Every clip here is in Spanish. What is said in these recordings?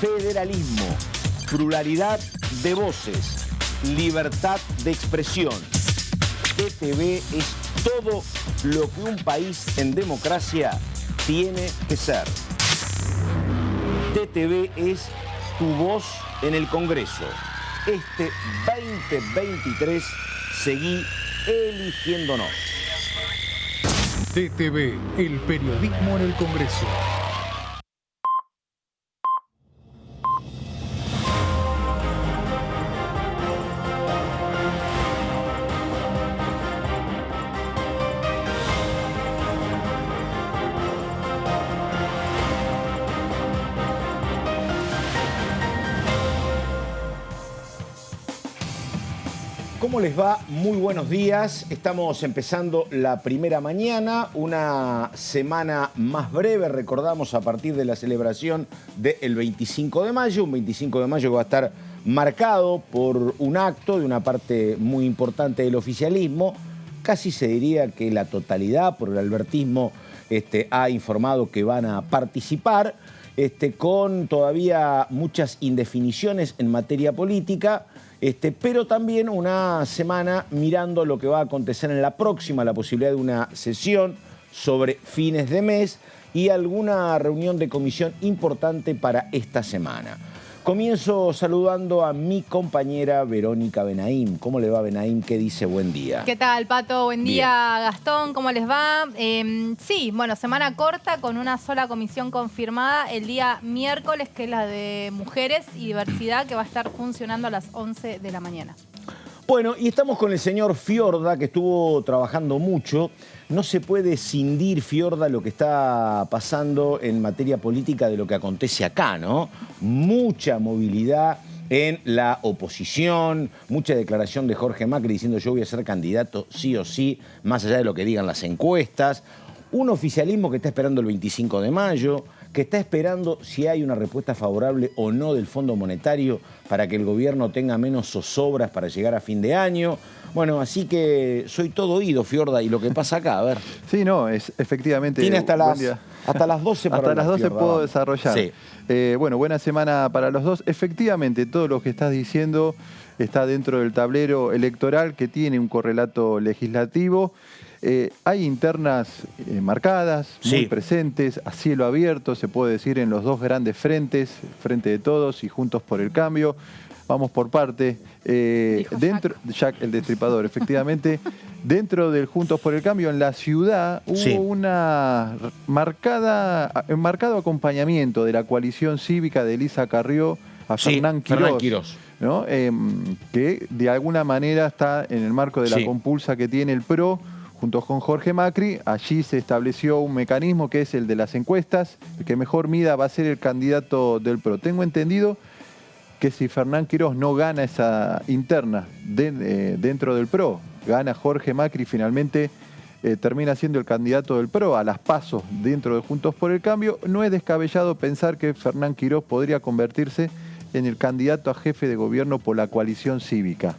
federalismo, pluralidad de voces, libertad de expresión. TTV es todo lo que un país en democracia tiene que ser. TTV es tu voz en el Congreso. Este 2023 seguí eligiéndonos. TTV, el periodismo en el Congreso. ¿Cómo les va? Muy buenos días. Estamos empezando la primera mañana, una semana más breve, recordamos, a partir de la celebración del 25 de mayo, un 25 de mayo que va a estar marcado por un acto de una parte muy importante del oficialismo. Casi se diría que la totalidad, por el albertismo, ha informado que van a participar, con todavía muchas indefiniciones en materia política. Pero también una semana mirando lo que va a acontecer en la próxima, la posibilidad de una sesión sobre fines de mes y alguna reunión de comisión importante para esta semana. Comienzo saludando a mi compañera Verónica Benaim. ¿Cómo le va, Benaim? ¿Qué dice? Buen día. ¿Qué tal, Pato? Buen día, Gastón. ¿Cómo les va? Sí, bueno, semana corta con una sola comisión confirmada el día miércoles, que es la de Mujeres y Diversidad, que va a estar funcionando a las 11 de la mañana. Bueno, y estamos con el señor Fiorda, que estuvo trabajando mucho. No se puede escindir, Fiorda, lo que está pasando en materia política de lo que acontece acá, ¿no? Mucha movilidad en la oposición, mucha declaración de Jorge Macri diciendo yo voy a ser candidato sí o sí, más allá de lo que digan las encuestas. Un oficialismo que está esperando el 25 de mayo, que está esperando si hay una respuesta favorable o no del Fondo Monetario para que el gobierno tenga menos zozobras para llegar a fin de año. Bueno, así que soy todo oído, Fiorda, y lo que pasa acá, a ver. Sí, no, es efectivamente... Tiene hasta las 12 para hasta las 12 Fiorda, puedo vamos. desarrollar. Sí. Bueno, buena semana para los dos. Efectivamente, todo lo que estás diciendo está dentro del tablero electoral que tiene un correlato legislativo. Hay internas marcadas, muy presentes, a cielo abierto, se puede decir, en los dos grandes frentes, Frente de Todos y Juntos por el Cambio. Vamos por parte. Dentro, Jack el Destripador, efectivamente. Dentro del Juntos por el Cambio, en la ciudad, hubo una marcado acompañamiento de la coalición cívica de Elisa Carrió a Fernán Quirós. ¿No? Que de alguna manera está en el marco de la compulsa que tiene el PRO, junto con Jorge Macri. Allí se estableció un mecanismo que es el de las encuestas. El que mejor mida va a ser el candidato del PRO. Tengo entendido que si Fernán Quirós no gana esa interna dentro del PRO, gana Jorge Macri, finalmente termina siendo el candidato del PRO a las PASO dentro de Juntos por el Cambio, no es descabellado pensar que Fernán Quirós podría convertirse en el candidato a jefe de gobierno por la coalición cívica.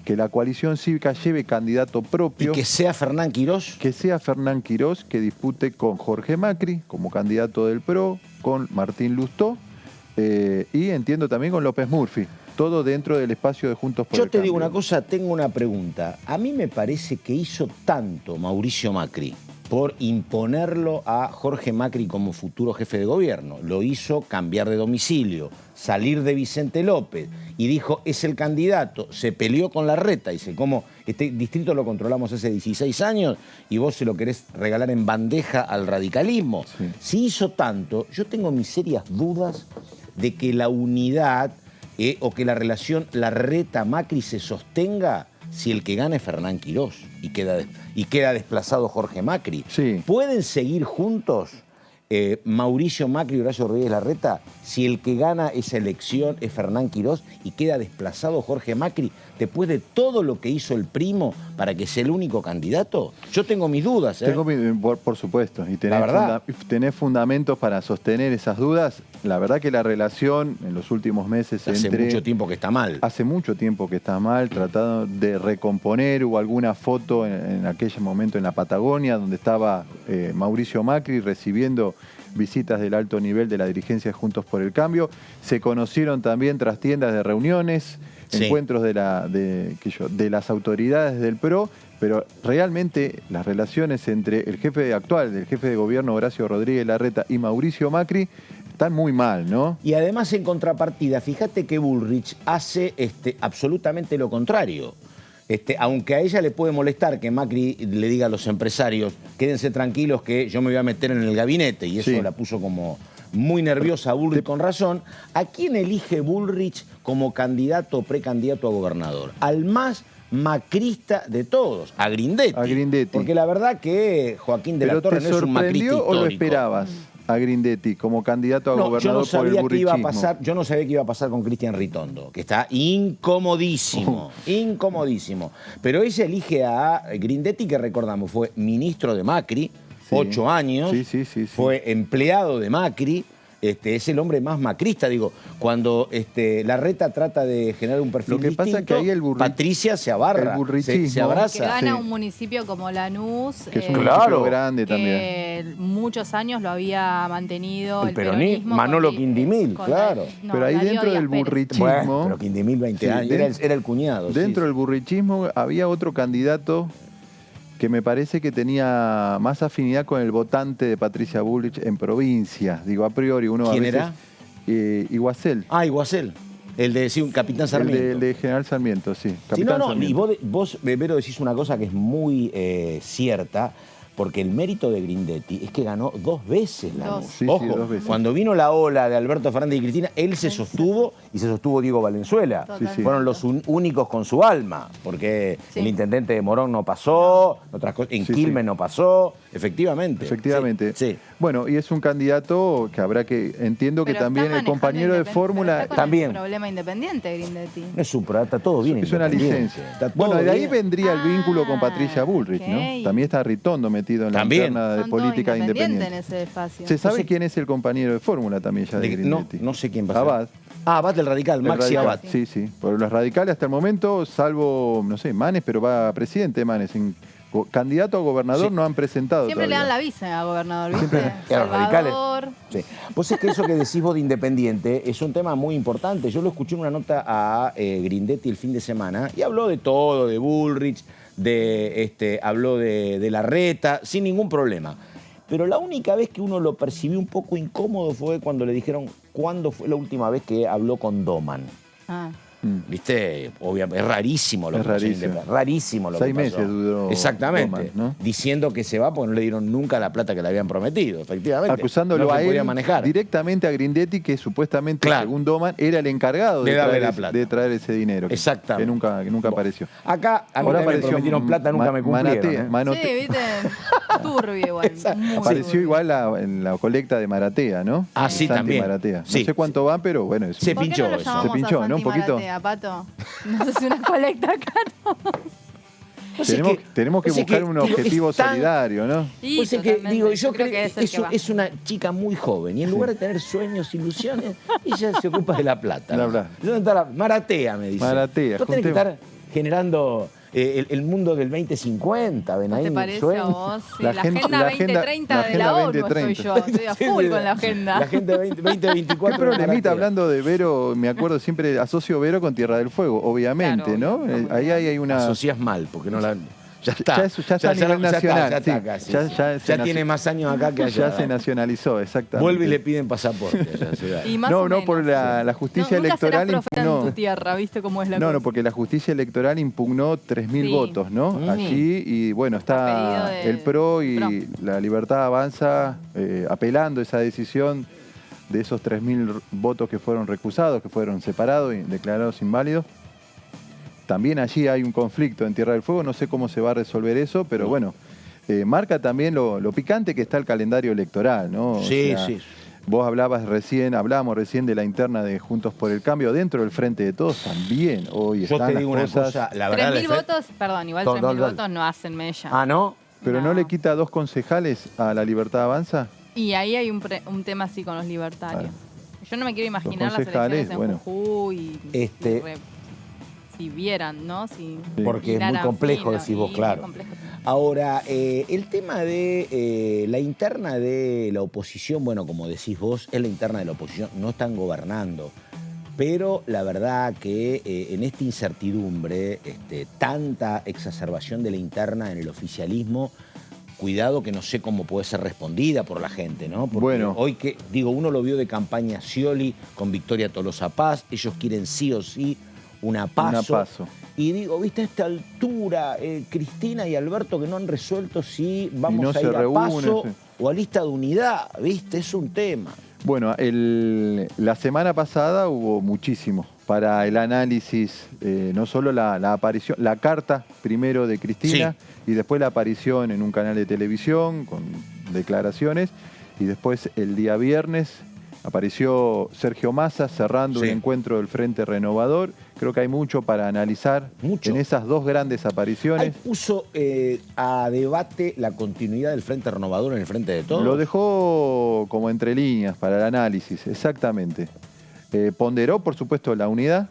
Que la coalición cívica lleve candidato propio. ¿Y que sea Fernán Quirós? Que sea Fernán Quirós, que dispute con Jorge Macri como candidato del PRO, con Martín Lustó, y entiendo también con López Murphy. Todo dentro del espacio de Juntos por el Cambio. Yo te digo una cosa, tengo una pregunta. A mí me parece que hizo tanto Mauricio Macri por imponerlo a Jorge Macri como futuro jefe de gobierno. Lo hizo cambiar de domicilio, salir de Vicente López y dijo, es el candidato. Se peleó con Larreta. Dice, ¿cómo? Este distrito lo controlamos hace 16 años y vos se lo querés regalar en bandeja al radicalismo. Sí. Si hizo tanto, yo tengo mis serias dudas de que la unidad o que la relación Larreta-Macri se sostenga si el que gana es Fernán Quirós y queda desplazado Jorge Macri. Sí. ¿Pueden seguir juntos Mauricio Macri y Horacio Rodríguez Larreta si el que gana esa elección es Fernán Quirós y queda desplazado Jorge Macri después de todo lo que hizo el primo para que sea el único candidato? Yo tengo mis dudas. Por supuesto, y tenés fundamentos para sostener esas dudas. La verdad que la relación en los últimos meses hace mucho tiempo que está mal. Hace mucho tiempo que está mal, tratando de recomponer. Hubo alguna foto en aquel momento en la Patagonia donde estaba Mauricio Macri recibiendo visitas del alto nivel de la dirigencia de Juntos por el Cambio. Se conocieron también trastiendas de reuniones, Sí. encuentros de las autoridades del PRO, pero realmente las relaciones entre el jefe de gobierno Horacio Rodríguez Larreta y Mauricio Macri están muy mal, ¿no? Y además, en contrapartida, fíjate que Bullrich hace absolutamente lo contrario. Aunque a ella le puede molestar que Macri le diga a los empresarios, quédense tranquilos que yo me voy a meter en el gabinete, y eso Sí. la puso como muy nerviosa a Bullrich con razón. ¿A quién elige Bullrich como candidato o precandidato a gobernador? Al más macrista de todos, a Grindetti. A Grindetti. Porque la verdad que Joaquín de la ¿Pero Torre te no es un macrista sorprendió o lo histórico. esperabas a Grindetti como candidato a No, yo gobernador no sabía por qué el iba a burrichismo? pasar. Yo no sabía qué iba a pasar con Cristian Ritondo, que está incomodísimo, incomodísimo. Pero ella elige a Grindetti, que recordamos fue ministro de Macri, Sí. 8 años, Sí. fue empleado de Macri. Es el hombre más macrista, digo. Cuando Larreta trata de generar un perfil Lo que pasa es que distinto, ahí el Patricia se abarra, el burrichismo. se abraza. Que gana Sí. un municipio como Lanús, Que es un Claro. municipio grande también. que muchos años lo había mantenido El el peronismo, peronismo. Manolo con Quindimil, con claro. no, Pero ahí Darío dentro Díaz del Pérez. burrichismo... Bueno, pero Quindimil 20 Sí, años, era el cuñado. Dentro del burrichismo había otro candidato que me parece que tenía más afinidad con el votante de Patricia Bullrich en provincias. Digo, a priori uno ¿Quién a veces... era? Iguacel. Ah, Iguacel. El de un Capitán Sarmiento. El de General Sarmiento, sí. Sí, Capitán no, Sarmiento. y vos, Vero, decís una cosa que es muy cierta, porque el mérito de Grindetti es que ganó 2 veces Lanús. Dos. Sí, Ojo, 2 veces. cuando vino la ola de Alberto Fernández y Cristina, él se sostuvo y se sostuvo Diego Valenzuela. Totalmente. Fueron los únicos con su alma, porque Sí. el intendente de Morón no pasó, otras cosas, en Sí, Quilmes sí. no pasó, efectivamente. Efectivamente. Sí. Bueno, y es un candidato que habrá que... Entiendo que Pero también está el compañero de manejando fórmula... está con También. el problema independiente, Grindetti. No es súper, está todo bien. Es una independiente. licencia. Está todo Bueno, de ahí bien. vendría el vínculo con Ah, Patricia Bullrich, ok. ¿no? También está Ritondo metido en la También. interna de Son todos política independientes independiente. en ese espacio. ¿Se sabe No sé- quién es el compañero de fórmula también ya de No, Grindetti? no sé quién va a ser. Abad. Ah, Abad del Radical, El Maxi radical. Abad. Sí, sí. Por los radicales hasta el momento, salvo, no sé, Manes, pero va presidente Manes. Candidato a gobernador Sí. no han presentado Siempre le todavía. dan la visa a gobernador, ¿viste? A los radicales. Salvador. Sí. Pues es que eso que decís vos de independiente es un tema muy importante. Yo lo escuché en una nota a Grindetti el fin de semana y habló de todo, de Bullrich, habló de Larreta, sin ningún problema. Pero la única vez que uno lo percibió un poco incómodo fue cuando le dijeron cuándo fue la última vez que habló con Doman. Ah. ¿Viste? Obviamente, es rarísimo lo Es que pasó en rarísimo. Independiente. Rarísimo lo 6 que pasó. meses duró Exactamente. Doman, ¿no? Diciendo que se va porque no le dieron nunca la plata que le habían prometido, efectivamente. Acusándolo no se a podía él manejar. directamente a Grindetti, que supuestamente, Claro. según Doman, era el encargado De de, darle traer, la plata. de traer ese dinero. Exactamente. Que nunca apareció. Acá a mí Ahora también me apareció prometieron plata, nunca me cumplieron. Manatea, Sí, ¿viste? Turbio igual. Muy Apareció turbio. igual en la colecta de Maratea, ¿no? Ah, sí, Santi también. Maratea. Sí. No sé cuánto van, pero bueno, es Se ¿Por qué pinchó no lo eso. llamamos Se pinchó, a ¿no? Un Santi poquito. Maratea, Pato? No sé si una colecta acá, ¿no? Pues es tenemos que pues es buscar un digo, es objetivo tan- solidario, ¿no? Y Pues es que, totalmente. digo, yo creo que es el que va. es una chica muy joven y en lugar de tener sueños, ilusiones, ella se ocupa de la plata. La ¿no? plata. ¿Dónde está la Maratea, me dice? Maratea, Vos tenés que juntemos. estar generando el mundo del 2050, ¿No Benaín. te parece a sueños. vos? Sí, La la agenda- agenda la agenda- 2030 la de la agenda ONU estoy 2030. yo. Estoy a full con la agenda. La agenda 2024. Qué problemita, Maratea. hablando de Vero, me acuerdo siempre, asocio Vero con Tierra del Fuego, obviamente, Claro, ¿no? obvio. Ahí hay una... Asociás mal, porque no la... Ya está. Ya está a nivel nacional, Ya está sí. acá, sí, Ya- sí. ya se tiene más años acá que allá. Ya se nacionalizó, exactamente. Vuelve y le piden pasaporte a esa ciudad. Y más No, o no, menos. por la justicia Nunca serás electoral profeta en impugnó... tu tierra, ¿viste cómo es la No, cosa? no, porque la justicia electoral impugnó 3.000 Sí. votos, ¿no? Mm. Allí, y bueno, A está pedido del el PRO y PRO. la Libertad Avanza apelando esa decisión de esos 3.000 votos que fueron recusados, que fueron separados y declarados inválidos. También allí hay un conflicto en Tierra del Fuego, no sé cómo se va a resolver eso, pero bueno, marca también lo picante que está el calendario electoral, ¿no? O Sí, sea, sí. Vos hablábamos recién de la interna de Juntos por el Cambio, dentro del Frente de Todos también. Hoy Yo están te digo una las cosas, cosa, la verdad... 3.000 votos, perdón, igual 3.000 Dale. votos no hacen mella. Ah, ¿no? pero no le quita 2 concejales a la Libertad Avanza. Y ahí hay un tema así con los libertarios. Yo no me quiero imaginar las concejales, elecciones en bueno. Jujuy. y si vieran, ¿no? Si Porque es muy miraran complejo, fino, decís vos, y claro. muy complejo. Ahora, el tema de la interna de la oposición, bueno, como decís vos, es la interna de la oposición, no están gobernando. Pero la verdad que en esta incertidumbre, tanta exacerbación de la interna en el oficialismo, cuidado que no sé cómo puede ser respondida por la gente, ¿no? Porque Bueno. hoy que, digo, uno lo vio de campaña Scioli con Victoria Tolosa Paz, ellos quieren sí o sí una PASO. Y digo, viste, a esta altura, Cristina y Alberto que no han resuelto si vamos no a se ir a reúnen, PASO sí. o a lista de unidad, viste, es un tema. Bueno, la semana pasada hubo muchísimo para el análisis, no solo la aparición, la carta primero de Cristina y después la aparición en un canal de televisión con declaraciones y después el día viernes apareció Sergio Massa cerrando un encuentro del Frente Renovador. Creo que hay mucho para analizar en esas dos grandes apariciones. Ahí puso a debate la continuidad del Frente Renovador en el Frente de Todos. Lo dejó como entre líneas para el análisis, exactamente. Ponderó, por supuesto, la unidad,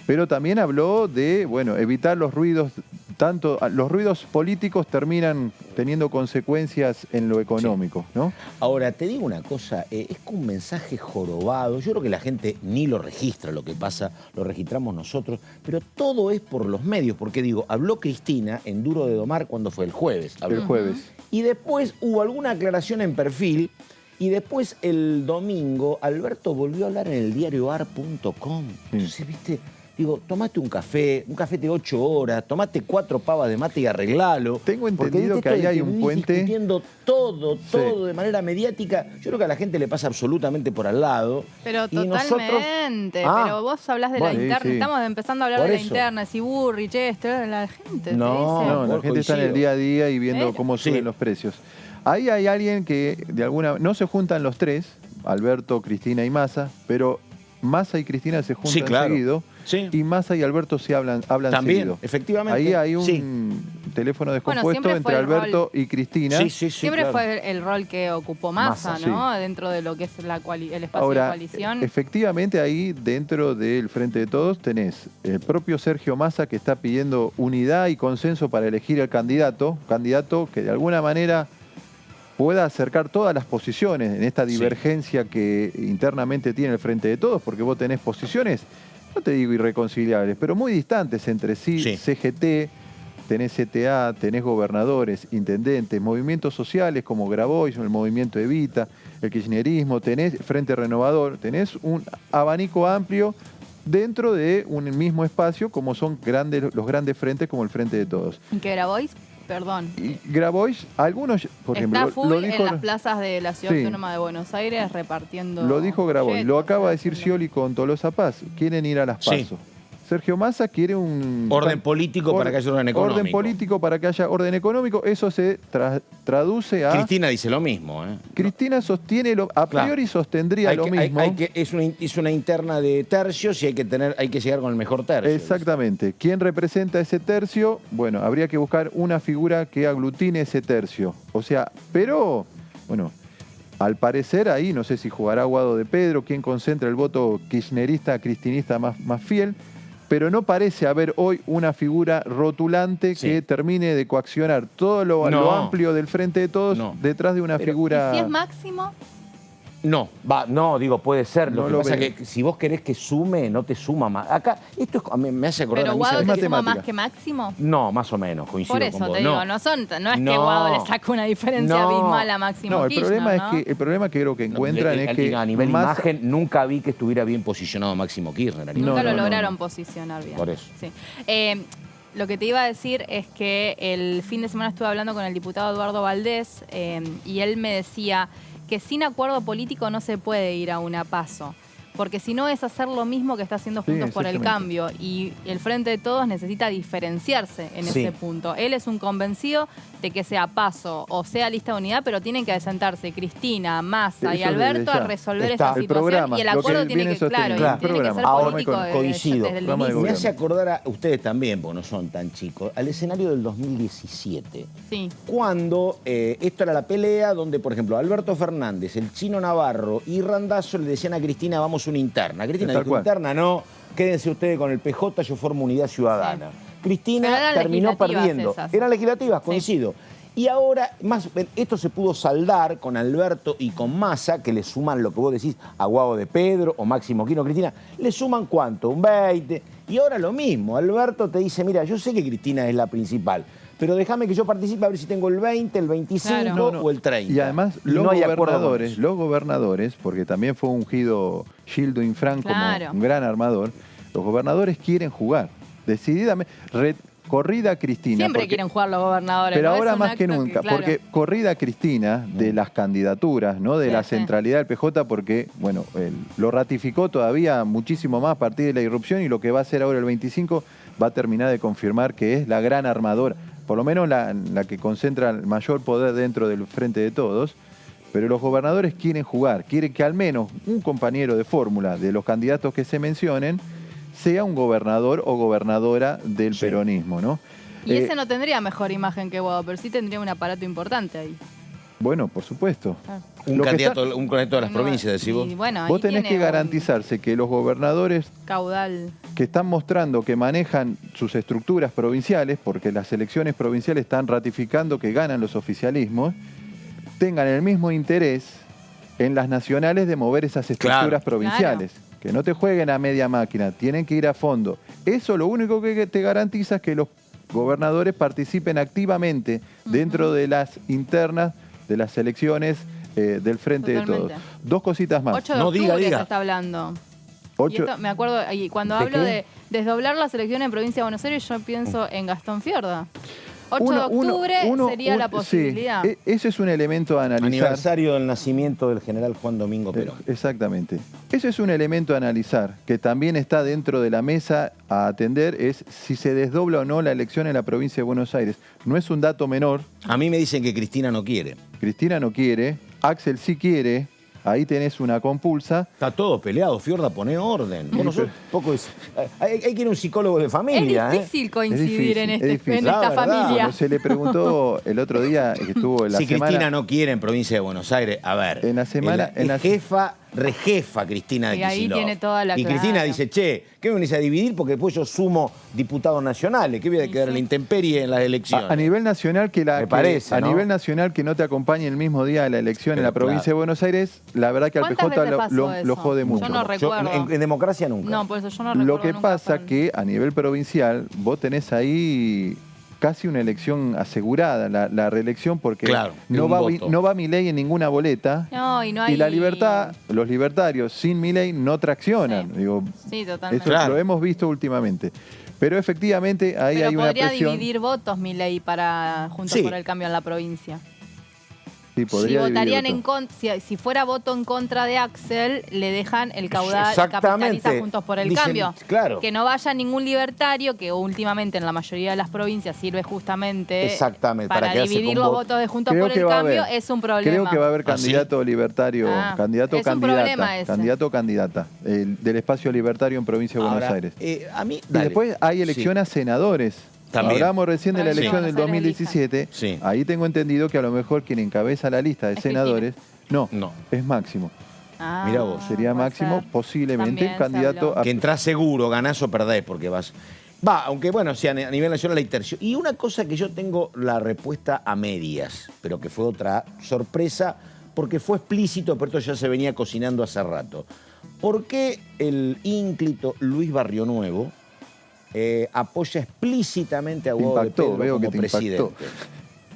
pero también habló de, bueno, evitar los ruidos. Tanto los ruidos políticos terminan teniendo consecuencias en lo económico, ¿no? Ahora, te digo una cosa, es como un mensaje jorobado. Yo creo que la gente ni lo registra lo que pasa, lo registramos nosotros, pero todo es por los medios, porque digo, habló Cristina en Duro de Domar cuando fue el jueves. El jueves. Y después hubo alguna aclaración en Perfil, y después el domingo Alberto volvió a hablar en el diario ar.com. Entonces, viste, digo, tomate un café de 8 horas, tomate 4 pavas de mate y arreglalo. Tengo entendido que ahí hay un puente. Discutiendo todo de manera mediática. Yo creo que a la gente le pasa absolutamente por al lado. Pero y totalmente. nosotros... Pero vos hablás de la interna. Estamos empezando a hablar Por de la eso. interna. Si Burrich, esto, la gente. No, la gente está en el día a día y viendo cómo suben los precios. Ahí hay alguien que de alguna... No se juntan los tres, Alberto, Cristina y Massa, pero Massa y Cristina se juntan seguido. Y Massa y Alberto se hablan también, seguido. Efectivamente. Ahí hay un teléfono descompuesto entre Alberto y Cristina. Siempre fue el rol que ocupó Massa, ¿no? Dentro de lo que es el espacio de coalición. Efectivamente, ahí dentro del Frente de Todos tenés el propio Sergio Massa que está pidiendo unidad y consenso para elegir al candidato que de alguna manera pueda acercar todas las posiciones en esta divergencia que internamente tiene el Frente de Todos, porque vos tenés posiciones, no te digo irreconciliables, pero muy distantes entre sí. CGT, tenés CTA, tenés gobernadores, intendentes, movimientos sociales como Grabois, el movimiento Evita, el kirchnerismo, tenés Frente Renovador, tenés un abanico amplio dentro de un mismo espacio como son los grandes frentes como el Frente de Todos. ¿Y que Grabois? Perdón. Y Grabois, algunos, por ejemplo... Está full lo dijo, en las plazas de la Ciudad Autónoma de Buenos Aires repartiendo... Lo dijo Grabois, lo acaba de decir Scioli con Tolosa Paz. Quieren ir a las PASO. Sergio Massa quiere un... Orden político para que haya orden económico. Orden político para que haya orden económico. Eso se traduce a... Cristina dice lo mismo. Cristina sostiene, a priori sostendría lo mismo. Es una interna de tercios y hay que llegar con el mejor tercio. Exactamente. ¿Quién representa ese tercio? Bueno, habría que buscar una figura que aglutine ese tercio. O sea, pero, bueno... Al parecer ahí, no sé si jugará Guado de Pedro, quién concentra el voto kirchnerista, cristinista más fiel, pero no parece haber hoy una figura rotulante que termine de coaccionar todo lo amplio del Frente de Todos detrás de una figura... ¿Y si es Máximo? No, digo, puede ser. Lo que pasa es que si vos querés que sume, no te suma más. Acá, esto me hace acordar ¿Pero a mí... Guado te suma más que Máximo? No, más o menos, coincido con vos. Por eso te digo, no es que No. Guado le saca una diferencia abismal a Máximo No, el Kirchner, problema ¿no? es que el problema que creo que encuentran es que a nivel imagen nunca vi que estuviera bien posicionado Máximo Kirchner. Nunca lo lograron posicionar bien. Por eso. Sí. Lo que te iba a decir es que el fin de semana estuve hablando con el diputado Eduardo Valdés y él me decía que sin acuerdo político no se puede ir a una PASO. Porque si no es hacer lo mismo que está haciendo Juntos por el Cambio. Y el Frente de Todos necesita diferenciarse en ese punto. Él es un convencido de que sea PASO o sea lista de unidad, pero tienen que sentarse Cristina, Massa y Alberto a resolver esta situación. Y el acuerdo tiene que, tiene que ser político. Coincido. Desde el inicio. Me hace acordar a ustedes también, porque no son tan chicos, al escenario del 2017. Sí. Cuando esto era la pelea donde, por ejemplo, Alberto Fernández, el Chino Navarro y Randazzo le decían a Cristina, vamos una interna. Cristina dijo, interna no, quédense ustedes con el PJ, yo formo Unidad Ciudadana. Pero Cristina eran terminó legislativas perdiendo. esas. Eran legislativas, Sí. coincido. Y ahora, esto se pudo saldar con Alberto y con Massa, que le suman lo que vos decís a Guado de Pedro o Máximo Kirchner, Cristina, le suman ¿cuánto? Un 20. Y ahora lo mismo, Alberto te dice, mira, yo sé que Cristina es la principal, pero déjame que yo participe a ver si tengo el 20, el 25 Claro. o el 30. Y además Y no hay acuerdo con eso. los gobernadores, porque también fue ungido Gildo Infran Claro. como un gran armador, los gobernadores quieren jugar decididamente. Corrida Cristina. Siempre porque- quieren jugar los gobernadores. Pero ¿no? ahora Es un más que acto nunca, claro. porque corrida Cristina de las candidaturas, ¿no? De Sí, la sí. centralidad del PJ, porque, bueno, él lo ratificó todavía muchísimo más a partir de la irrupción y lo que va a hacer ahora el 25 va a terminar de confirmar que es la gran armadora, por lo menos la que concentra el mayor poder dentro del frente de todos. Pero los gobernadores quieren jugar, quieren que al menos un compañero de fórmula de los candidatos que se mencionen sea un gobernador o gobernadora del Sí. peronismo, ¿no? Y ese no tendría mejor imagen que Guado, pero sí tendría un aparato importante ahí. Bueno, por supuesto. Un Lo que candidato está- de las provincias, decís vos. Y bueno, Vos ahí tenés tiene que un garantizarse que los gobernadores caudal. que están mostrando que manejan sus estructuras provinciales, porque las elecciones provinciales están ratificando que ganan los oficialismos, tengan el mismo interés en las nacionales de mover esas estructuras Claro. provinciales. Que no te jueguen a media máquina, tienen que ir a fondo. Eso lo único que te garantiza es que los gobernadores participen activamente dentro de las internas de las elecciones del Frente de Totalmente. Todos. Dos cositas más. 8 de No, octubre diga. se está hablando. Ocho- Y esto, me acuerdo, y cuando ¿De hablo qué? de desdoblar las elecciones en provincia de Buenos Aires, yo pienso en Gastón Fiorda. 8 de octubre sería la posibilidad. Sí, ese es un elemento a analizar. Aniversario del nacimiento del general Juan Domingo Perón. Exactamente. Ese es un elemento a analizar, que también está dentro de la mesa a atender, es si se desdobla o no la elección en la provincia de Buenos Aires. No es un dato menor, A mí me dicen que Cristina no quiere. Cristina no quiere, Axel sí quiere, ahí tenés una compulsa. Está todo peleado, Fiorda, pone orden. Vos no sos poco hay que ir a un psicólogo de familia. Es difícil coincidir Es en, difícil, es difícil. en La esta verdad. familia. Cuando se le preguntó el otro día, que estuvo en la Si semana... Cristina no quiere en provincia de Buenos Aires, a ver. En la semana- es jefa, rejefa Cristina de Y ahí Kicillof. tiene toda la Y Cristina claro. dice, che, ¿qué me venís a dividir? Porque después yo sumo diputados nacionales. ¿Qué voy a quedar en la intemperie en las elecciones? A nivel nacional Me parece, ¿no? nivel nacional que no te acompañe el mismo día de la elección en Pero la provincia claro. de Buenos Aires, la verdad que al ¿Cuántas PJ veces pasó lo eso? jode Yo mucho. no recuerdo. En democracia nunca. No, por eso yo no recuerdo Lo que nunca pasa fan. que a nivel provincial vos tenés ahí casi una elección asegurada, la reelección, porque Claro, no un va, voto. no va Milei en ninguna boleta. No, y no hay... Y la libertad, los libertarios sin Milei no traccionan. Sí. Digo, Sí, totalmente. eso Claro. lo hemos visto últimamente. Pero efectivamente ahí Pero hay una podría presión. dividir votos Milei para Juntos Sí. por el Cambio en la provincia. Sí, Si podría votarían dividir en votos. contra, si fuera voto en contra de Axel, le dejan el caudal, Exactamente. capitaliza Juntos por el Dicen, Cambio. claro. Que no vaya ningún libertario, que últimamente en la mayoría de las provincias sirve justamente Exactamente, para para quedarse dividir con los votos. votos de Juntos Creo por que el va a Cambio, haber. es un problema. Creo que va a haber ¿Ah, sí? candidato libertario, candidato o es un candidata. problema ese. Candidato o candidata del espacio libertario en provincia de Buenos Ahora, Aires. a mí, Y dale. después hay Sí. elección a senadores. También. Hablábamos recién de la Provincia de elección del Buenos Aires 2017. Sí. Ahí tengo entendido que a lo mejor quien encabeza la lista de Es senadores, no, No. es Máximo. Ah, Mirá vos. Sería puede Máximo, ser. posiblemente También se candidato habló. a... Que entrás seguro, ganás o perdés, porque vas. Va, aunque bueno, si a nivel nacional hay tercio. Y una cosa que yo tengo la respuesta a medias, pero que fue otra sorpresa, porque fue explícito, pero esto ya se venía cocinando hace rato. ¿Por qué el ínclito Luis Barrionuevo apoya explícitamente a Guado de Impactó, Pedro veo como que te impactó. presidente?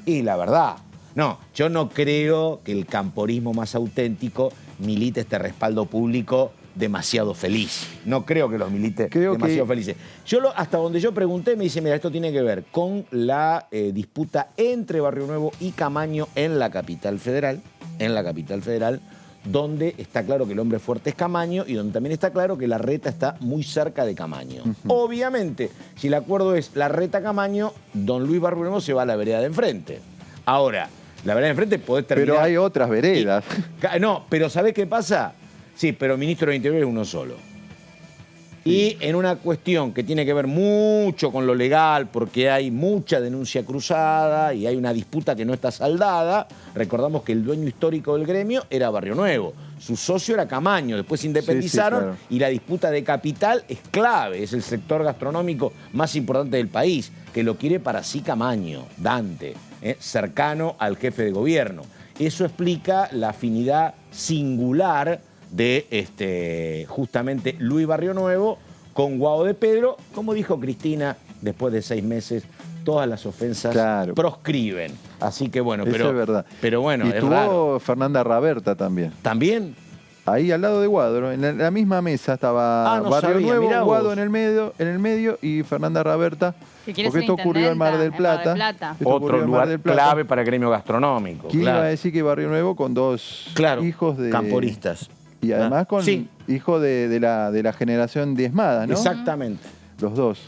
Y la verdad, no, yo no creo que el camporismo más auténtico milite este respaldo público demasiado feliz. No creo que los milite Creo demasiado que- felices. Hasta donde yo pregunté, me dice, mira, esto tiene que ver con la disputa entre Barrio Nuevo y Camaño en la capital federal, donde está claro que el hombre fuerte es Camaño y donde también está claro que Larreta está muy cerca de Camaño. Obviamente, si el acuerdo es Larreta-Camaño, don Luis Barrio Nuevo se va a la vereda de enfrente. Ahora, la vereda de enfrente podés terminar... Pero hay otras veredas. No, pero ¿sabés qué pasa? Sí, pero ministro de Interior es uno solo. Y en una cuestión que tiene que ver mucho con lo legal, porque hay mucha denuncia cruzada y hay una disputa que no está saldada, recordamos que el dueño histórico del gremio era Barrio Nuevo. su socio era Camaño, después se independizaron, claro. y la disputa de capital es clave, es el sector gastronómico más importante del país, que lo quiere para sí Camaño, Dante, cercano al jefe de gobierno. Eso explica la afinidad singular de justamente Luis Barrio Nuevo con Guado de Pedro. Como dijo Cristina, después de 6 meses, todas las ofensas proscriben. Así que bueno, eso es verdad. Pero bueno, y es estuvo raro. Fernanda Raberta también. ¿También? Ahí al lado de Guado, ¿no? En la misma mesa estaba no Barrio sabía, mirá Nuevo, Guado vos. en el medio y Fernanda Raberta. Que quiere Porque ser esto ocurrió en Mar del intendenta en Mar Plata. del Plata. Esto ocurrió Otro en Mar lugar del Plata. clave para el gremio gastronómico. ¿Quién claro. iba a decir que Barrio Nuevo con 2 hijos de camporistas? Y además con Sí. hijo de la generación diezmada, ¿no? Exactamente. Los dos.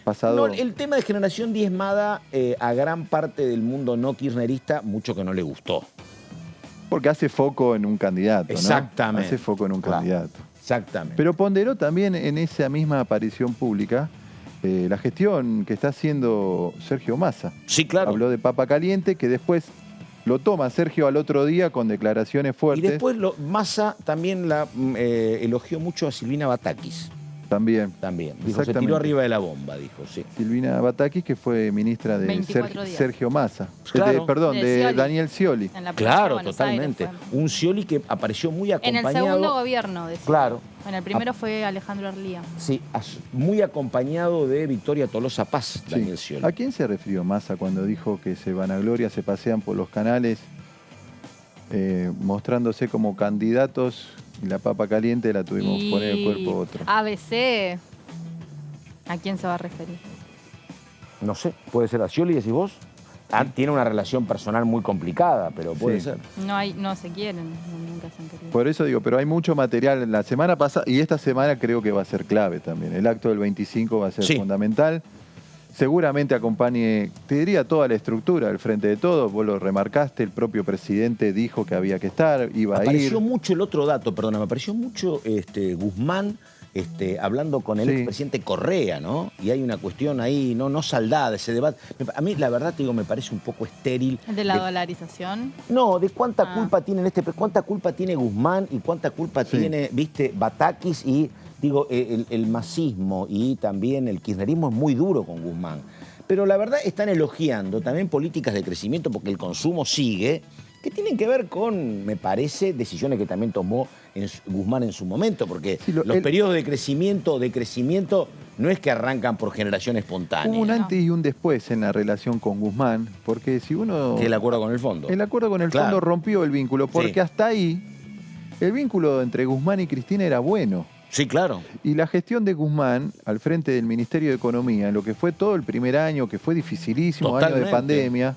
Pasado. No, el tema de generación diezmada a gran parte del mundo no kirchnerista, mucho que no le gustó. Porque hace foco en un candidato, ¿no? Exactamente. Hace foco en un Claro. candidato. Exactamente. Pero ponderó también en esa misma aparición pública la gestión que está haciendo Sergio Massa. Sí, claro. Habló de papa caliente, que después lo toma Sergio al otro día con declaraciones Y fuertes. después Massa también elogió mucho a Silvina Batakis. También. También. Dijo, se Exactamente. tiró arriba de la bomba, dijo, sí. Silvina Batakis, que fue ministra de 24 días. Sergio Massa. Claro. Perdón, De de Scioli. Daniel Scioli. En la provincia de Claro, Buenos totalmente. Aires fue. Un Scioli que apareció muy En acompañado. el segundo gobierno, decía. Claro. En el primero fue Alejandro Arlía. Sí, muy acompañado de Victoria Tolosa Paz, Sí. Daniel Scioli. ¿A quién se refirió Massa cuando dijo que se vanagloria, se pasean por los canales mostrándose como candidatos y la papa caliente la tuvimos que poner el cuerpo a otro? ABC. ¿A quién se va a referir? No sé, puede ser a Scioli, decís vos. Tiene una relación personal muy complicada, pero puede Sí. ser. No se quieren, nunca se han querido. Por eso digo, pero hay mucho material. La semana pasada y esta semana creo que va a ser clave también. El acto del 25 va a ser Sí. fundamental. Seguramente acompañe, te diría, toda la estructura del Frente de Todos. Vos lo remarcaste, el propio presidente dijo que había que estar, iba a ir. Apareció mucho el otro dato, perdona, me apareció mucho Guzmán hablando con el Sí. expresidente Correa, ¿no? Y hay una cuestión ahí no saldada, ese debate. A mí, la verdad, te digo, me parece un poco estéril. ¿El de la dolarización? No, de cuánta Ah. culpa tiene cuánta culpa tiene Guzmán y cuánta culpa Sí. tiene, viste, Batakis y, digo, el masismo y también el kirchnerismo es muy duro con Guzmán. Pero la verdad están elogiando también políticas de crecimiento porque el consumo sigue, que tienen que ver con, me parece, decisiones que también tomó Guzmán en su momento, porque Sí, los periodos de crecimiento no es que arrancan por generación espontánea. Hubo un antes y un después en la relación con Guzmán, porque si uno... Que el acuerdo con el fondo. El acuerdo con el Claro. fondo rompió el vínculo, porque Sí. hasta ahí el vínculo entre Guzmán y Cristina era bueno. Sí, claro. Y la gestión de Guzmán al frente del Ministerio de Economía, lo que fue todo el primer año, que fue dificilísimo, año de Totalmente. pandemia,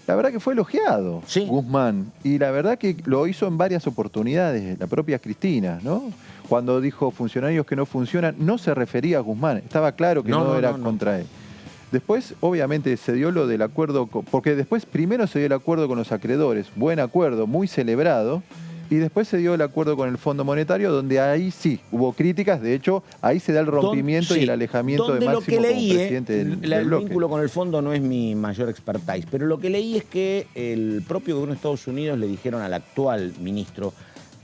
la verdad que fue elogiado Sí. Guzmán. Y la verdad que lo hizo en varias oportunidades, la propia Cristina, ¿no? Cuando dijo funcionarios que no funcionan, no se refería a Guzmán, estaba claro que no era contra él. Después, obviamente, se dio lo del acuerdo, porque después primero se dio el acuerdo con los acreedores, buen acuerdo, muy celebrado, y después se dio el acuerdo con el Fondo Monetario, donde ahí sí hubo críticas, de hecho, ahí se da el rompimiento y el alejamiento donde de lo Máximo que leí, como presidente del el bloque. vínculo con el fondo no es mi mayor expertise, pero lo que leí es que el propio gobierno de Estados Unidos le dijeron al actual ministro,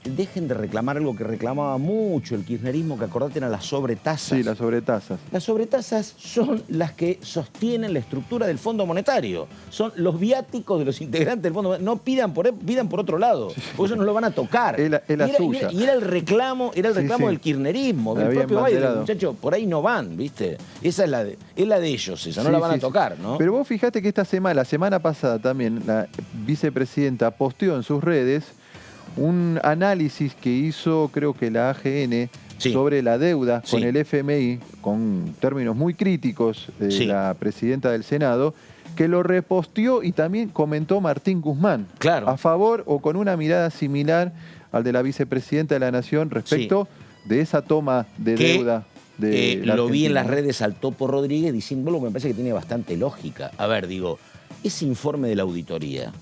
dejen de reclamar algo que reclamaba mucho el kirchnerismo, que acordate eran las sobretasas. Sí, las sobretasas. Las sobretasas son las que sostienen la estructura del Fondo Monetario. Son los viáticos de los integrantes del Fondo Monetario. No pidan por otro lado, porque ellos no lo van a tocar. Es la suya. Y era el reclamo, Sí. del kirchnerismo, La del habían propio Biden. banderado. Muchachos, por ahí no van, ¿viste? Esa es la de ellos, esa, no Sí, la van sí, a tocar, ¿no? Pero vos fijate que la semana pasada también, la vicepresidenta posteó en sus redes un análisis que hizo, creo que la AGN, Sí. sobre la deuda con Sí. el FMI, con términos muy críticos de Sí. la presidenta del Senado, que lo reposteó y también comentó Martín Guzmán. Claro. A favor o con una mirada similar al de la vicepresidenta de la Nación respecto de esa toma de Que, deuda de la lo vi en Argentina. las redes al Topo Rodríguez diciendo algo que me parece que tiene bastante lógica. A ver, digo, ese informe de la auditoría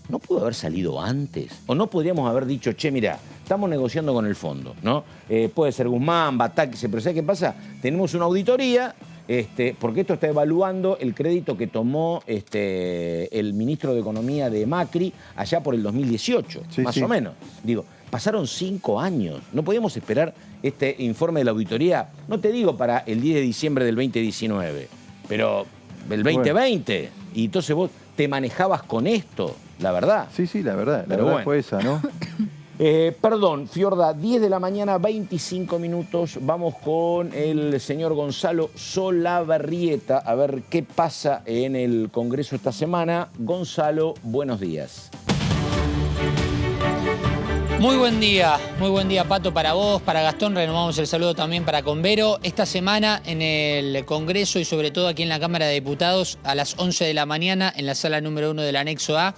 no pudo haber salido antes. O no podríamos haber dicho, che, mira, estamos negociando con el fondo, ¿no? Puede ser Guzmán, Batakis, pero ¿sabes qué pasa? Tenemos una auditoría, porque esto está evaluando el crédito que tomó el ministro de Economía de Macri allá por el 2018, Sí, más sí. o menos. Digo, Pasaron 5 años. No podíamos esperar este informe de la auditoría, no te digo para el 10 de diciembre del 2019, pero el 2020. Bueno. Y entonces vos te manejabas con esto, la verdad. Sí, la verdad. La verdad fue esa, ¿no? Perdón, Fiorda, 10 de la mañana, 25 minutos. Vamos con el señor Gonzalo Solabarrieta a ver qué pasa en el Congreso esta semana. Gonzalo, buenos días. Muy buen día Pato, para vos, para Gastón, renovamos el saludo también para Convero. Esta semana en el Congreso y sobre todo aquí en la Cámara de Diputados a las 11 de la mañana en la sala número 1 del anexo A,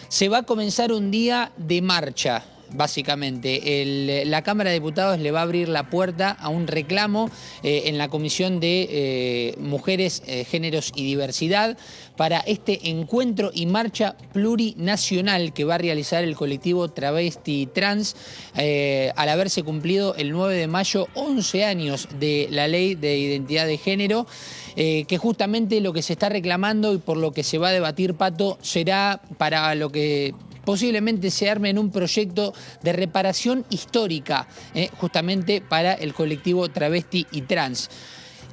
se va a comenzar un día de marcha. Básicamente, la Cámara de Diputados le va a abrir la puerta a un reclamo en la Comisión de Mujeres, Géneros y Diversidad para este encuentro y marcha plurinacional que va a realizar el colectivo Travesti Trans al haberse cumplido el 9 de mayo 11 años de la Ley de Identidad de Género. Que justamente lo que se está reclamando y por lo que se va a debatir, Pato, será para lo que posiblemente se arme en un proyecto de reparación histórica, justamente para el colectivo travesti y trans.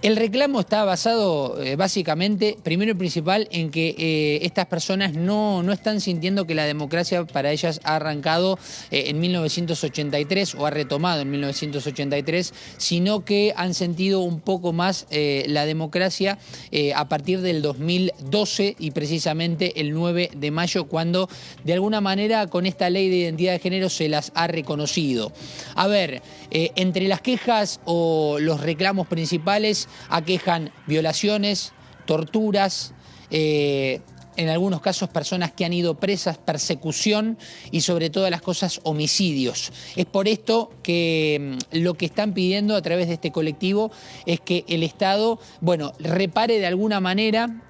El reclamo está basado básicamente, primero y principal, en que estas personas no están sintiendo que la democracia para ellas ha arrancado en 1983 o ha retomado en 1983, sino que han sentido un poco más la democracia a partir del 2012 y precisamente el 9 de mayo, cuando de alguna manera con esta ley de identidad de género se las ha reconocido. A ver, entre las quejas o los reclamos principales aquejan violaciones, torturas, en algunos casos personas que han ido presas, persecución y sobre todas las cosas homicidios. Es por esto que lo que están pidiendo a través de este colectivo es que el Estado, bueno, repare de alguna manera,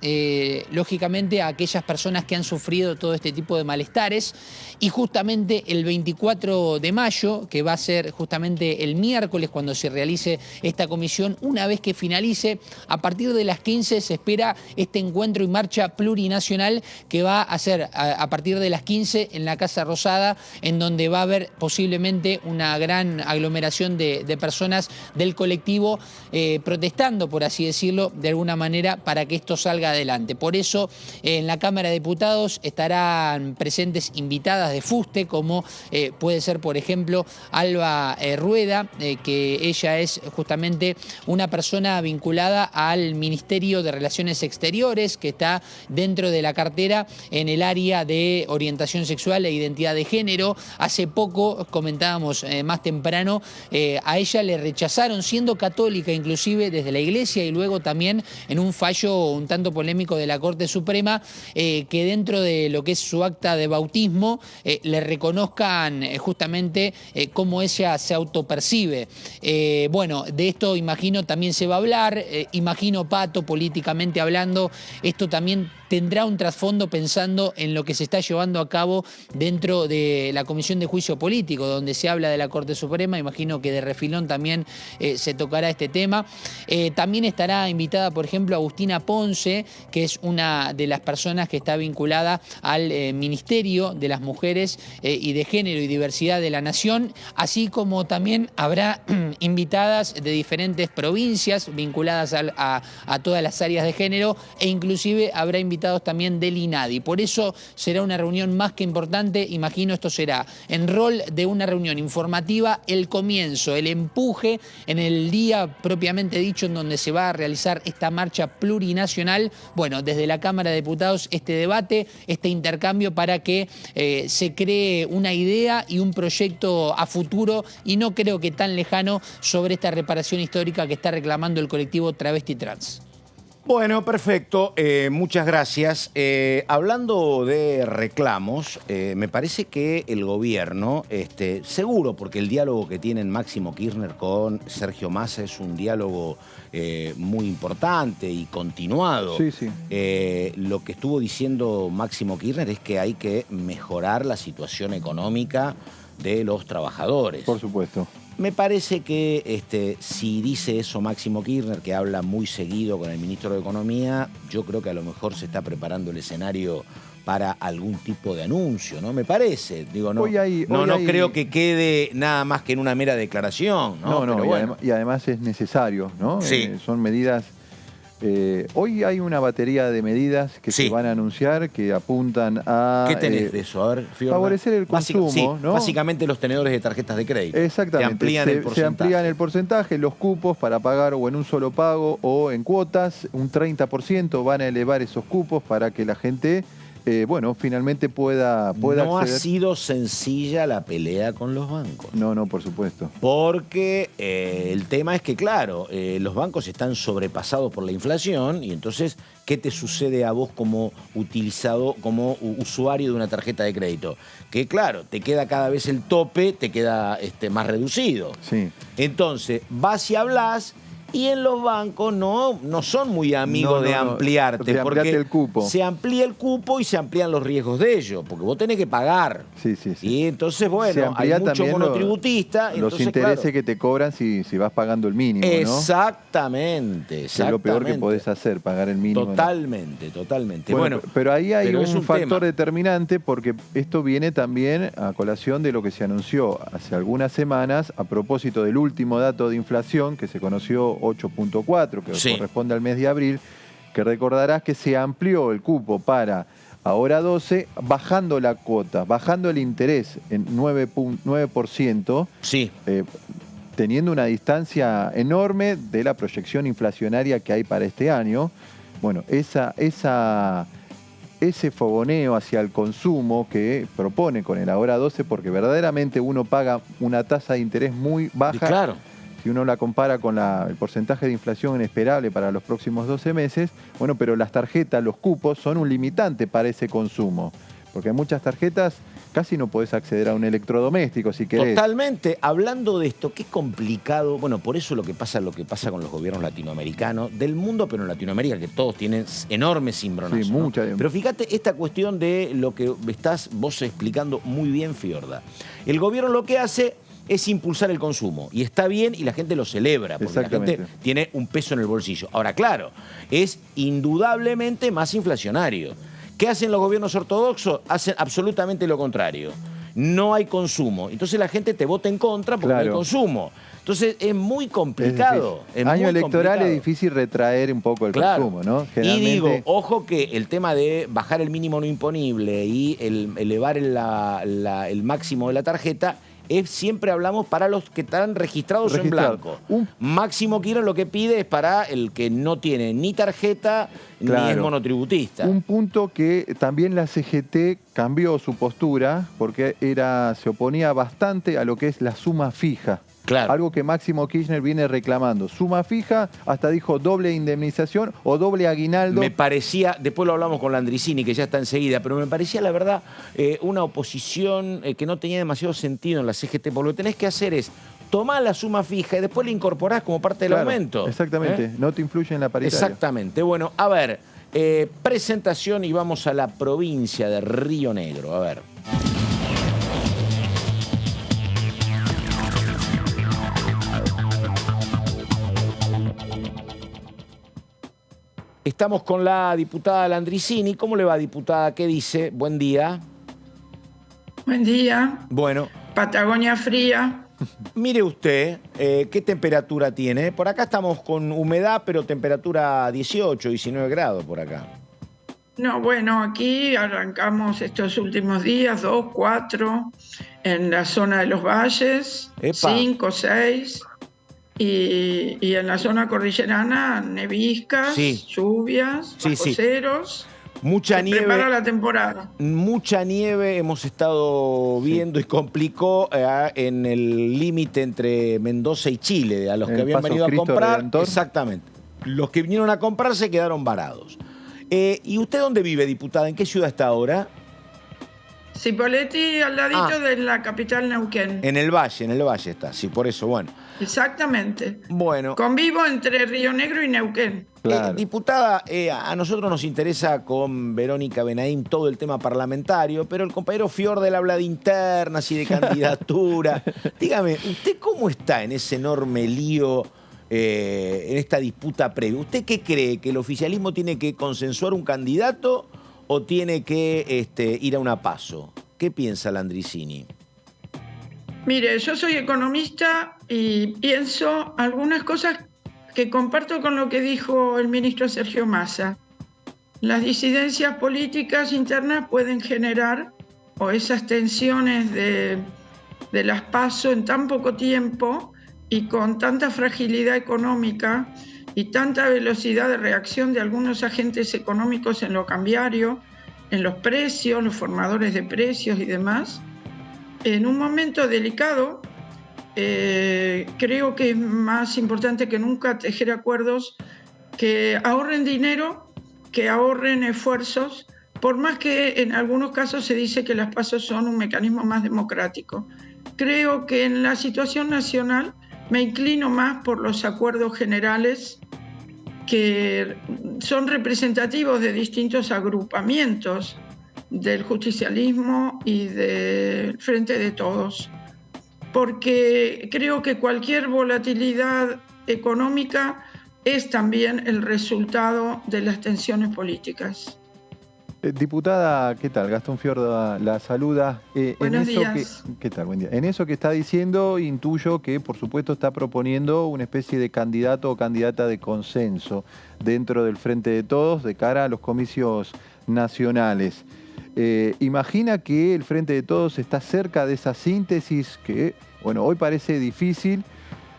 lógicamente, a aquellas personas que han sufrido todo este tipo de malestares. Y justamente el 24 de mayo, que va a ser justamente el miércoles cuando se realice esta comisión, una vez que finalice, a partir de las 15 se espera este encuentro y marcha plurinacional que va a ser a partir de las 15 en la Casa Rosada, en donde va a haber posiblemente una gran aglomeración de personas del colectivo protestando, por así decirlo, de alguna manera para que esto salga adelante. Por eso en la Cámara de Diputados estarán presentes invitadas de fuste, como puede ser, por ejemplo, Alba Rueda, que ella es justamente una persona vinculada al Ministerio de Relaciones Exteriores, que está dentro de la cartera en el área de orientación sexual e identidad de género. Hace poco, comentábamos más temprano, a ella le rechazaron, siendo católica inclusive desde la Iglesia y luego también en un fallo un tanto polémico de la Corte Suprema, que dentro de lo que es su acta de bautismo le reconozcan justamente cómo ella se autopercibe. Bueno, de esto imagino también se va a hablar, imagino, Pato, políticamente hablando, esto también tendrá un trasfondo pensando en lo que se está llevando a cabo dentro de la Comisión de Juicio Político, donde se habla de la Corte Suprema. Imagino que de refilón también se tocará este tema. También estará invitada, por ejemplo, Agustina Ponce, que es una de las personas que está vinculada al Ministerio de las Mujeres y de Género y Diversidad de la Nación, así como también habrá invitadas de diferentes provincias vinculadas a todas las áreas de género, e inclusive habrá invitados también del INADI. Por eso será una reunión más que importante. Imagino esto será en rol de una reunión informativa, el comienzo, el empuje en el día propiamente dicho en donde se va a realizar esta marcha plurinacional. Bueno, desde la Cámara de Diputados este debate, este intercambio para que se cree una idea y un proyecto a futuro, y no creo que tan lejano, sobre esta reparación histórica que está reclamando el colectivo Travesti Trans. Bueno, perfecto. Muchas gracias. Hablando de reclamos, me parece que el gobierno, seguro, porque el diálogo que tienen Máximo Kirchner con Sergio Massa es un diálogo muy importante y continuado. Sí, sí. Lo que estuvo diciendo Máximo Kirchner es que hay que mejorar la situación económica de los trabajadores. Por supuesto. Me parece que si dice eso Máximo Kirchner, que habla muy seguido con el ministro de Economía, yo creo que a lo mejor se está preparando el escenario para algún tipo de anuncio, ¿no? Me parece. Digo, no, Hoy hay- no, hoy no hay- creo que quede nada más que en una mera declaración, ¿no? No, Pero y, bueno. y además es necesario, ¿no? Sí. Son medidas. Hoy hay una batería de medidas que Sí. se van a anunciar que apuntan a ¿Qué tenés de eso? A ver, Fiorda. favorecer el consumo, sí, ¿no? básicamente los tenedores de tarjetas de crédito. Exactamente. Que amplían el Se porcentaje. amplían el porcentaje, los cupos para pagar o en un solo pago o en cuotas. Un 30% van a elevar esos cupos para que la gente, finalmente pueda No ha acceder. sido sencilla la pelea con los bancos. No, por supuesto. Porque el tema es que, claro, los bancos están sobrepasados por la inflación y entonces, ¿qué te sucede a vos como usuario de una tarjeta de crédito? Que, claro, te queda cada vez el tope, te queda más reducido. Sí. Entonces, vas y hablas y en los bancos no son muy amigos de ampliarte. de porque ampliarte el cupo. se amplía el cupo y se amplían los riesgos de ello, porque vos tenés que pagar. Sí. Y entonces, Se bueno, hay amplía mucho también monotributista. los entonces, intereses claro, que te cobran si vas pagando el mínimo, ¿no? Exactamente. Es lo peor que podés hacer, pagar el mínimo. Totalmente. Bueno, pero ahí hay pero es un factor tema. determinante porque esto viene también a colación de lo que se anunció hace algunas semanas a propósito del último dato de inflación que se conoció 8.4, que Sí. corresponde al mes de abril, que recordarás que se amplió el cupo para ahora 12, bajando la cuota, bajando el interés en 9%, Sí. teniendo una distancia enorme de la proyección inflacionaria que hay para este año. Bueno, ese fogoneo hacia el consumo que propone con el ahora 12, porque verdaderamente uno paga una tasa de interés muy baja. Claro. Si uno la compara con el porcentaje de inflación esperable para los próximos 12 meses, bueno, pero las tarjetas, los cupos, son un limitante para ese consumo. Porque hay muchas tarjetas, casi no podés acceder a un electrodoméstico si querés. Totalmente. Hablando de esto, qué complicado. Bueno, por eso lo que pasa con los gobiernos latinoamericanos, del mundo, pero en Latinoamérica, que todos tienen enormes cimbronazos. Sí, ¿no? mucha. Pero fíjate esta cuestión de lo que estás vos explicando muy bien, Fiorda. El gobierno lo que hace es impulsar el consumo. Y está bien y la gente lo celebra, porque la gente tiene un peso en el bolsillo. Ahora, claro, es indudablemente más inflacionario. ¿Qué hacen los gobiernos ortodoxos? Hacen absolutamente lo contrario. No hay consumo. Entonces la gente te vota en contra porque no hay consumo. Entonces es muy complicado. Año electoral es difícil retraer un poco el consumo, ¿no? Y digo, ojo que el tema de bajar el mínimo no imponible y elevar el máximo de la tarjeta siempre hablamos para los que están registrados en blanco. Máximo Kirchner lo que pide es para el que no tiene ni tarjeta ni es monotributista. Un punto que también la CGT cambió su postura porque se oponía bastante a lo que es la suma fija. Claro. Algo que Máximo Kirchner viene reclamando. Suma fija, hasta dijo doble indemnización o doble aguinaldo. Me parecía, después lo hablamos con Landricini, que ya está enseguida, pero me parecía, la verdad, una oposición que no tenía demasiado sentido en la CGT, porque lo que tenés que hacer es tomar la suma fija y después la incorporás como parte del aumento. Exactamente, no te influye en la paritaria. Exactamente. Bueno, a ver, presentación y vamos a la provincia de Río Negro. A ver. Estamos con la diputada Landricini. ¿Cómo le va, diputada? ¿Qué dice? Buen día. Buen día. Bueno. Patagonia fría. Mire usted, ¿qué temperatura tiene? Por acá estamos con humedad, pero temperatura 18, 19 grados por acá. No, bueno, aquí arrancamos estos últimos días, 2, 4, en la zona de los valles, 5, 6. Y en la zona cordillerana, neviscas, lluvias, aguaceros. Mucha nieve. Prepara la temporada. Mucha nieve hemos estado viendo y complicó en el límite entre Mendoza y Chile, a los que habían venido a comprar. Exactamente. Los que vinieron a comprar se quedaron varados. ¿Y usted dónde vive, diputada? ¿En qué ciudad está ahora? Cipolletti, al ladito de la capital Neuquén. En el valle está, sí, por eso, bueno. Exactamente. Bueno. Convivo entre Río Negro y Neuquén. Claro. Diputada, a nosotros nos interesa con Verónica Benaim todo el tema parlamentario, pero el compañero Fiorda habla de internas y de candidatura. Dígame, ¿usted cómo está en ese enorme lío, en esta disputa previa? ¿Usted qué cree? ¿Que el oficialismo tiene que consensuar un candidato o tiene que ir a una PASO? ¿Qué piensa Landricini? Mire, yo soy economista y pienso algunas cosas que comparto con lo que dijo el ministro Sergio Massa. Las disidencias políticas internas pueden generar, o esas tensiones de las PASO en tan poco tiempo y con tanta fragilidad económica y tanta velocidad de reacción de algunos agentes económicos en lo cambiario, en los precios, los formadores de precios y demás, en un momento delicado, creo que es más importante que nunca tejer acuerdos que ahorren dinero, que ahorren esfuerzos, por más que en algunos casos se dice que las PASO son un mecanismo más democrático. Creo que en la situación nacional me inclino más por los acuerdos generales que son representativos de distintos agrupamientos del justicialismo y del Frente de Todos, porque creo que cualquier volatilidad económica es también el resultado de las tensiones políticas. Diputada, ¿qué tal? Gastón Fiorda la saluda. Buenos días. ¿Qué tal? Buen día. En eso que está diciendo, intuyo que, por supuesto, está proponiendo una especie de candidato o candidata de consenso dentro del Frente de Todos de cara a los comicios nacionales. ¿Imagina que el Frente de Todos está cerca de esa síntesis que, bueno, hoy parece difícil?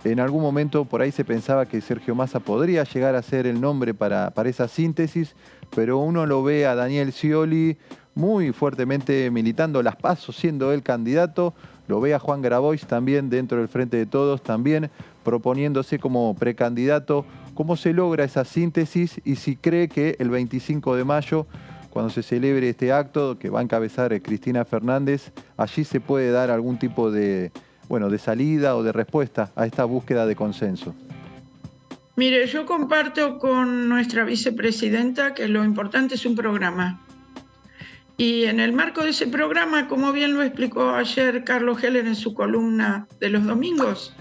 En algún momento por ahí se pensaba que Sergio Massa podría llegar a ser el nombre para esa síntesis, pero uno lo ve a Daniel Scioli muy fuertemente militando las PASO, siendo él candidato, lo ve a Juan Grabois también dentro del Frente de Todos, también proponiéndose como precandidato. ¿Cómo se logra esa síntesis y si cree que el 25 de mayo, cuando se celebre este acto que va a encabezar Cristina Fernández, allí se puede dar algún tipo de salida o de respuesta a esta búsqueda de consenso? Mire, yo comparto con nuestra vicepresidenta que lo importante es un programa. Y en el marco de ese programa, como bien lo explicó ayer Carlos Heller en su columna de los domingos,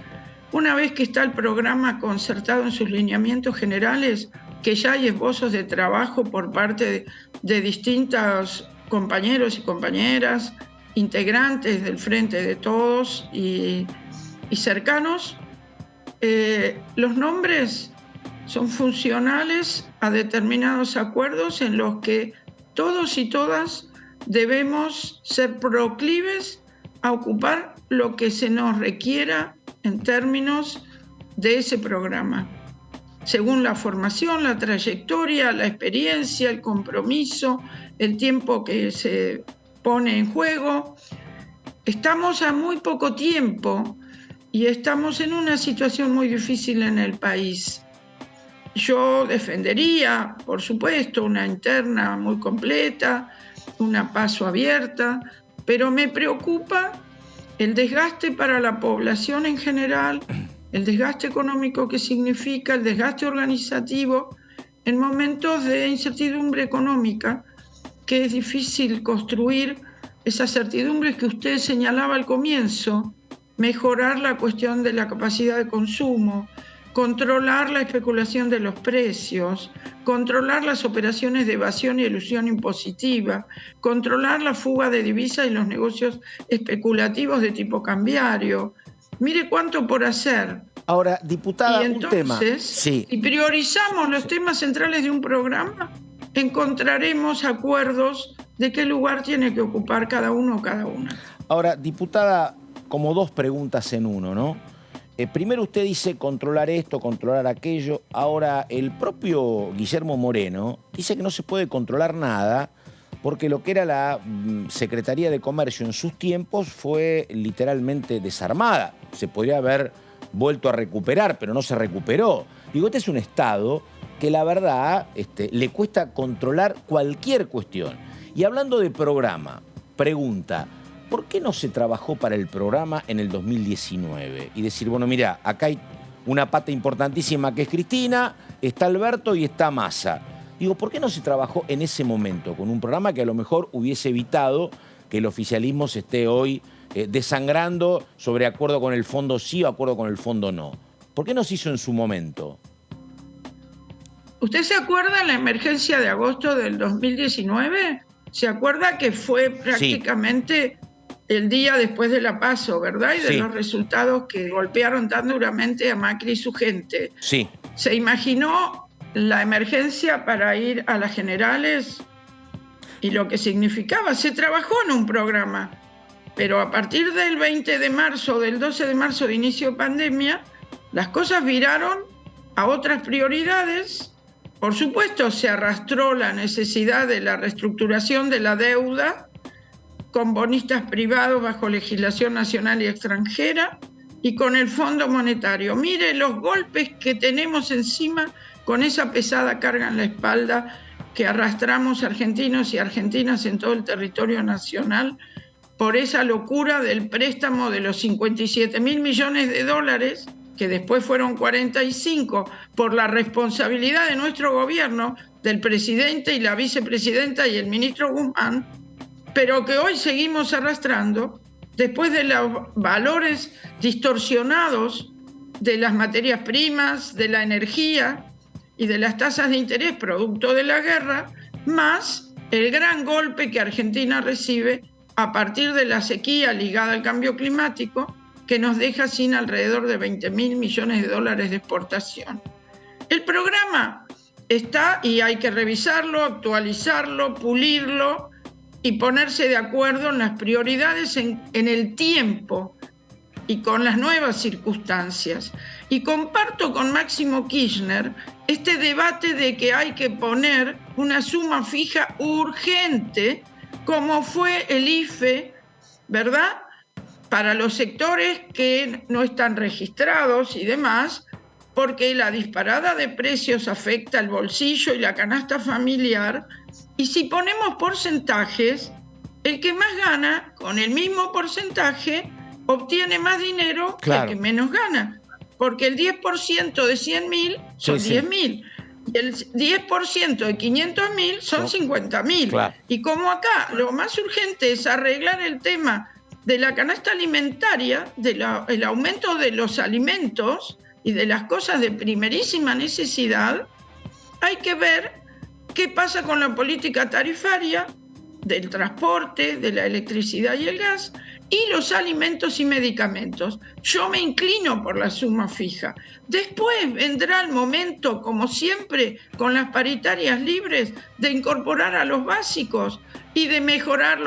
una vez que está el programa concertado en sus lineamientos generales, que ya hay esbozos de trabajo por parte de distintos compañeros y compañeras, integrantes del Frente de Todos y cercanos, los nombres son funcionales a determinados acuerdos en los que todos y todas debemos ser proclives a ocupar lo que se nos requiera en términos de ese programa, según la formación, la trayectoria, la experiencia, el compromiso, el tiempo que se pone en juego. Estamos a muy poco tiempo y estamos en una situación muy difícil en el país. Yo defendería, por supuesto, una interna muy completa, una PASO abierta, pero me preocupa el desgaste para la población en general, el desgaste económico que significa, el desgaste organizativo en momentos de incertidumbre económica, que es difícil construir esas certidumbres que usted señalaba al comienzo, mejorar la cuestión de la capacidad de consumo, controlar la especulación de los precios, controlar las operaciones de evasión y elusión impositiva, controlar la fuga de divisas y los negocios especulativos de tipo cambiario. Mire cuánto por hacer. Ahora, diputada, y entonces, un tema. Sí. Si priorizamos los temas centrales de un programa, encontraremos acuerdos de qué lugar tiene que ocupar cada uno o cada una. Ahora, diputada, como dos preguntas en uno, ¿no? Primero usted dice controlar esto, controlar aquello. Ahora, el propio Guillermo Moreno dice que no se puede controlar nada porque lo que era la Secretaría de Comercio en sus tiempos fue literalmente desarmada. Se podría haber vuelto a recuperar, pero no se recuperó. Digo, este es un Estado que la verdad le cuesta controlar cualquier cuestión. Y hablando de programa, pregunta, ¿por qué no se trabajó para el programa en el 2019? Y decir, bueno, mira, acá hay una pata importantísima que es Cristina, está Alberto y está Massa. Digo, ¿por qué no se trabajó en ese momento con un programa que a lo mejor hubiese evitado que el oficialismo se esté hoy desangrando sobre acuerdo con el fondo sí o acuerdo con el fondo no? ¿Por qué no se hizo en su momento? ¿Usted se acuerda de la emergencia de agosto del 2019? ¿Se acuerda que fue prácticamente el día después de la PASO, verdad? Y de los resultados que golpearon tan duramente a Macri y su gente. Sí. ¿Se imaginó la emergencia para ir a las generales y lo que significaba? Se trabajó en un programa, pero a partir del 20 de marzo, del 12 de marzo de inicio de pandemia, las cosas viraron a otras prioridades. Por supuesto, se arrastró la necesidad de la reestructuración de la deuda con bonistas privados bajo legislación nacional y extranjera y con el Fondo Monetario. Mire los golpes que tenemos encima con esa pesada carga en la espalda que arrastramos argentinos y argentinas en todo el territorio nacional por esa locura del préstamo de los 57.000 millones de dólares, que después fueron 45, por la responsabilidad de nuestro gobierno, del presidente y la vicepresidenta y el ministro Guzmán, pero que hoy seguimos arrastrando después de los valores distorsionados de las materias primas, de la energía y de las tasas de interés producto de la guerra, más el gran golpe que Argentina recibe a partir de la sequía ligada al cambio climático, que nos deja sin alrededor de 20.000 millones de dólares de exportación. El programa está y hay que revisarlo, actualizarlo, pulirlo y ponerse de acuerdo en las prioridades en el tiempo y con las nuevas circunstancias. Y comparto con Máximo Kirchner este debate de que hay que poner una suma fija urgente, como fue el IFE, ¿verdad?, para los sectores que no están registrados y demás, porque la disparada de precios afecta el bolsillo y la canasta familiar, y si ponemos porcentajes, el que más gana, con el mismo porcentaje, obtiene más dinero que el que menos gana, porque el 10% de 100.000 son 10.000, y el 10% de 500.000 son 50.000. Claro. Y como acá lo más urgente es arreglar el tema de la canasta alimentaria, el aumento de los alimentos y de las cosas de primerísima necesidad, hay que ver qué pasa con la política tarifaria del transporte, de la electricidad y el gas, y los alimentos y medicamentos. Yo me inclino por la suma fija. Después vendrá el momento, como siempre, con las paritarias libres, de incorporar a los básicos y de mejorar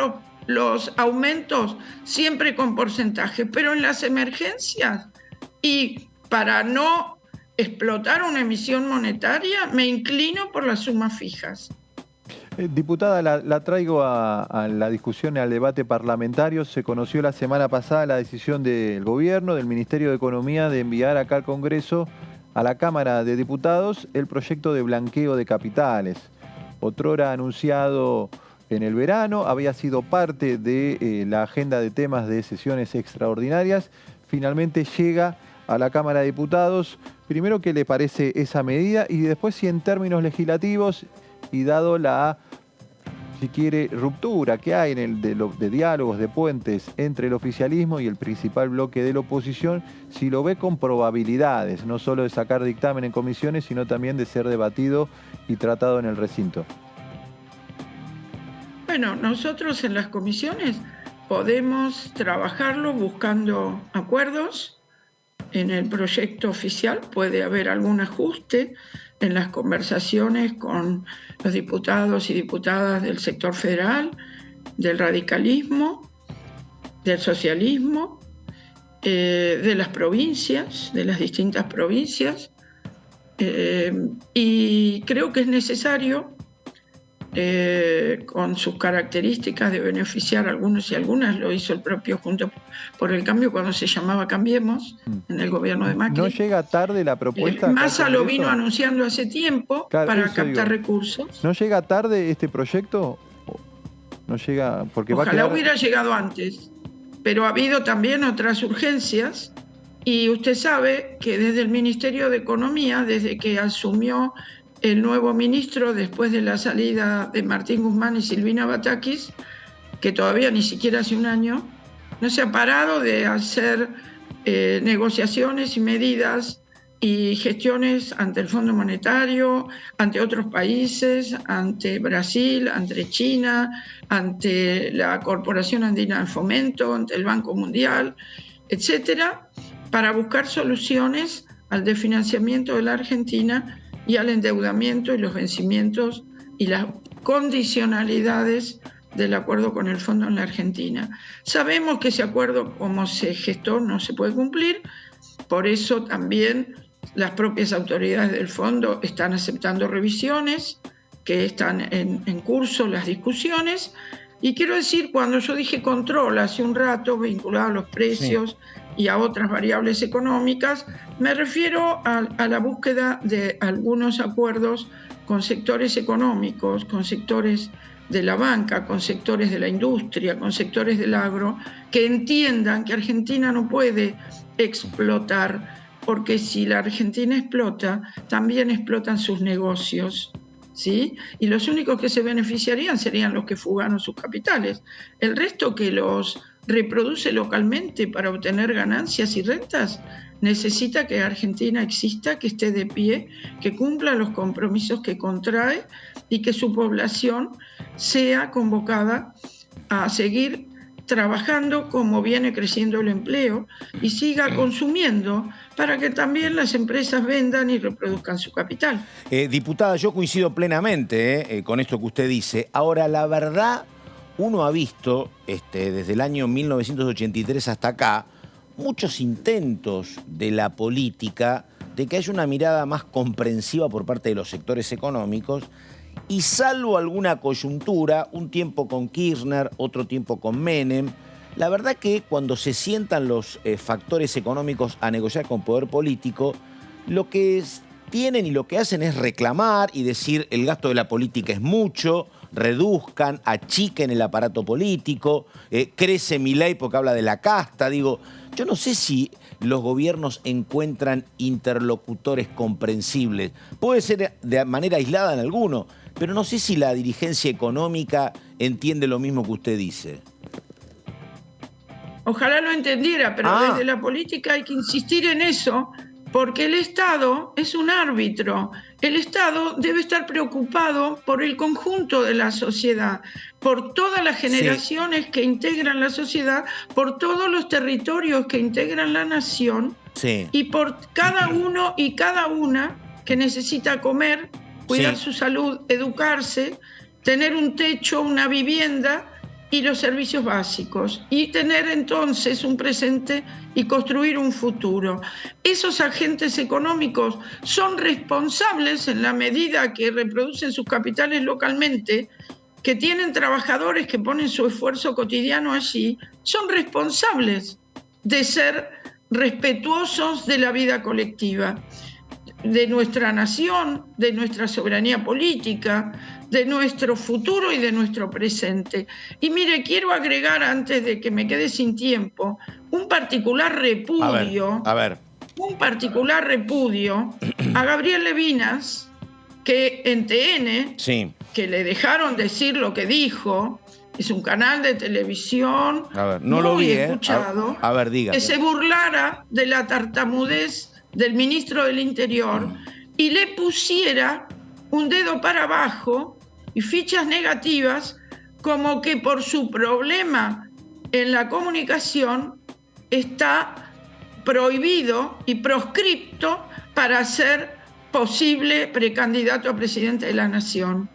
los aumentos siempre con porcentaje, pero en las emergencias y para no explotar una emisión monetaria, me inclino por las sumas fijas. Diputada, la traigo a la discusión y al debate parlamentario. Se conoció la semana pasada la decisión del gobierno, del Ministerio de Economía, de enviar acá al Congreso, a la Cámara de Diputados, el proyecto de blanqueo de capitales. Otrora anunciado en el verano, había sido parte de la agenda de temas de sesiones extraordinarias, finalmente llega a la Cámara de Diputados. Primero, ¿qué le parece esa medida? Y después, si en términos legislativos y dado la, si quiere, ruptura que hay de diálogos, de puentes entre el oficialismo y el principal bloque de la oposición, si lo ve con probabilidades, no solo de sacar dictamen en comisiones, sino también de ser debatido y tratado en el recinto. Bueno, nosotros en las comisiones podemos trabajarlo buscando acuerdos. En el proyecto oficial puede haber algún ajuste en las conversaciones con los diputados y diputadas del sector federal, del radicalismo, del socialismo, de las provincias, de las distintas provincias. Y creo que es necesario, con sus características de beneficiar a algunos y algunas, lo hizo el propio Juntos por el Cambio cuando se llamaba Cambiemos, en el gobierno de Macri. ¿No llega tarde la propuesta? Massa lo vino anunciando hace tiempo, claro, para captar recursos. ¿No llega tarde este proyecto? No llega, porque ojalá hubiera llegado antes, pero ha habido también otras urgencias, y usted sabe que desde el Ministerio de Economía, desde que asumió el nuevo ministro después de la salida de Martín Guzmán y Silvina Batakis, que todavía ni siquiera hace un año, no se ha parado de hacer negociaciones y medidas y gestiones ante el Fondo Monetario, ante otros países, ante Brasil, ante China, ante la Corporación Andina del Fomento, ante el Banco Mundial, etcétera, para buscar soluciones al desfinanciamiento de la Argentina y al endeudamiento y los vencimientos y las condicionalidades del acuerdo con el fondo en la Argentina. Sabemos que ese acuerdo, como se gestó, no se puede cumplir, por eso también las propias autoridades del fondo están aceptando revisiones, que están en curso las discusiones, y quiero decir, cuando yo dije control hace un rato, vinculado a los precios y a otras variables económicas, me refiero a la búsqueda de algunos acuerdos con sectores económicos, con sectores de la banca, con sectores de la industria, con sectores del agro, que entiendan que Argentina no puede explotar, porque si la Argentina explota, también explotan sus negocios, ¿sí? Y los únicos que se beneficiarían serían los que fugaron sus capitales. El resto que los reproduce localmente para obtener ganancias y rentas, necesita que Argentina exista, que esté de pie, que cumpla los compromisos que contrae y que su población sea convocada a seguir trabajando como viene creciendo el empleo y siga consumiendo para que también las empresas vendan y reproduzcan su capital. Diputada, yo coincido plenamente con esto que usted dice. Ahora, la verdad, uno ha visto desde el año 1983 hasta acá muchos intentos de la política de que haya una mirada más comprensiva por parte de los sectores económicos, y salvo alguna coyuntura, un tiempo con Kirchner, otro tiempo con Menem, la verdad que cuando se sientan los factores económicos a negociar con poder político, lo que tienen y lo que hacen es reclamar y decir el gasto de la política es mucho, reduzcan, achiquen el aparato político, crece Milei porque habla de la casta. Digo, yo no sé si los gobiernos encuentran interlocutores comprensibles. Puede ser de manera aislada en alguno, pero no sé si la dirigencia económica entiende lo mismo que usted dice. Ojalá lo entendiera, pero desde la política hay que insistir en eso, porque el Estado es un árbitro. El Estado debe estar preocupado por el conjunto de la sociedad, por todas las generaciones que integran la sociedad, por todos los territorios que integran la nación, y por cada uno y cada una que necesita comer, cuidar su salud, educarse, tener un techo, una vivienda y los servicios básicos, y tener entonces un presente y construir un futuro. Esos agentes económicos son responsables en la medida que reproducen sus capitales localmente, que tienen trabajadores que ponen su esfuerzo cotidiano allí, son responsables de ser respetuosos de la vida colectiva, de nuestra nación, de nuestra soberanía política, de nuestro futuro y de nuestro presente. Y mire, quiero agregar, antes de que me quede sin tiempo, un particular repudio, un particular repudio a Gabriel Levinas, que en TN, que le dejaron decir lo que dijo, es un canal de televisión muy escuchado, diga, que se burlara de la tartamudez del ministro del Interior y le pusiera un dedo para abajo y fichas negativas, como que por su problema en la comunicación está prohibido y proscripto para ser posible precandidato a presidente de la Nación.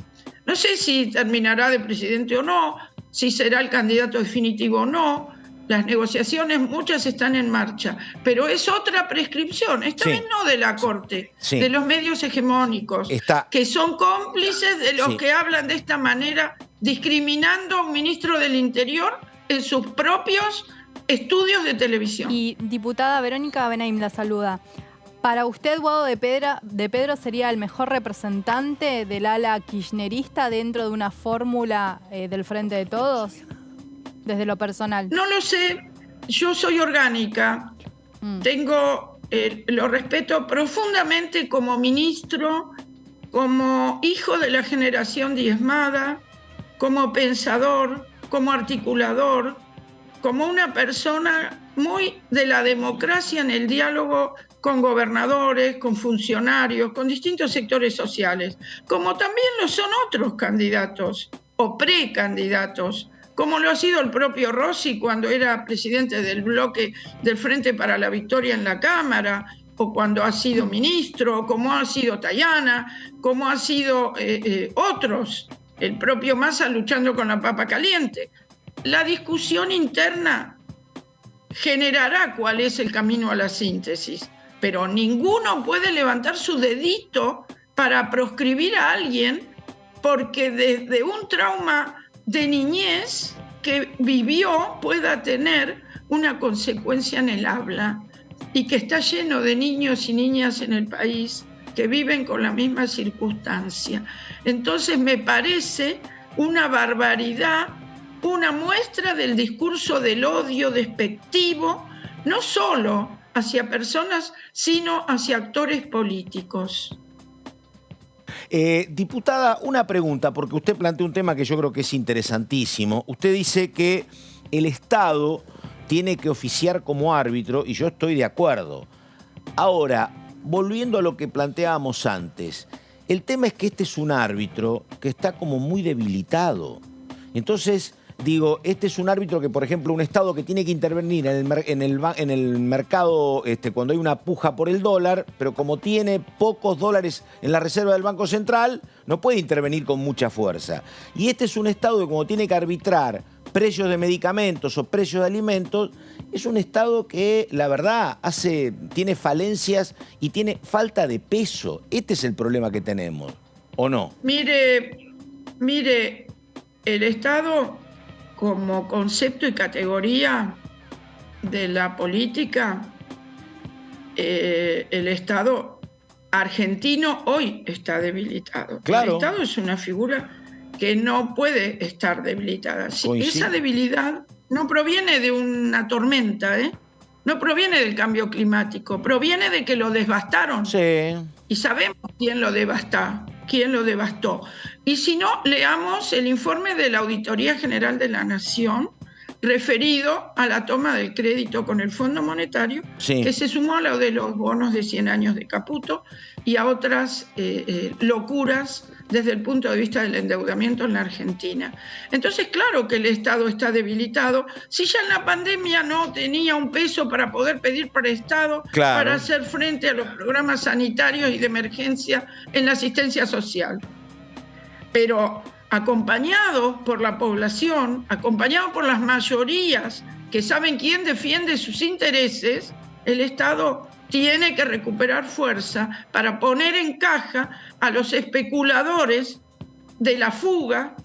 No sé si terminará de presidente o no, si será el candidato definitivo o no. Las negociaciones, muchas están en marcha, pero es otra prescripción, esta vez no de la Corte, de los medios hegemónicos, que son cómplices de los que hablan de esta manera, discriminando a un ministro del Interior en sus propios estudios de televisión. Y diputada Verónica Benaim la saluda. ¿Para usted, Guado de Pedro sería el mejor representante del ala kirchnerista dentro de una fórmula del Frente de Todos? Desde lo personal. No lo sé, yo soy orgánica, lo respeto profundamente como ministro, como hijo de la generación diezmada, como pensador, como articulador, como una persona muy de la democracia en el diálogo con gobernadores, con funcionarios, con distintos sectores sociales, como también lo son otros candidatos o precandidatos, como lo ha sido el propio Rossi cuando era presidente del bloque del Frente para la Victoria en la Cámara, o cuando ha sido ministro, como ha sido Tayana, como ha sido otros, el propio Massa luchando con la papa caliente. La discusión interna generará cuál es el camino a la síntesis, pero ninguno puede levantar su dedito para proscribir a alguien porque desde un trauma de niñez que vivió pueda tener una consecuencia en el habla, y que está lleno de niños y niñas en el país que viven con la misma circunstancia. Entonces me parece una barbaridad, una muestra del discurso del odio despectivo, no solo hacia personas, sino hacia actores políticos. Diputada, una pregunta, porque usted plantea un tema que yo creo que es interesantísimo. Usted dice que el Estado tiene que oficiar como árbitro, y yo estoy de acuerdo. Ahora, volviendo a lo que planteábamos antes, el tema es que este es un árbitro que está como muy debilitado. Entonces, digo, este es un árbitro que, por ejemplo, un Estado que tiene que intervenir en el mercado cuando hay una puja por el dólar, pero como tiene pocos dólares en la reserva del Banco Central, no puede intervenir con mucha fuerza. Y este es un Estado que, como tiene que arbitrar precios de medicamentos o precios de alimentos, es un Estado que, la verdad, tiene falencias y tiene falta de peso. Este es el problema que tenemos, ¿o no? Mire, el Estado como concepto y categoría de la política, el Estado argentino hoy está debilitado. Claro. El Estado es una figura que no puede estar debilitada. Esa debilidad no proviene de una tormenta, no proviene del cambio climático, proviene de que lo devastaron. Sí. Y sabemos quién lo devastó. Y si no, leamos el informe de la Auditoría General de la Nación referido a la toma del crédito con el Fondo Monetario, sí, que se sumó a lo de los bonos de 100 años de Caputo y a otras locuras desde el punto de vista del endeudamiento en la Argentina. Entonces, claro que el Estado está debilitado. Si ya en la pandemia no tenía un peso para poder pedir prestado, claro, para hacer frente a los programas sanitarios y de emergencia en la asistencia social. Pero acompañado por la población, acompañado por las mayorías que saben quién defiende sus intereses, el Estado tiene que recuperar fuerza para poner en caja a los especuladores de la fuga,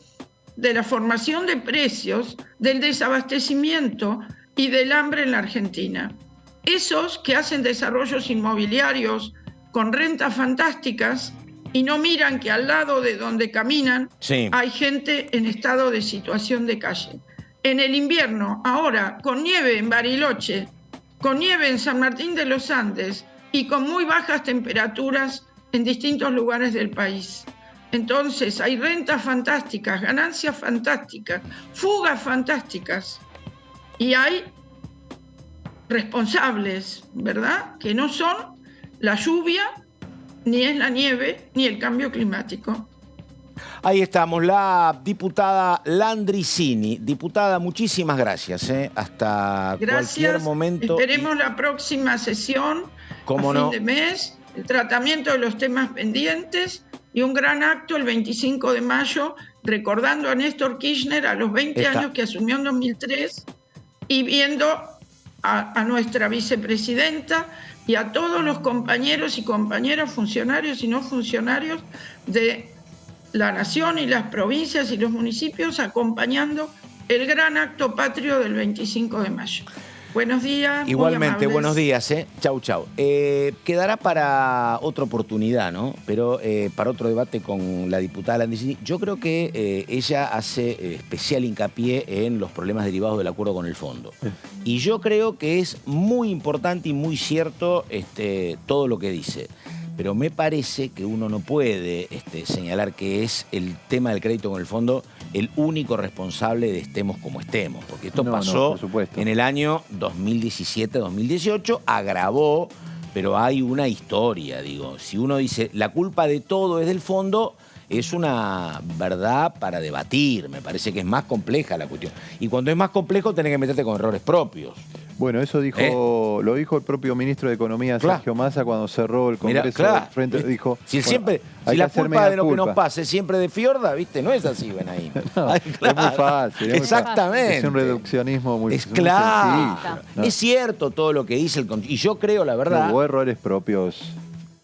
de la formación de precios, del desabastecimiento y del hambre en la Argentina. Esos que hacen desarrollos inmobiliarios con rentas fantásticas y no miran que al lado de donde caminan, sí, hay gente en estado de situación de calle. En el invierno, ahora, con nieve en Bariloche, con nieve en San Martín de los Andes y con muy bajas temperaturas en distintos lugares del país. Entonces hay rentas fantásticas, ganancias fantásticas, fugas fantásticas, y hay responsables, ¿verdad?, que no son la lluvia, ni es la nieve, ni el cambio climático. Ahí estamos, la diputada Landricini. Diputada, muchísimas gracias. Hasta cualquier momento. Esperemos la próxima sesión, fin de mes, el tratamiento de los temas pendientes y un gran acto el 25 de mayo, recordando a Néstor Kirchner a los 20 años que asumió en 2003 y viendo a nuestra vicepresidenta y a todos los compañeros y compañeras, funcionarios y no funcionarios de la nación y las provincias y los municipios acompañando el gran acto patrio del 25 de mayo. Buenos días. Igualmente, buenos días. Chau, chau. Quedará para otra oportunidad, ¿no? Pero para otro debate con la diputada Landricini. Yo creo que ella hace especial hincapié en los problemas derivados del acuerdo con el fondo. Y yo creo que es muy importante y muy cierto todo lo que dice. Pero me parece que uno no puede señalar que es el tema del crédito con el fondo el único responsable de estemos como estemos. Porque esto pasó en el año 2017-2018, agravó pero hay una historia, digo. Si uno dice la culpa de todo es del fondo, es una verdad para debatir. Me parece que es más compleja la cuestión. Y cuando es más complejo tenés que meterte con errores propios. Bueno, eso lo dijo el propio ministro de Economía, Sergio Massa, cuando cerró el Congreso del Frente. Dijo, si la culpa de lo que nos pase siempre de Fiorda, ¿viste? No es así, Benaim. No, es muy fácil. Exactamente. Es un reduccionismo muy sencillo. ¿No? Es cierto todo lo que dice y yo creo, la verdad... Hubo errores propios.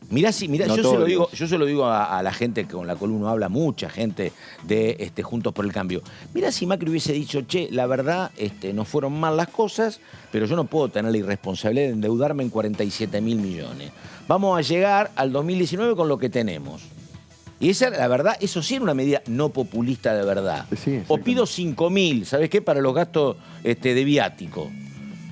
Mirá, yo se lo digo a la gente con la cual uno habla, mucha gente de Juntos por el Cambio. Mirá si Macri hubiese dicho, che, la verdad, no fueron mal las cosas, pero yo no puedo tener la irresponsabilidad de endeudarme en 47.000 millones. Vamos a llegar al 2019 con lo que tenemos. Y esa, la verdad, eso sí era una medida no populista de verdad. Sí, o pido 5.000, ¿sabes qué? Para los gastos de viático.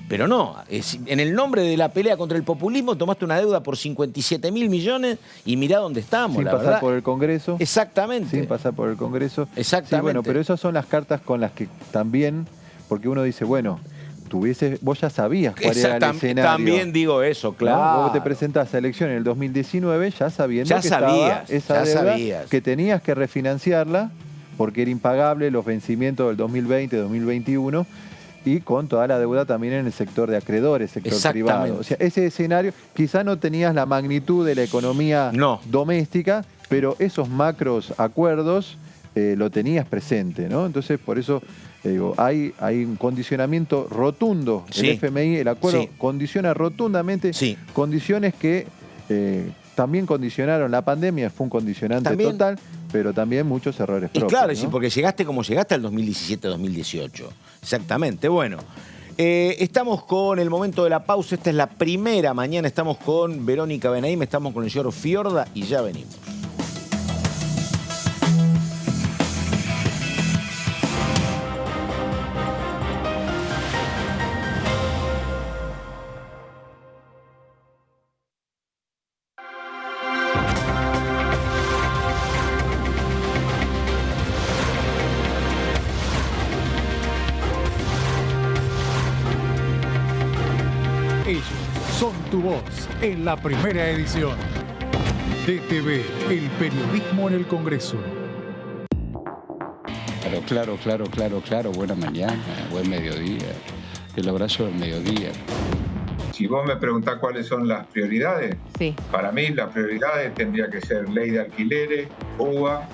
Pero no, en el nombre de la pelea contra el populismo tomaste una deuda por 57.000 millones y mirá dónde estamos, sin la pasar verdad. Por el Congreso. Exactamente. Sin pasar por el Congreso. Exactamente. Sí, bueno, pero esas son las cartas con las que también, porque uno dice, bueno, vos ya sabías cuál era el escenario. También digo eso, claro. ¿No? Vos te presentás a elecciones en el 2019 ya sabiendo que estaba esa deuda, que tenías que refinanciarla porque era impagable los vencimientos del 2020, 2021 y con toda la deuda también en el sector de acreedores, sector privado. O sea, ese escenario, quizá no tenías la magnitud de la economía doméstica, pero esos macros acuerdos lo tenías presente, ¿no? Entonces, por eso digo, hay un condicionamiento rotundo. El FMI, el acuerdo, condiciona rotundamente condiciones que también condicionaron la pandemia, fue un condicionante total, pero también muchos errores propios. Y claro, ¿no? porque llegaste como llegaste al 2017-2018. Exactamente. Bueno, estamos con el momento de la pausa. Esta es la primera mañana. Estamos con Verónica Benaim, estamos con el señor Fiorda y ya venimos. Ellos son tu voz en la primera edición. DTV, el periodismo en el Congreso. Claro. Buena mañana, buen mediodía. El abrazo del mediodía. Si vos me preguntás cuáles son las prioridades, para mí las prioridades tendría que ser ley de alquileres, UBA,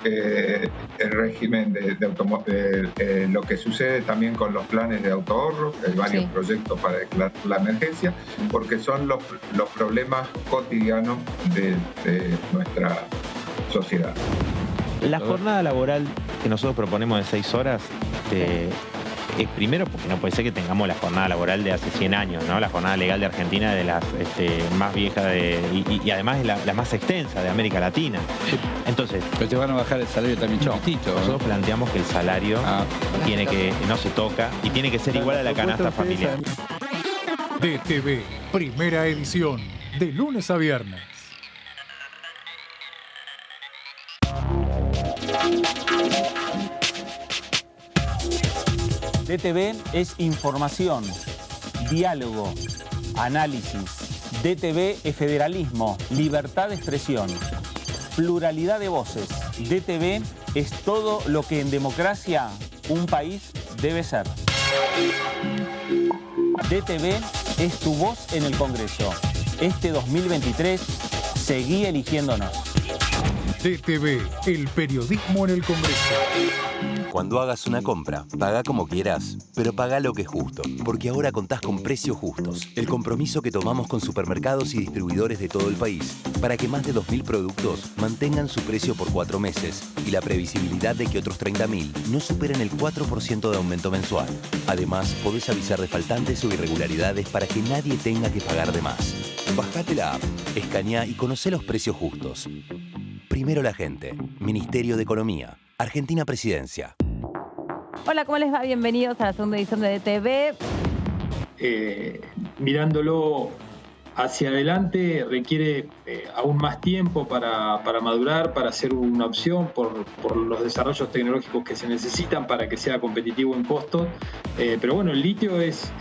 el régimen de lo que sucede también con los planes de autoahorro, hay varios proyectos para declarar la emergencia, porque son los problemas cotidianos de nuestra sociedad. La jornada laboral que nosotros proponemos de 6 horas es primero porque no puede ser que tengamos la jornada laboral de hace 100 años, ¿no? La jornada legal de Argentina es de las más viejas y además es la más extensa de América Latina. Entonces, pero te van a bajar el salario también chiquitito. Nosotros planteamos que el salario no se toca y tiene que ser igual a la canasta familiar. DTV, primera edición, de lunes a viernes. DTV es información, diálogo, análisis. DTV es federalismo, libertad de expresión, pluralidad de voces. DTV es todo lo que en democracia un país debe ser. DTV es tu voz en el Congreso. Este 2023, seguí eligiéndonos. DTV, el periodismo en el Congreso. Cuando hagas una compra, paga como quieras, pero paga lo que es justo. Porque ahora contás con Precios Justos, el compromiso que tomamos con supermercados y distribuidores de todo el país, para que más de 2.000 productos mantengan su precio por 4 meses y la previsibilidad de que otros 30.000 no superen el 4% de aumento mensual. Además, podés avisar de faltantes o irregularidades para que nadie tenga que pagar de más. Bajate la app, escaneá y conocé los precios justos. Primero la gente. Ministerio de Economía. Argentina Presidencia. Hola, ¿cómo les va? Bienvenidos a la segunda edición de DTV. Mirándolo hacia adelante requiere aún más tiempo para madurar, para ser una opción por los desarrollos tecnológicos que se necesitan para que sea competitivo en costos. Pero bueno, el litio es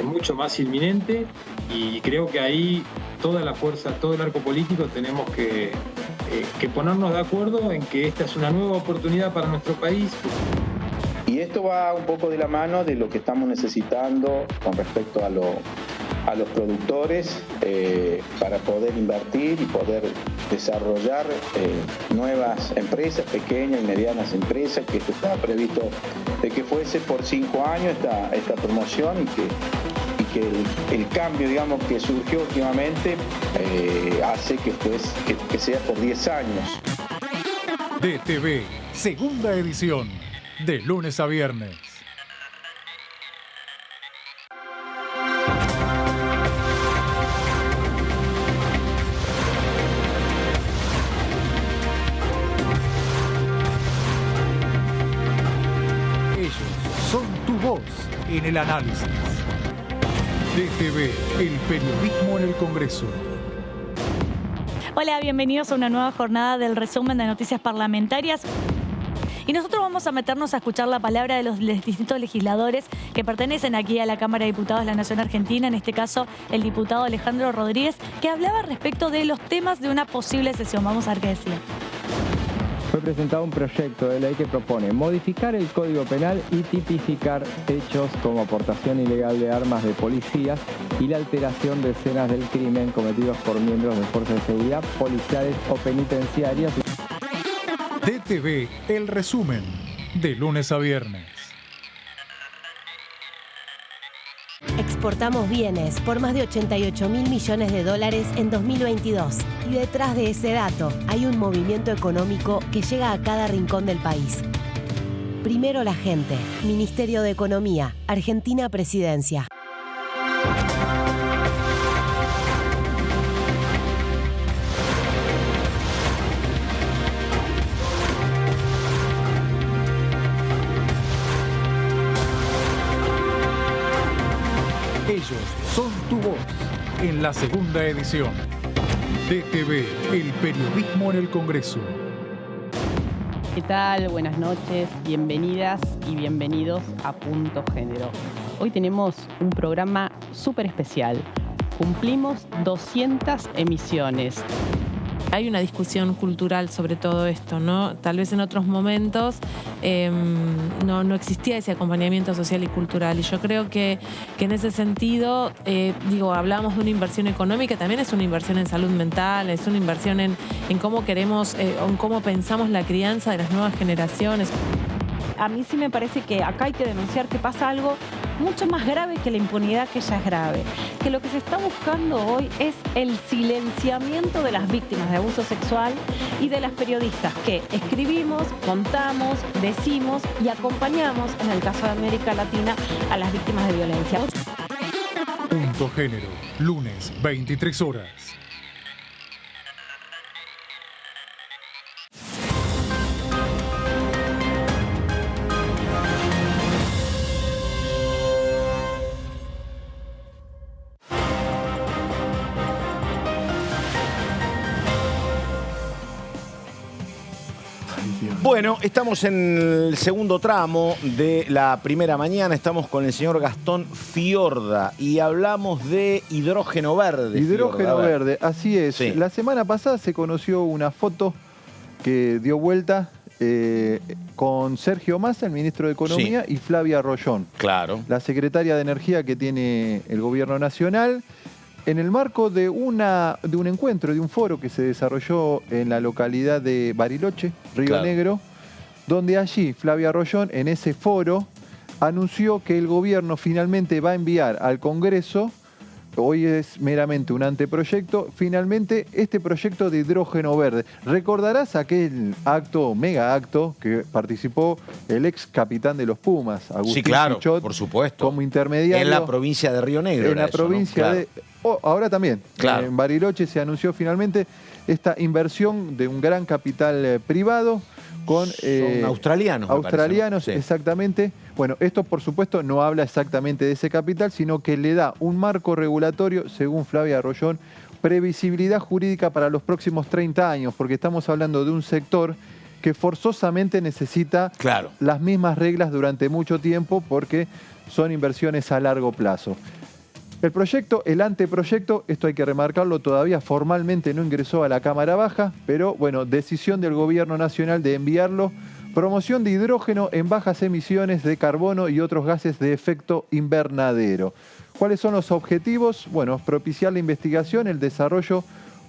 mucho más inminente y creo que ahí toda la fuerza, todo el arco político tenemos que ponernos de acuerdo en que esta es una nueva oportunidad para nuestro país. Y esto va un poco de la mano de lo que estamos necesitando con respecto a los productores para poder invertir y poder desarrollar nuevas empresas, pequeñas y medianas empresas, que esto estaba previsto de que fuese por 5 años esta promoción y que el cambio, digamos, que surgió últimamente hace que sea por 10 años. DTV, segunda edición, de lunes a viernes. Ellos son tu voz en el análisis. DTV, el periodismo en el Congreso. Hola, bienvenidos a una nueva jornada del resumen de noticias parlamentarias. Y nosotros vamos a meternos a escuchar la palabra de los distintos legisladores que pertenecen aquí a la Cámara de Diputados de la Nación Argentina, en este caso el diputado Alejandro Rodríguez, que hablaba respecto de los temas de una posible sesión. Vamos a ver qué decía. Fue presentado un proyecto de ley que propone modificar el Código Penal y tipificar hechos como aportación ilegal de armas de policías y la alteración de escenas del crimen cometidos por miembros de fuerzas de seguridad, policiales o penitenciarias. DTV, el resumen, de lunes a viernes. Exportamos bienes por más de 88.000 millones de dólares en 2022. Y detrás de ese dato hay un movimiento económico que llega a cada rincón del país. Primero la gente. Ministerio de Economía. Argentina Presidencia. Ellos son tu voz en la segunda edición. DTV, el periodismo en el Congreso. ¿Qué tal? Buenas noches, bienvenidas y bienvenidos a Punto Género. Hoy tenemos un programa súper especial. Cumplimos 200 emisiones. Hay una discusión cultural sobre todo esto, ¿no? Tal vez en otros momentos no existía ese acompañamiento social y cultural. Y yo creo que en ese sentido, hablamos de una inversión económica, también es una inversión en salud mental, es una inversión en cómo queremos, en cómo pensamos la crianza de las nuevas generaciones. A mí sí me parece que acá hay que denunciar que pasa algo mucho más grave que la impunidad, que ya es grave. Que lo que se está buscando hoy es el silenciamiento de las víctimas de abuso sexual y de las periodistas que escribimos, contamos, decimos y acompañamos, en el caso de América Latina, a las víctimas de violencia. Punto Género, lunes, 23 horas. Bueno, estamos en el segundo tramo de la primera mañana. Estamos con el señor Gastón Fiorda y hablamos de hidrógeno verde. Hidrógeno verde, así es. Sí. La semana pasada se conoció una foto que dio vuelta con Sergio Massa, el ministro de Economía, sí, y Flavia Rollón, claro, la secretaria de Energía que tiene el Gobierno Nacional, en el marco de un encuentro, de un foro que se desarrolló en la localidad de Bariloche, Río claro. Negro, donde allí Flavia Rollón, en ese foro, anunció que el gobierno finalmente va a enviar al Congreso, hoy es meramente un anteproyecto, finalmente este proyecto de hidrógeno verde. Recordarás aquel acto, mega acto, que participó el ex capitán de los Pumas, Agustín sí, claro, Pichot, por supuesto, como intermediario. En la provincia de Río Negro. En la provincia, ¿no? Claro. Ahora también, claro. En Bariloche se anunció finalmente esta inversión de un gran capital privado Son australianos. Australianos, me parece, ¿no? Sí. exactamente. Bueno, esto por supuesto no habla exactamente de ese capital, sino que le da un marco regulatorio, según Flavia Arroyón, previsibilidad jurídica para los próximos 30 años, porque estamos hablando de un sector que forzosamente necesita las mismas reglas durante mucho tiempo porque son inversiones a largo plazo. El proyecto, el anteproyecto, esto hay que remarcarlo, todavía formalmente no ingresó a la Cámara Baja, pero bueno, decisión del Gobierno Nacional de enviarlo. Promoción de hidrógeno en bajas emisiones de carbono y otros gases de efecto invernadero. ¿Cuáles son los objetivos? Bueno, propiciar la investigación, el desarrollo,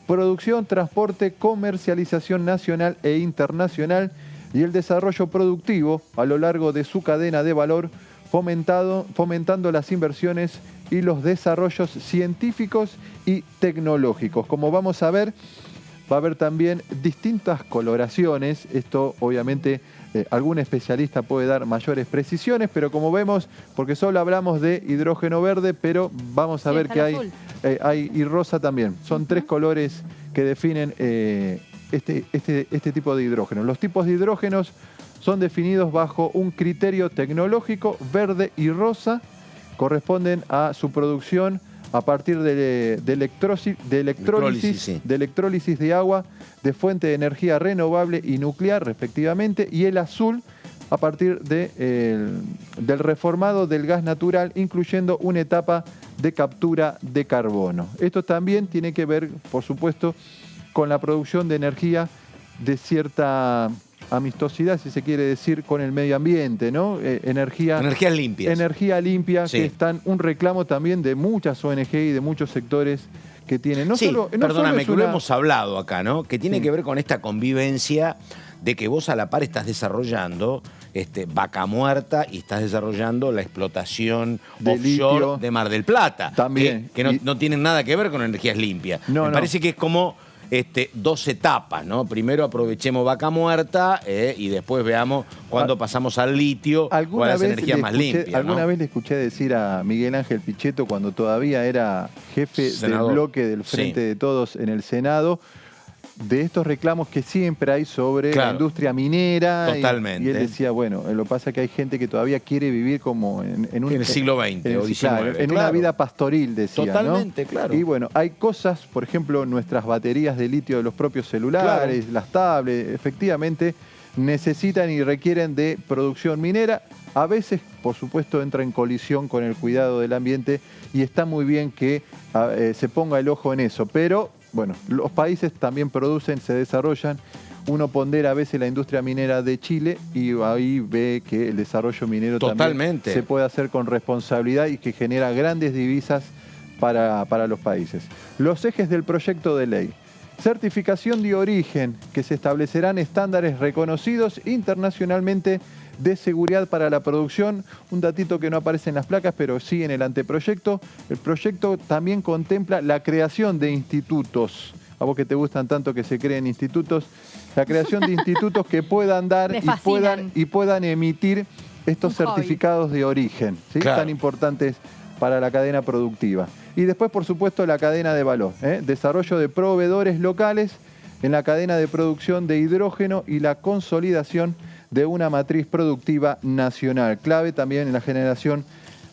producción, transporte, comercialización nacional e internacional y el desarrollo productivo a lo largo de su cadena de valor, fomentando las inversiones y los desarrollos científicos y tecnológicos. Como vamos a ver, va a haber también distintas coloraciones. Esto obviamente algún especialista puede dar mayores precisiones, pero como vemos, porque solo hablamos de hidrógeno verde, pero vamos a ver que hay y rosa también. Son tres colores que definen este tipo de hidrógeno. Los tipos de hidrógenos son definidos bajo un criterio tecnológico. Verde y rosa corresponden a su producción a partir de electrólisis de agua, de fuente de energía renovable y nuclear, respectivamente, y el azul a partir del reformado del gas natural, incluyendo una etapa de captura de carbono. Esto también tiene que ver, por supuesto, con la producción de energía de cierta amistosidad, si se quiere decir, con el medio ambiente, ¿no? Energías limpias. Energía limpia, sí. Que están un reclamo también de muchas ONG y de muchos sectores que tienen. Perdóname, que lo hemos hablado acá, ¿no? Que tiene que ver con esta convivencia de que vos a la par estás desarrollando Vaca Muerta y estás desarrollando la explotación de offshore litio, de Mar del Plata. También. Que no tienen nada que ver con energías limpias. Me parece que es como dos etapas, ¿no? Primero aprovechemos Vaca Muerta y después veamos cuándo pasamos al litio o a las energías más limpias. Alguna vez le escuché decir a Miguel Ángel Pichetto, cuando todavía era jefe del bloque del Frente de Todos en el Senado, de estos reclamos que siempre hay sobre la industria minera. Totalmente. Y él decía, bueno, lo que pasa es que hay gente que todavía quiere vivir como en el siglo XX o XIX. En una vida pastoril, decía. Totalmente, ¿no? claro. Y bueno, hay cosas, por ejemplo, nuestras baterías de litio de los propios celulares, las tablets, efectivamente necesitan y requieren de producción minera. A veces, por supuesto, entra en colisión con el cuidado del ambiente y está muy bien que se ponga el ojo en eso, pero bueno, los países también producen, se desarrollan. Uno pondera a veces la industria minera de Chile y ahí ve que el desarrollo minero también se puede hacer con responsabilidad y que genera grandes divisas para los países. Los ejes del proyecto de ley. Certificación de origen, que se establecerán estándares reconocidos internacionalmente de seguridad para la producción. Un datito que no aparece en las placas, pero sí en el anteproyecto. El proyecto también contempla la creación de institutos. A vos que te gustan tanto que se creen institutos. La creación de institutos que puedan dar y puedan emitir estos certificados de origen, ¿sí? Tan importantes para la cadena productiva. Y después, por supuesto, la cadena de valor. Desarrollo de proveedores locales en la cadena de producción de hidrógeno y la consolidación de una matriz productiva nacional. Clave también en la generación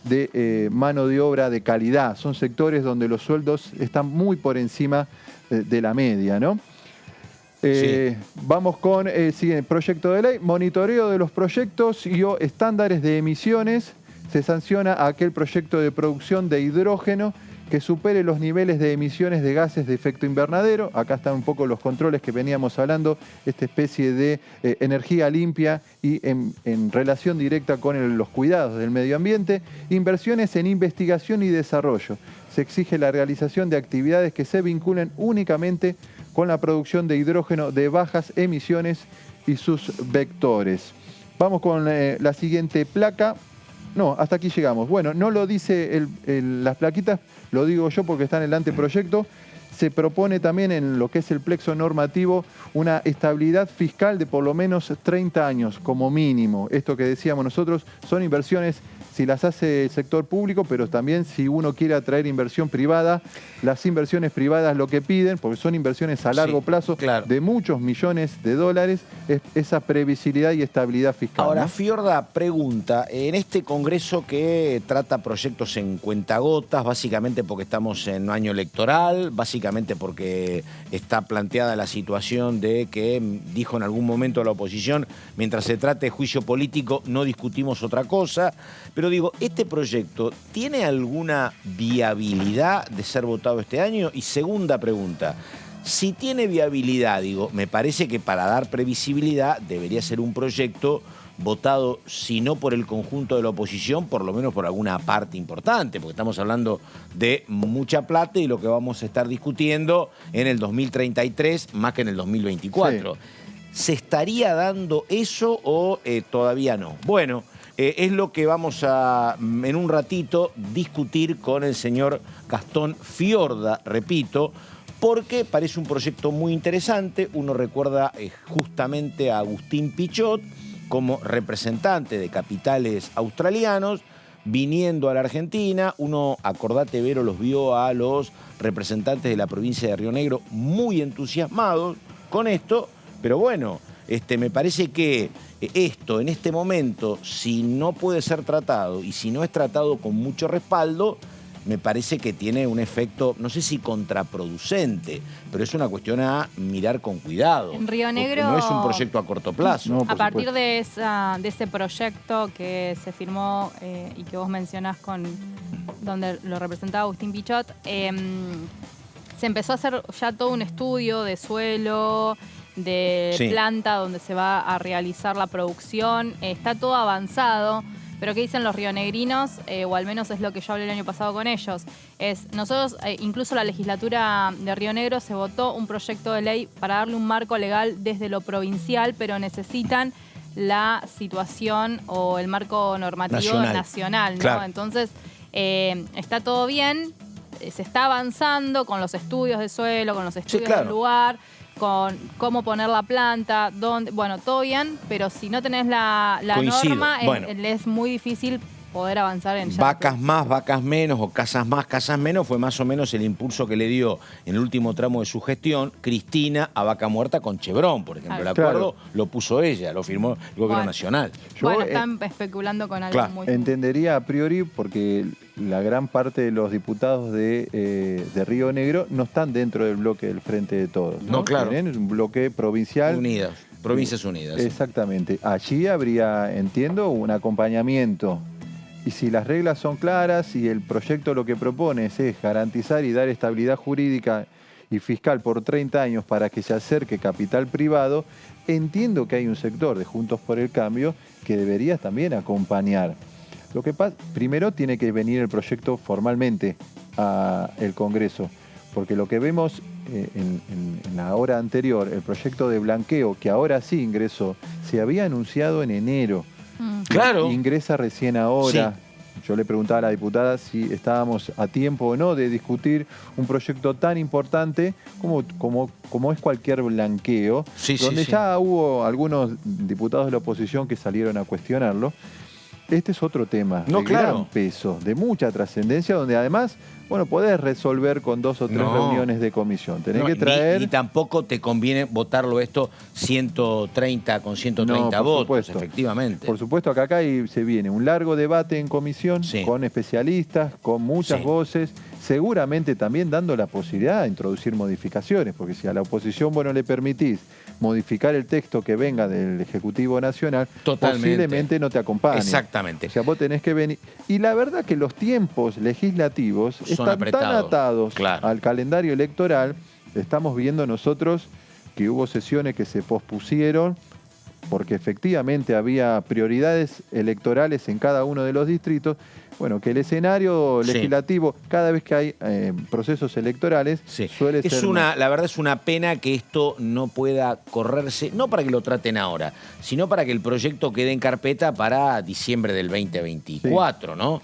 de mano de obra de calidad. Son sectores donde los sueldos están muy por encima de la media, ¿no? Vamos con el siguiente proyecto de ley. Monitoreo de los proyectos y estándares de emisiones. Se sanciona aquel proyecto de producción de hidrógeno que supere los niveles de emisiones de gases de efecto invernadero. Acá están un poco los controles que veníamos hablando, esta especie de energía limpia y en relación directa con los cuidados del medio ambiente. Inversiones en investigación y desarrollo. Se exige la realización de actividades que se vinculen únicamente con la producción de hidrógeno de bajas emisiones y sus vectores. Vamos con la siguiente placa. No, hasta aquí llegamos. Bueno, no lo dice las plaquitas, lo digo yo porque está en el anteproyecto. Se propone también en lo que es el plexo normativo una estabilidad fiscal de por lo menos 30 años como mínimo. Esto que decíamos nosotros son inversiones si las hace el sector público, pero también si uno quiere atraer inversión privada, las inversiones privadas lo que piden, porque son inversiones a largo plazo de muchos millones de dólares, es esa previsibilidad y estabilidad fiscal. Ahora, ¿no? Fiorda pregunta, en este congreso que trata proyectos en cuentagotas, básicamente porque estamos en un año electoral, básicamente porque está planteada la situación de que dijo en algún momento la oposición, mientras se trate de juicio político no discutimos otra cosa, pero digo, ¿este proyecto tiene alguna viabilidad de ser votado este año? Y segunda pregunta, si tiene viabilidad, digo, me parece que para dar previsibilidad debería ser un proyecto votado, si no por el conjunto de la oposición, por lo menos por alguna parte importante, porque estamos hablando de mucha plata y lo que vamos a estar discutiendo en el 2033 más que en el 2024. Sí. ¿Se estaría dando eso o todavía no? Bueno, es lo que vamos a, en un ratito, discutir con el señor Gastón Fiorda, repito, porque parece un proyecto muy interesante. Uno recuerda justamente a Agustín Pichot como representante de capitales australianos, viniendo a la Argentina. Uno, acordate, Vero, los vio a los representantes de la provincia de Río Negro muy entusiasmados con esto, pero bueno, me parece que esto en este momento, si no puede ser tratado y si no es tratado con mucho respaldo, me parece que tiene un efecto, no sé si contraproducente, pero es una cuestión a mirar con cuidado. En Río Negro no es un proyecto a corto plazo. No, a partir de ese proyecto que se firmó y que vos mencionás donde lo representaba Agustín Pichot, se empezó a hacer ya todo un estudio de suelo, de planta donde se va a realizar la producción. Está todo avanzado. Pero ¿qué dicen los rionegrinos? O al menos es lo que yo hablé el año pasado con ellos. Nosotros, incluso la legislatura de Río Negro se votó un proyecto de ley para darle un marco legal desde lo provincial, pero necesitan la situación o el marco normativo nacional, ¿no? Claro. Entonces, está todo bien, se está avanzando con los estudios de suelo, con los estudios del lugar, con cómo poner la planta, dónde, bueno, todo bien, pero si no tenés la norma, es muy difícil poder avanzar en vacas más, vacas menos, o casas más, casas menos, fue más o menos el impulso que le dio en el último tramo de su gestión Cristina a Vaca Muerta con Chevron, por ejemplo. El acuerdo lo puso ella, lo firmó el gobierno nacional. Bueno, están especulando con algo muy... Entendería a priori, porque la gran parte de los diputados de Río Negro no están dentro del bloque del Frente de Todos. No, claro. Es un bloque provincial. Unidas, Provincias Unidas. Exactamente. Allí habría, entiendo, un acompañamiento. Y si las reglas son claras y el proyecto lo que propone es garantizar y dar estabilidad jurídica y fiscal por 30 años para que se acerque capital privado, entiendo que hay un sector de Juntos por el Cambio que debería también acompañar. Lo que pasa, primero tiene que venir el proyecto formalmente al Congreso, porque lo que vemos en la hora anterior, el proyecto de blanqueo, que ahora sí ingresó, se había anunciado en enero. Claro. Ingresa recién ahora. Sí. Yo le preguntaba a la diputada si estábamos a tiempo o no de discutir un proyecto tan importante como es cualquier blanqueo, donde ya hubo algunos diputados de la oposición que salieron a cuestionarlo. Este es otro tema de gran peso, de mucha trascendencia, donde además, bueno, podés resolver con 2 o 3 reuniones de comisión. Tenés que traer... Ni tampoco te conviene votarlo esto 130 con 130 votos, supuesto. Efectivamente. Por supuesto que acá se viene un largo debate en comisión, con especialistas, con muchas voces, seguramente también dando la posibilidad de introducir modificaciones, porque si a la oposición le permitís modificar el texto que venga del Ejecutivo Nacional, posiblemente no te acompañe. Exactamente. O sea, vos tenés que venir. Y la verdad que los tiempos legislativos están tan atados al calendario electoral. Estamos viendo nosotros que hubo sesiones que se pospusieron porque efectivamente había prioridades electorales en cada uno de los distritos. Bueno, que el escenario legislativo, cada vez que hay procesos electorales, suele ser... La verdad es una pena que esto no pueda correrse, no para que lo traten ahora, sino para que el proyecto quede en carpeta para diciembre del 2024, ¿no?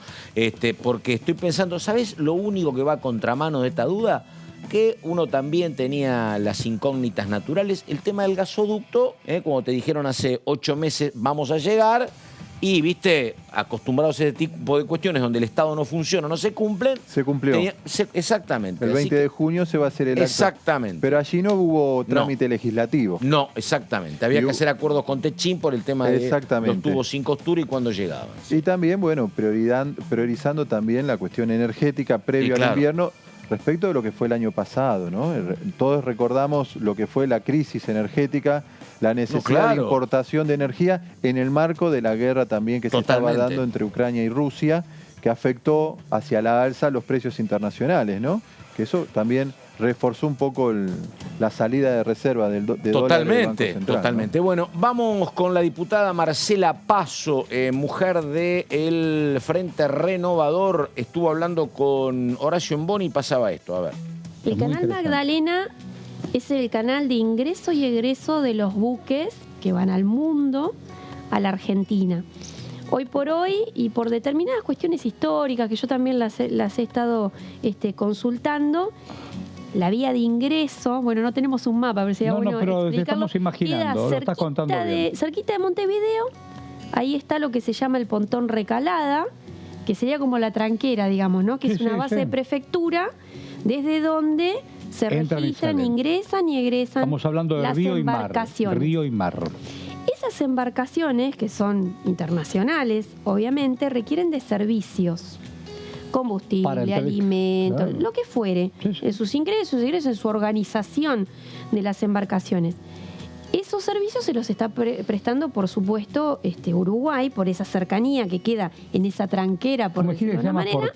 Porque estoy pensando, ¿sabes lo único que va a contramano de esta duda? Que uno también tenía las incógnitas naturales, el tema del gasoducto, como te dijeron hace 8 meses, vamos a llegar... Y, viste, acostumbrados a ese tipo de cuestiones donde el Estado no funciona, no se cumplen. Se cumplió. Exactamente. El 20 de junio se va a hacer el acto. Exactamente. Pero allí no hubo trámite legislativo. No, exactamente. Había que hacer acuerdos con Techín por el tema de los tubos sin costura y cuándo llegaban. Y también, bueno, priorizando también la cuestión energética previo al invierno respecto de lo que fue el año pasado, ¿no? Todos recordamos lo que fue la crisis energética, la necesidad de importación de energía en el marco de la guerra también que se estaba dando entre Ucrania y Rusia, que afectó hacia la alza los precios internacionales, ¿no? Que eso también reforzó un poco la salida de reserva de dólares del Banco Central, totalmente. ¿No? Bueno, vamos con la diputada Marcela Paso, mujer del Frente Renovador. Estuvo hablando con Horacio Emboni y pasaba esto, a ver. El canal Magdalena es el canal de ingreso y egreso de los buques que van al mundo, a la Argentina. Hoy por hoy, y por determinadas cuestiones históricas, que yo también las he estado consultando, la vía de ingreso, bueno, no tenemos un mapa, pero sería bueno pero explicarlo. Estamos imaginando, lo estás contando bien. Cerquita de Montevideo, ahí está lo que se llama el Pontón Recalada, que sería como la tranquera, digamos, ¿no? Que es una base de prefectura, desde donde se registran, ingresan y egresan. Estamos hablando de río y mar. Río y mar. Esas embarcaciones, que son internacionales, obviamente, requieren de servicios. Combustible, alimentos, lo que fuere. En sus ingresos, en su organización de las embarcaciones. Esos servicios se los está prestando, por supuesto, Uruguay, por esa cercanía que queda en esa tranquera, por decirlo de alguna manera.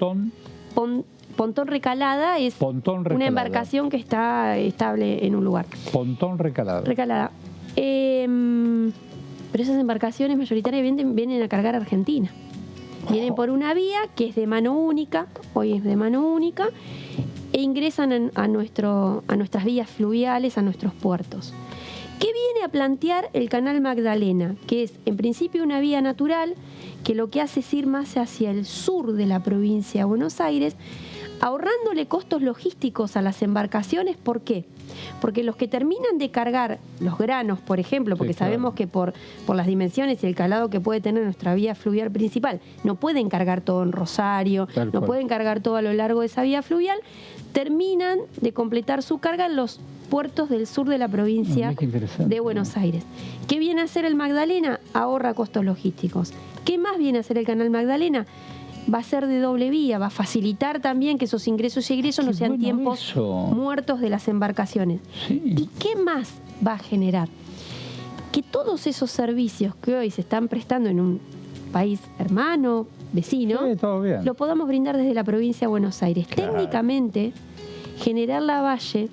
Pontón Recalada es una embarcación que está estable en un lugar. Pontón Recalada. Pero esas embarcaciones mayoritariamente vienen a cargar a Argentina. Vienen por una vía que es de mano única, hoy es de mano única, e ingresan a nuestras vías fluviales, a nuestros puertos. ¿Qué viene a plantear el canal Magdalena? Que es, en principio, una vía natural que lo que hace es ir más hacia el sur de la provincia de Buenos Aires, ahorrándole costos logísticos a las embarcaciones. ¿Por qué? Porque los que terminan de cargar los granos, por ejemplo, porque sabemos que por las dimensiones y el calado que puede tener nuestra vía fluvial principal, no pueden cargar todo en Rosario, no pueden cargar todo a lo largo de esa vía fluvial, terminan de completar su carga en los puertos del sur de la provincia de Buenos Aires. ¿Qué viene a hacer el Magdalena? Ahorra costos logísticos. ¿Qué más viene a hacer el canal Magdalena? Va a ser de doble vía, va a facilitar también que esos ingresos y egresos no sean tiempos muertos de las embarcaciones. ¿Y qué más va a generar? Que todos esos servicios que hoy se están prestando en un país hermano, vecino, lo podamos brindar desde la provincia de Buenos Aires. Técnicamente, General Lavalle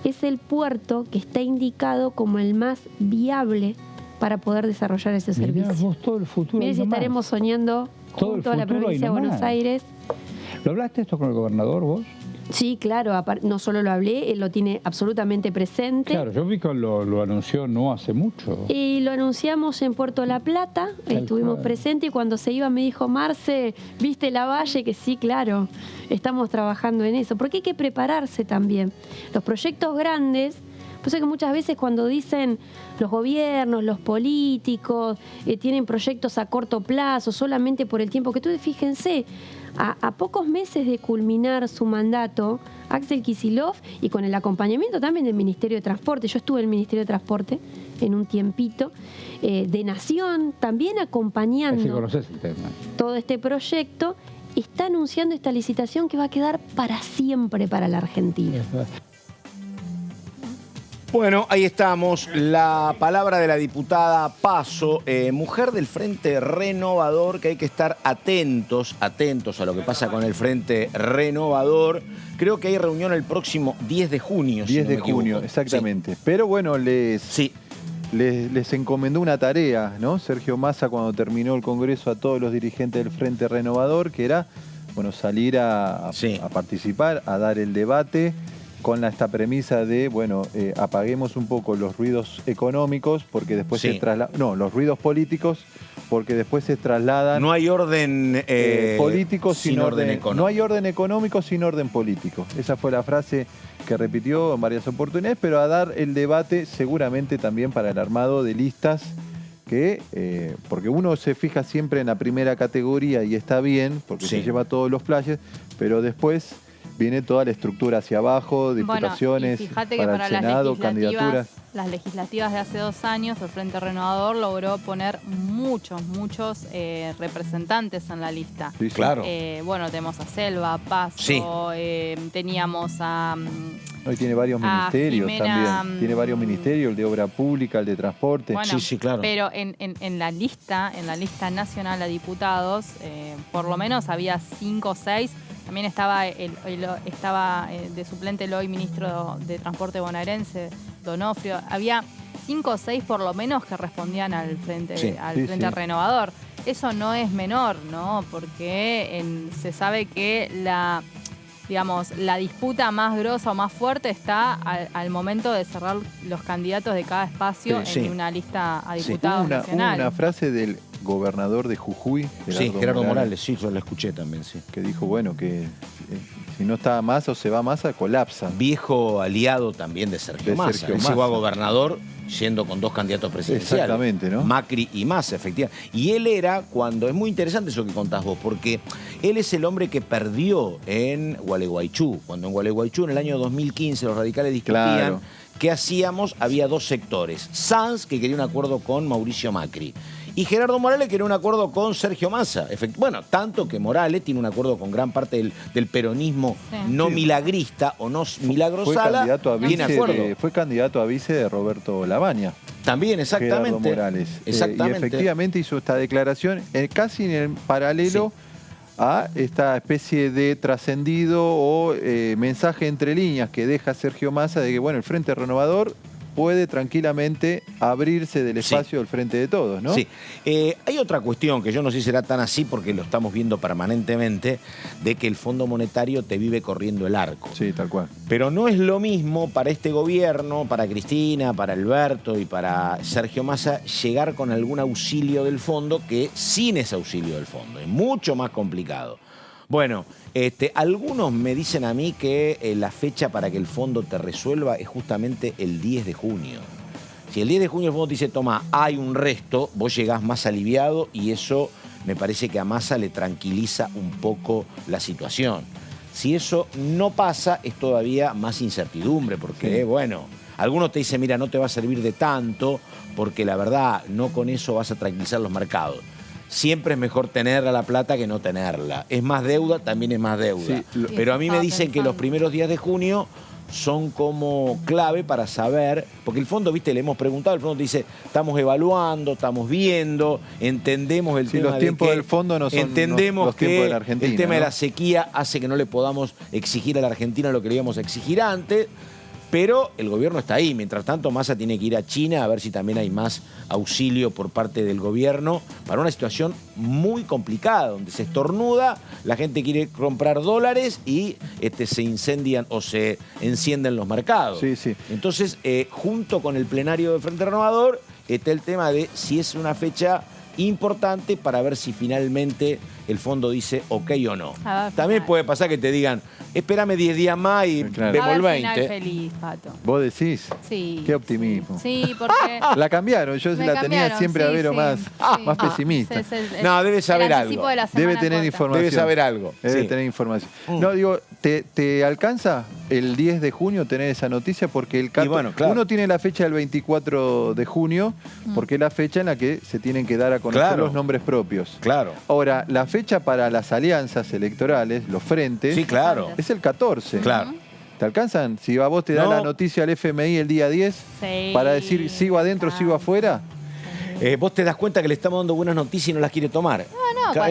es el puerto que está indicado como el más viable para poder desarrollar ese servicio. Todo el futuro. Miren si estaremos soñando junto a la provincia de Buenos Aires. ¿Lo hablaste esto con el gobernador vos? Sí, claro, no solo lo hablé, él lo tiene absolutamente presente. Claro, yo vi que lo anunció no hace mucho. Y lo anunciamos en Puerto La Plata, estuvimos presentes y cuando se iba me dijo, Marce, ¿viste Lavalle? Que sí, claro, estamos trabajando en eso, porque hay que prepararse también. Los proyectos grandes, pues es que muchas veces cuando dicen los gobiernos, los políticos, tienen proyectos a corto plazo, solamente por el tiempo que tú, fíjense, a pocos meses de culminar su mandato, Axel Kicillof, y con el acompañamiento también del Ministerio de Transporte, yo estuve en el Ministerio de Transporte en un tiempito, de Nación, también acompañando todo este proyecto, está anunciando esta licitación que va a quedar para siempre para la Argentina. Bueno, ahí estamos. La palabra de la diputada Paso, mujer del Frente Renovador, que hay que estar atentos a lo que pasa con el Frente Renovador. Creo que hay reunión el próximo 10 de junio. 10 de junio, exactamente. Sí. Pero bueno, les encomendó una tarea, ¿no? Sergio Massa, cuando terminó el Congreso, a todos los dirigentes del Frente Renovador, que era, bueno, salir a participar, a dar el debate, con esta premisa de, bueno, apaguemos un poco los ruidos económicos, porque después se trasladan... No, los ruidos políticos, porque después se trasladan... No hay orden político sin orden económico. No hay orden económico sin orden político. Esa fue la frase que repitió en varias oportunidades, pero a dar el debate seguramente también para el armado de listas que, porque uno se fija siempre en la primera categoría y está bien, porque se lleva todos los flashes, pero después viene toda la estructura hacia abajo, diputaciones, bueno, y fíjate para que para el Senado, candidaturas. Las legislativas de hace 2 años, el Frente Renovador logró poner muchos representantes en la lista. Sí, claro. Bueno, tenemos a Selva, a Paso, teníamos a... Hoy tiene varios ministerios Jimena, también. Tiene varios ministerios, el de Obra Pública, el de Transporte. Bueno, sí, claro. Pero en la lista nacional a diputados, por lo menos había 5 o 6. También estaba de suplente el hoy ministro de Transporte bonaerense, Donofrio. Había 5 o 6 por lo menos que respondían al Frente Renovador. Eso no es menor, ¿no? Porque se sabe que la disputa más grosa o más fuerte está al momento de cerrar los candidatos de cada espacio en una lista a diputados nacional. Hubo una frase del gobernador de Jujuy, Gerardo Morales, sí, yo la escuché también, sí. Que dijo, bueno, que si no está Massa o se va Massa, colapsa. Viejo aliado también de Sergio Massa. Él llegó a gobernador yendo con 2 candidatos presidenciales. Exactamente, ¿no? Macri y Massa, efectivamente. Y él era es muy interesante eso que contás vos, porque él es el hombre que perdió en Gualeguaychú. Cuando en Gualeguaychú, en el año 2015, los radicales discutían qué hacíamos, había 2 sectores. Sanz, que quería un acuerdo con Mauricio Macri. Y Gerardo Morales quería un acuerdo con Sergio Massa. Bueno, tanto que Morales tiene un acuerdo con gran parte del peronismo no milagrista o no milagrosala. Fue candidato a vice de Roberto Lavagna. También, exactamente. Gerardo Morales. Exactamente. Y efectivamente hizo esta declaración casi en el paralelo a esta especie de trascendido o mensaje entre líneas que deja Sergio Massa de que, bueno, el Frente Renovador puede tranquilamente abrirse del espacio del Frente de Todos, ¿no? Sí. Hay otra cuestión que yo no sé si será tan así porque lo estamos viendo permanentemente, de que el Fondo Monetario te vive corriendo el arco. Sí, tal cual. Pero no es lo mismo para este gobierno, para Cristina, para Alberto y para Sergio Massa, llegar con algún auxilio del fondo que sin ese auxilio del fondo. Es mucho más complicado. Bueno, algunos me dicen a mí que la fecha para que el fondo te resuelva es justamente el 10 de junio. Si el 10 de junio el fondo te dice, toma, hay un resto, vos llegás más aliviado y eso me parece que a Massa le tranquiliza un poco la situación. Si eso no pasa, es todavía más incertidumbre, porque, bueno, algunos te dicen, mira, no te va a servir de tanto, porque la verdad, no con eso vas a tranquilizar los mercados. Siempre es mejor tenerla la plata que no tenerla. Es más deuda, también es más deuda. Sí, pero a mí me dicen que los primeros días de junio son como clave para saber, porque el fondo, viste, le hemos preguntado, el fondo te dice, estamos evaluando, estamos viendo, entendemos el tema los tiempos del fondo no son entendemos los tiempos de la Argentina, el tema de la sequía hace que no le podamos exigir a la Argentina lo que le íbamos a exigir antes. Pero el gobierno está ahí. Mientras tanto, Massa tiene que ir a China a ver si también hay más auxilio por parte del gobierno para una situación muy complicada, donde se estornuda, la gente quiere comprar dólares y se incendian o se encienden los mercados. Sí, sí. Entonces, junto con el plenario del Frente Renovador, está el tema de si es una fecha importante para ver si finalmente el fondo dice ok o no. También puede pasar que te digan, espérame 10 días más y vemos el 20. Feliz, Pato. ¿Vos decís? Sí. Qué optimismo. Sí, porque... La cambiaron, yo la tenía siempre a Vero más pesimista. No, debe saber algo. Debe tener información. Debe saber algo. Debe tener información. No, digo, ¿te alcanza el 10 de junio tener esa noticia? Porque uno tiene la fecha del 24 de junio, porque es la fecha en la que se tienen que dar a conocer los nombres propios. Claro. Ahora, la fecha para las alianzas electorales, los frentes, es el 14. Claro. ¿Te alcanzan? Si a vos te da la noticia al FMI el día 10 para decir sigo adentro, sigo afuera. Vos te das cuenta que le estamos dando buenas noticias y no las quiere tomar.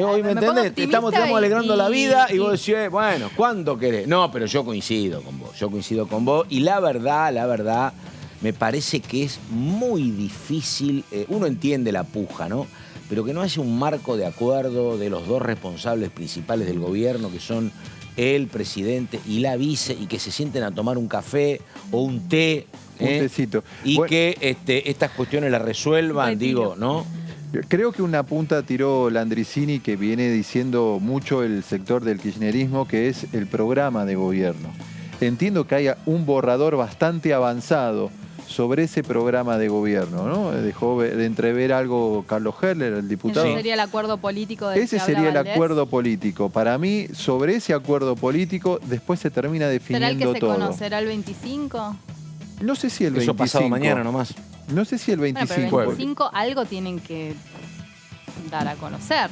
Hoy me entendés, estamos alegrando la vida y vos decís, bueno, ¿cuándo querés? No, pero yo coincido con vos. Y la verdad, me parece que es muy difícil, uno entiende la puja, ¿no? Pero que no haya un marco de acuerdo de los 2 responsables principales del gobierno, que son el presidente y la vice, y que se sienten a tomar un café o un té. Un tecito. Y que estas cuestiones las resuelvan, digo, ¿no? Creo que una punta tiró Landricini, que viene diciendo mucho el sector del kirchnerismo, que es el programa de gobierno. Entiendo que haya un borrador bastante avanzado sobre ese programa de gobierno, ¿no? Dejó de entrever algo Carlos Heller, el diputado. ¿Ese sería el acuerdo político del Ese que sería habla el Valdés? acuerdo político. Para mí, sobre ese acuerdo político, después se termina definiendo ¿Será el que se todo. conocerá el 25? No sé si el 25. Eso pasado mañana nomás. No sé si el 25. Bueno, pero el 25 algo tienen que dar a conocer.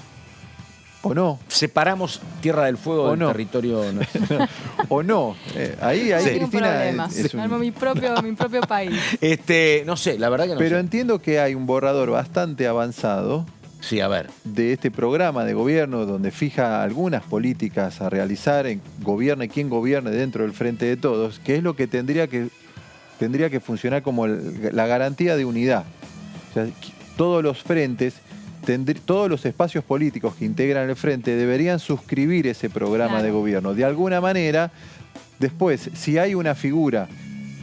¿O no? Separamos Tierra del Fuego del no. territorio nacional. ¿O no? Ahí Sí. Cristina, problema. Armo mi propio país. No sé, la verdad que no Pero sé. entiendo que hay un borrador bastante avanzado. Sí, a ver. De este programa de gobierno donde fija algunas políticas a realizar en gobierne quien gobierne dentro del Frente de Todos, que es lo que tendría que funcionar como la garantía de unidad. O sea, todos los frentes, todos los espacios políticos que integran el Frente deberían suscribir ese programa de gobierno. De alguna manera, después, si hay una figura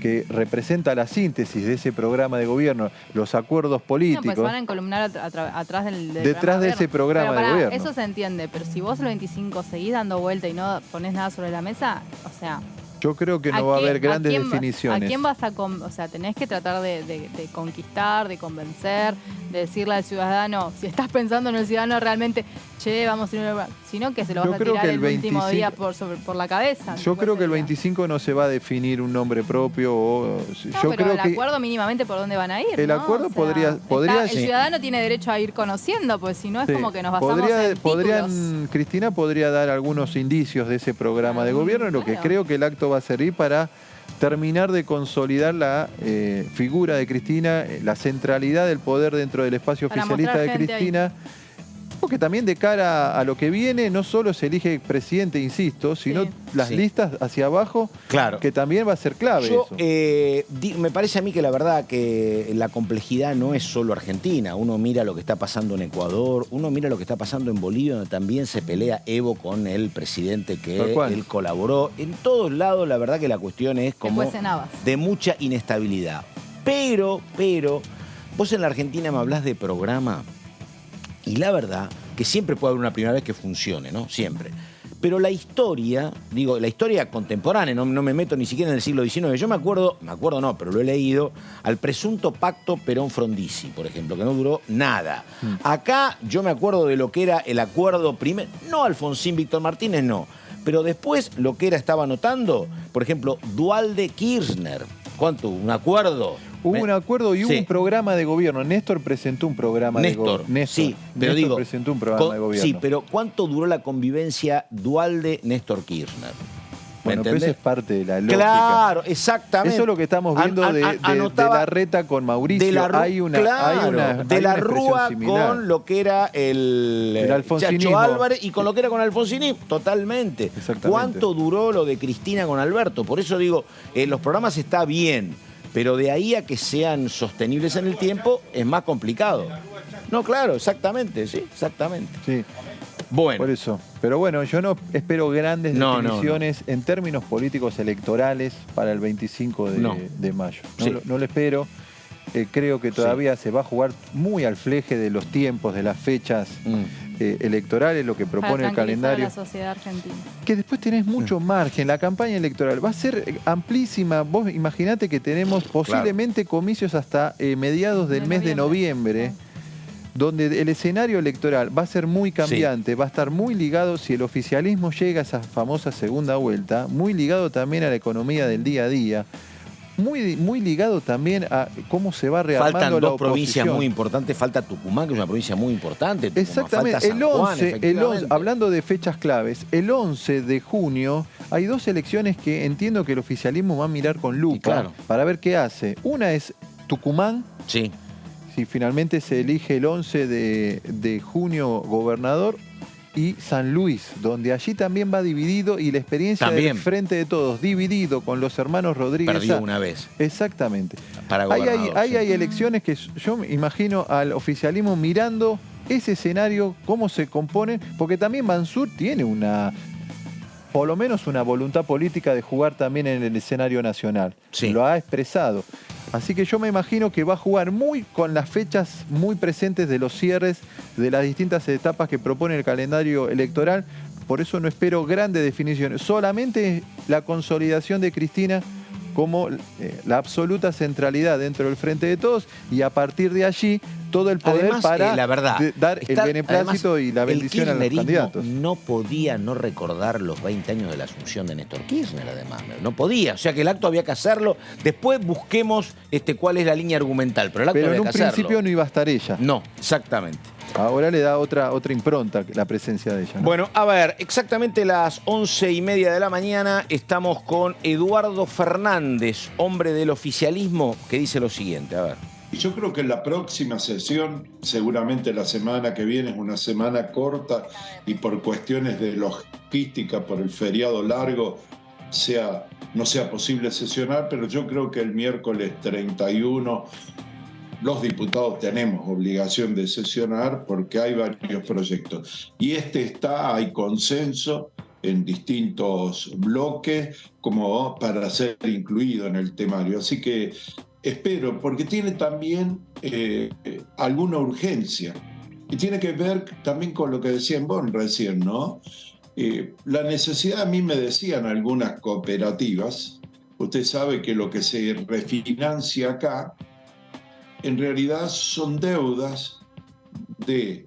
que representa la síntesis de ese programa de gobierno, los acuerdos políticos. No, pues van a encolumnar atrás del detrás de ese programa de gobierno. Eso se entiende, pero si vos el 25 seguís dando vuelta y no ponés nada sobre la mesa, o sea... Yo creo que no va a haber grandes definiciones. ¿A quién vas a...? O sea, tenés que tratar de conquistar, de convencer, de decirle al ciudadano, si estás pensando en el ciudadano realmente, che, vamos a ir a... Sino que se lo vas a tirar el último día por la cabeza. Yo creo que el 25 no se va a definir un nombre propio. Pero el acuerdo mínimamente por dónde van a ir, el acuerdo podría el ciudadano tiene derecho a ir conociendo, pues si no es como que nos basamos en títulos. Cristina podría dar algunos indicios de ese programa de gobierno, lo que creo que el acto va a servir para terminar de consolidar la figura de Cristina, la centralidad del poder dentro del espacio oficialista de Cristina. Porque también de cara a lo que viene, no solo se elige presidente, insisto, sino las listas hacia abajo, que también va a ser clave. Me parece a mí que la verdad que la complejidad no es solo Argentina. Uno mira lo que está pasando en Ecuador, uno mira lo que está pasando en Bolivia, donde también se pelea Evo con el presidente que él colaboró. En todos lados, la verdad que la cuestión es como de mucha inestabilidad. Pero, vos en la Argentina me hablás de programa. Y la verdad que siempre puede haber una primera vez que funcione, ¿no? Siempre. Pero la historia, la historia contemporánea, no me meto ni siquiera en el siglo XIX. Yo me acuerdo no, pero lo he leído, al presunto pacto Perón-Frondizi, por ejemplo, que no duró nada. Acá yo me acuerdo de lo que era el acuerdo primero, no Alfonsín Víctor Martínez, no. Pero después lo que estaba anotando, por ejemplo, Duhalde-Kirchner. ¿Cuánto? ¿Un acuerdo? Hubo un acuerdo y hubo un programa de gobierno. Néstor presentó un programa de gobierno. Sí, pero Néstor presentó un programa de gobierno. Sí, pero ¿cuánto duró la convivencia Duhalde-Néstor Kirchner? Bueno, pero eso es parte de la lógica. Claro, exactamente. Eso es lo que estamos viendo de la reta con Mauricio. De la Rúa con lo que era el Chacho Álvarez y con lo que era con Alfonsín, totalmente. ¿Cuánto duró lo de Cristina con Alberto? Por eso digo, los programas está bien, pero de ahí a que sean sostenibles en el tiempo es más complicado. No, claro, exactamente, sí, exactamente. Sí. Bueno. Por eso. Pero bueno, yo no espero grandes definiciones en términos políticos electorales para el 25 de mayo. No lo espero. Creo que todavía se va a jugar muy al fleje de los tiempos, de las fechas electorales, lo que propone el calendario. La sociedad argentina. Que después tenés mucho margen. La campaña electoral va a ser amplísima. Vos imaginate que tenemos posiblemente comicios hasta mediados del mes de noviembre. Donde el escenario electoral va a ser muy cambiante, va a estar muy ligado, si el oficialismo llega a esa famosa segunda vuelta, muy ligado también a la economía del día a día, muy ligado también a cómo se va rearmando la oposición. Faltan dos provincias muy importantes, falta Tucumán, que es una provincia muy importante. Exactamente, el 11, hablando de fechas claves, el 11 de junio hay dos elecciones que entiendo que el oficialismo va a mirar con lupa para ver qué hace. Una es Tucumán. Sí. Si finalmente se elige el 11 de junio gobernador, y San Luis, donde allí también va dividido, y la experiencia del Frente de Todos, dividido con los hermanos Rodríguez. Perdió una vez. Exactamente. Para gobernador, hay elecciones que yo me imagino al oficialismo mirando ese escenario, cómo se compone, porque también Mansur tiene por lo menos una voluntad política de jugar también en el escenario nacional. Lo ha expresado. Así que yo me imagino que va a jugar con las fechas muy presentes de los cierres de las distintas etapas que propone el calendario electoral. Por eso no espero grandes definiciones. Solamente la consolidación de Cristina como la absoluta centralidad dentro del Frente de Todos y a partir de allí todo el poder además, para la verdad, dar el beneplácito y la bendición a los candidatos. No podía no recordar los 20 años de la asunción de Néstor Kirchner, además. No podía. O sea que el acto había que hacerlo. Después busquemos cuál es la línea argumental. Pero el acto había que hacerlo. Pero en un principio no iba a estar ella. No, exactamente. Ahora le da otra impronta la presencia de ella, ¿no? Bueno, a ver, exactamente las 11:30 de la mañana estamos con Eduardo Fernández, hombre del oficialismo, que dice lo siguiente. A ver. Yo creo que la próxima sesión, seguramente la semana que viene, es una semana corta y por cuestiones de logística, por el feriado largo, no sea posible sesionar, pero yo creo que el miércoles 31 los diputados tenemos obligación de sesionar porque hay varios proyectos. Y hay consenso en distintos bloques como para ser incluido en el temario. Así que espero, porque tiene también alguna urgencia. Y tiene que ver también con lo que decían vos recién, ¿no? La necesidad, a mí me decían algunas cooperativas, usted sabe que lo que se refinancia acá, en realidad son deudas de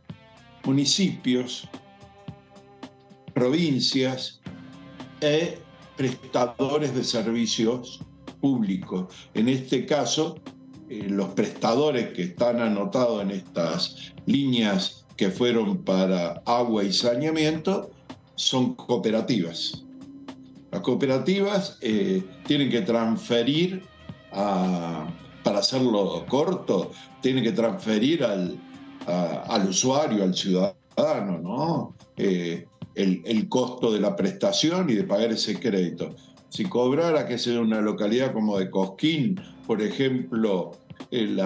municipios, provincias e prestadores de servicios públicos. En este caso, los prestadores que están anotados en estas líneas que fueron para agua y saneamiento son cooperativas. Las cooperativas tienen que transferir, para hacerlo corto, tienen que transferir al usuario, al ciudadano, ¿no? El costo de la prestación y de pagar ese crédito. Si cobrara, que sea una localidad como de Cosquín, por ejemplo, el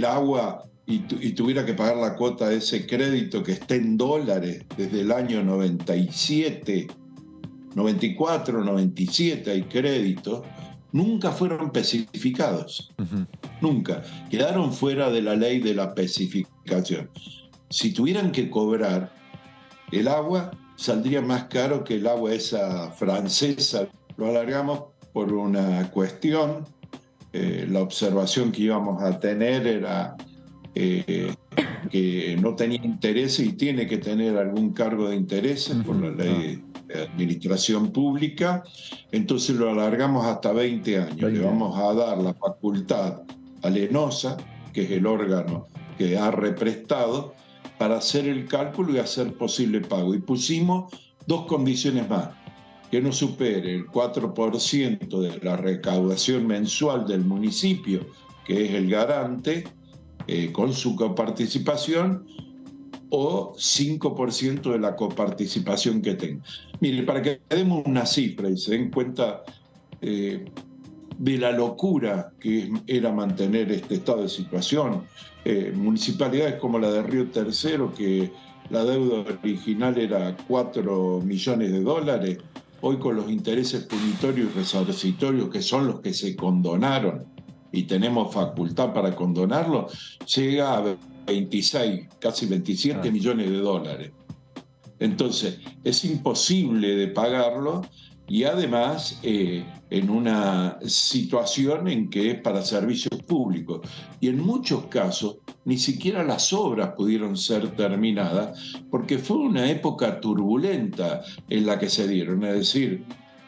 agua y tuviera que pagar la cuota de ese crédito que está en dólares desde el año 97, 94, 97 hay créditos, nunca fueron especificados. Nunca. Quedaron fuera de la ley de la especificación. Si tuvieran que cobrar el agua, saldría más caro que el agua esa francesa. Lo alargamos por una cuestión. La observación que íbamos a tener era que no tenía interés y tiene que tener algún cargo de intereses por la ley de administración pública. Entonces lo alargamos hasta 20 años. Le vamos a dar la facultad a Lenosa, que es el órgano que ha represtado, para hacer el cálculo y hacer posible pago. Y pusimos dos condiciones más: que no supere el 4% de la recaudación mensual del municipio, que es el garante, con su coparticipación, o 5% de la coparticipación que tenga. Mire, para que demos una cifra y se den cuenta de la locura que era mantener este estado de situación, municipalidades como la de Río Tercero, que la deuda original era 4 millones de dólares, hoy con los intereses punitorios y resarcitorios, que son los que se condonaron, y tenemos facultad para condonarlo, llega a 26, casi 27 millones de dólares. Entonces, es imposible de pagarlo y además en una situación en que es para servicios públicos. Y en muchos casos, ni siquiera las obras pudieron ser terminadas porque fue una época turbulenta en la que se dieron. Es decir,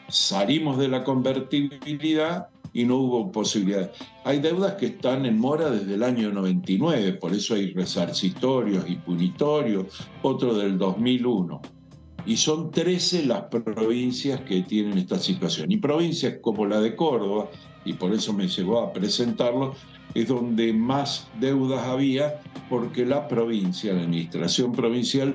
salimos de la convertibilidad y no hubo posibilidad. Hay deudas que están en mora desde el año 99, por eso hay resarcitorios y punitorios, otro del 2001. Y son 13 las provincias que tienen esta situación. Y provincias como la de Córdoba, y por eso me llevó a presentarlo, es donde más deudas había, porque la provincia, la administración provincial,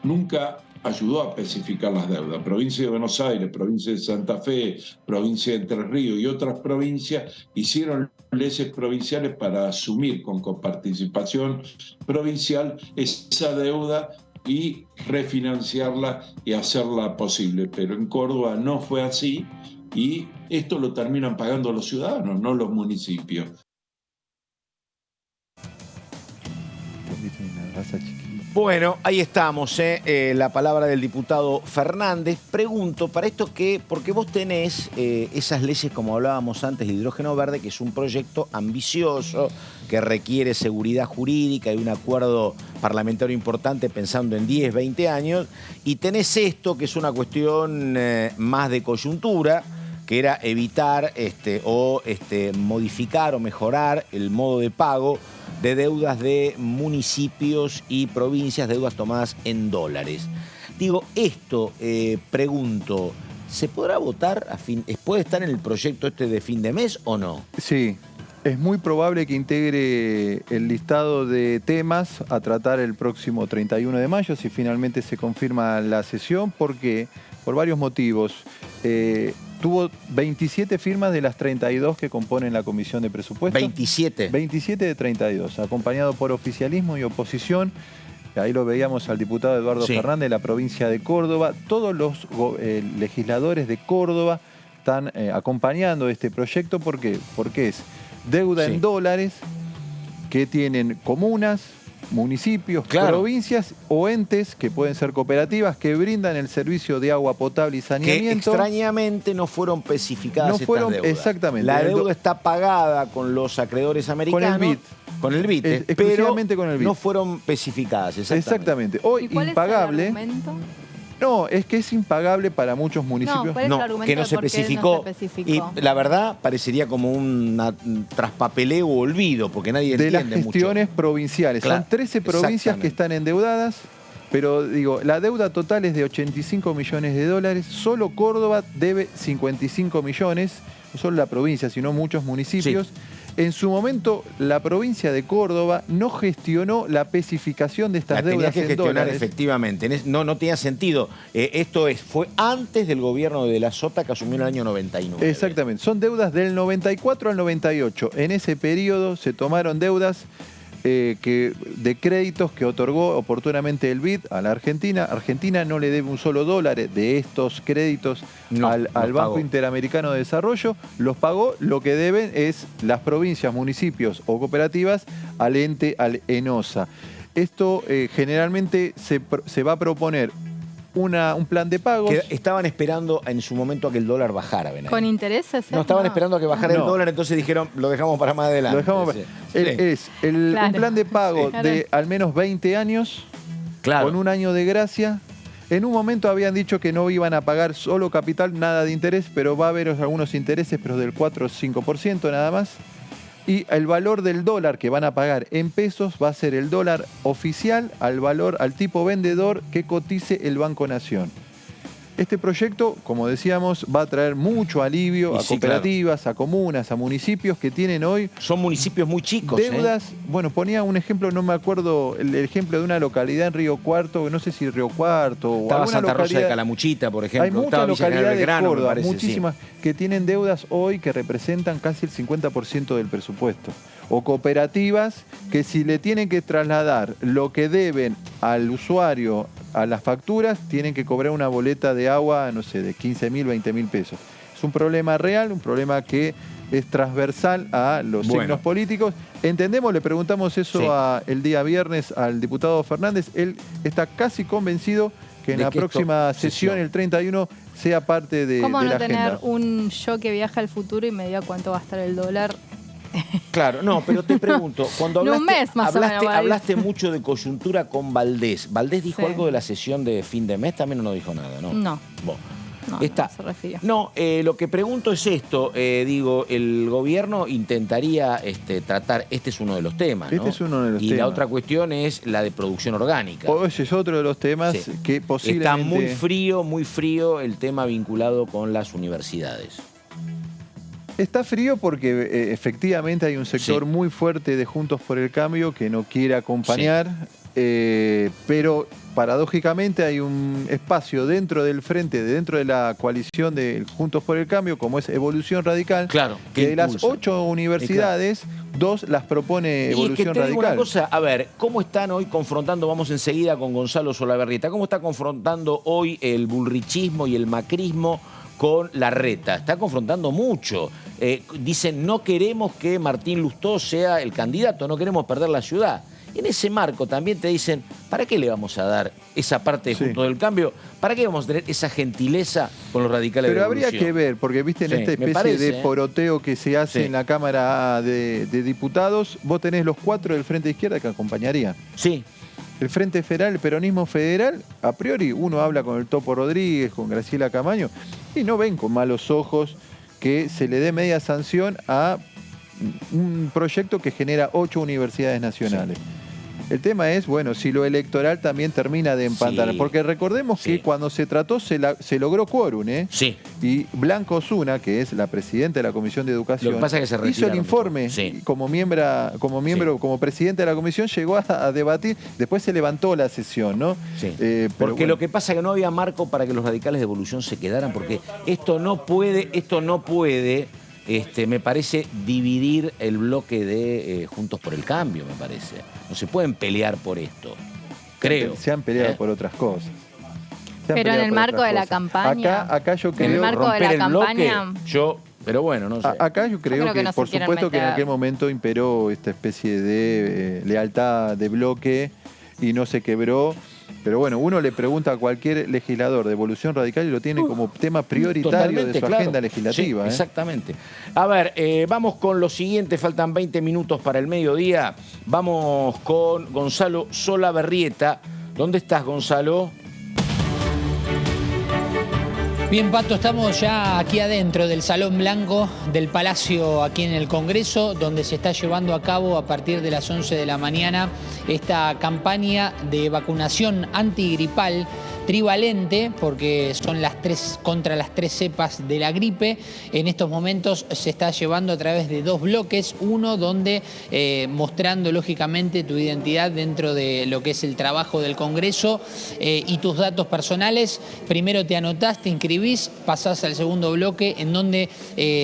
nunca ayudó a especificar las deudas. Provincia de Buenos Aires, provincia de Santa Fe, provincia de Entre Ríos y otras provincias hicieron leyes provinciales para asumir con coparticipación provincial esa deuda y refinanciarla y hacerla posible. Pero en Córdoba no fue así y esto lo terminan pagando los ciudadanos, no los municipios. Una raza chiquita. Bueno, ahí estamos, la palabra del diputado Fernández. Pregunto, para esto qué, porque vos tenés esas leyes, como hablábamos antes, de hidrógeno verde, que es un proyecto ambicioso, que requiere seguridad jurídica y un acuerdo parlamentario importante pensando en 10, 20 años, y tenés esto, que es una cuestión más de coyuntura, que era evitar modificar o mejorar el modo de pago de deudas de municipios y provincias, deudas tomadas en dólares. Digo, esto, pregunto, ¿se podrá votar puede estar en el proyecto este de fin de mes o no? Sí, es muy probable que integre el listado de temas a tratar el próximo 31 de mayo, si finalmente se confirma la sesión. ¿Por qué? Por varios motivos. Tuvo 27 firmas de las 32 que componen la Comisión de Presupuestos. 27. 27 de 32, acompañado por oficialismo y oposición. Ahí lo veíamos al diputado Eduardo Fernández de la provincia de Córdoba. Todos los legisladores de Córdoba están acompañando este proyecto. ¿Por qué? Porque es deuda en dólares que tienen comunas, municipios, provincias o entes que pueden ser cooperativas que brindan el servicio de agua potable y saneamiento. Que extrañamente no fueron especificadas estas deudas. Exactamente. La deuda está pagada con los acreedores americanos. Con el BID. Con el BID, exclusivamente con el BID. No fueron especificadas, exactamente. Hoy, ¿Y cuál impagable. es el argumento? No, es que es impagable para muchos municipios. Que no se especificó. Y la verdad parecería como un traspapeleo o olvido, porque nadie entiende mucho. De las gestiones provinciales. Claro, son 13 provincias que están endeudadas, pero digo, la deuda total es de 85 millones de dólares. Solo Córdoba debe 55 millones, no solo la provincia, sino muchos municipios. Sí. En su momento, la provincia de Córdoba no gestionó la especificación de estas deudas tenía que gestionar dólares. Efectivamente. No tenía sentido. Fue antes del gobierno de la Sota, que asumió en el año 99. Exactamente. Son deudas del 94 al 98. En ese periodo se tomaron deudas de créditos que otorgó oportunamente el BID a la Argentina. Argentina no le debe un solo dólar de estos créditos al Banco Interamericano de Desarrollo. Los pagó. Lo que deben es las provincias, municipios o cooperativas al ente, al ENOSA. Esto generalmente se va a proponer un plan de pagos. Que estaban esperando en su momento a que el dólar bajara, Benay. ¿Con intereses? No, estaban esperando a que bajara el dólar, entonces dijeron, lo dejamos para más adelante. Lo dejamos un plan de pago de al menos 20 años, con un año de gracia. En un momento habían dicho que no iban a pagar solo capital, nada de interés, pero va a haber algunos intereses, pero del 4 o 5% nada más. Y el valor del dólar que van a pagar en pesos va a ser el dólar oficial al tipo vendedor que cotice el Banco Nación. Este proyecto, como decíamos, va a traer mucho alivio a cooperativas, a comunas, a municipios que tienen hoy... Son municipios muy chicos. Deudas, bueno, ponía un ejemplo, no me acuerdo, el ejemplo de una localidad en Río Cuarto, no sé si Río Cuarto... Estaba Santa Rosa de Calamuchita, por ejemplo. Hay muchas localidades de Córdoba, parece, muchísimas, que tienen deudas hoy que representan casi el 50% del presupuesto. O cooperativas que si le tienen que trasladar lo que deben al usuario a las facturas, tienen que cobrar una boleta de agua, no sé, de 15.000, 20.000 pesos. Es un problema real, un problema que es transversal a los signos políticos. Entendemos, le preguntamos eso el día viernes al diputado Fernández. Él está casi convencido que en la próxima sesión, el 31, sea parte de la agenda. ¿Cómo no tener un yo que viaja al futuro y me diga cuánto va a estar el dólar? Claro, no, pero te pregunto, cuando un mes más hablaste mucho de coyuntura con Valdés. ¿Valdés dijo algo de la sesión de fin de mes? También no dijo nada, ¿no? No. No se refirió. No, lo que pregunto es esto. Digo, el gobierno intentaría tratar, este es uno de los temas, ¿no? Este es uno de los temas. Y la otra cuestión es la de producción orgánica. Ese es otro de los temas que posiblemente... Está muy frío el tema vinculado con las universidades. Está frío porque efectivamente hay un sector muy fuerte de Juntos por el Cambio que no quiere acompañar, pero paradójicamente hay un espacio dentro del frente, dentro de la coalición de Juntos por el Cambio, como es Evolución Radical, que de las 8 universidades, 2 las propone Evolución Radical. Una cosa, a ver, ¿cómo están hoy confrontando, vamos enseguida con Gonzalo Solabarrieta, cómo está confrontando hoy el bullrichismo y el macrismo con Larreta? Está confrontando mucho. Dicen, no queremos que Martín Lustó sea el candidato, no queremos perder la ciudad. En ese marco también te dicen, ¿para qué le vamos a dar esa parte de Juntos del Cambio? ¿Para qué vamos a tener esa gentileza con los radicales Pero de Evolución? habría que ver, porque viste en esta especie de poroteo que se hace en la Cámara de Diputados, vos tenés los 4 del Frente de Izquierda que acompañarían. Sí. El Frente Federal, el peronismo federal, a priori uno habla con el Topo Rodríguez, con Graciela Camaño, y no ven con malos ojos que se le dé media sanción a un proyecto que genera 8 universidades nacionales. Sí. El tema es, bueno, si lo electoral también termina de empatar. Sí. Porque recordemos que cuando se trató se logró quórum, ¿eh? Sí. Y Blanca Osuna, que es la presidenta de la Comisión de Educación, hizo el informe como presidenta de la comisión, llegó a debatir, después se levantó la sesión, ¿no? Sí. Porque bueno, lo que pasa es que no había marco para que los radicales de Evolución se quedaran, porque esto no puede, me parece, dividir el bloque de Juntos por el Cambio, me parece. No se pueden pelear por esto, creo. Se han peleado por otras cosas. Pero en el marco de la campaña. Acá yo creo... En el marco de la campaña... Pero bueno, no sé. Acá yo creo que no, por supuesto que en aquel momento imperó esta especie de lealtad de bloque y no se quebró. Pero bueno, uno le pregunta a cualquier legislador de Evolución Radical y lo tiene como tema prioritario de su agenda legislativa. Sí, exactamente. A ver, vamos con lo siguiente, faltan 20 minutos para el mediodía. Vamos con Gonzalo Solabarrieta. ¿Dónde estás, Gonzalo? Bien, Pato, estamos ya aquí adentro del Salón Blanco del Palacio, aquí en el Congreso, donde se está llevando a cabo a partir de las 11 de la mañana esta campaña de vacunación antigripal trivalente, porque son contra las 3 cepas de la gripe. En estos momentos se está llevando a través de 2 bloques, uno donde mostrando lógicamente tu identidad dentro de lo que es el trabajo del Congreso y tus datos personales. Primero te anotás, te inscribís, pasás al segundo bloque en donde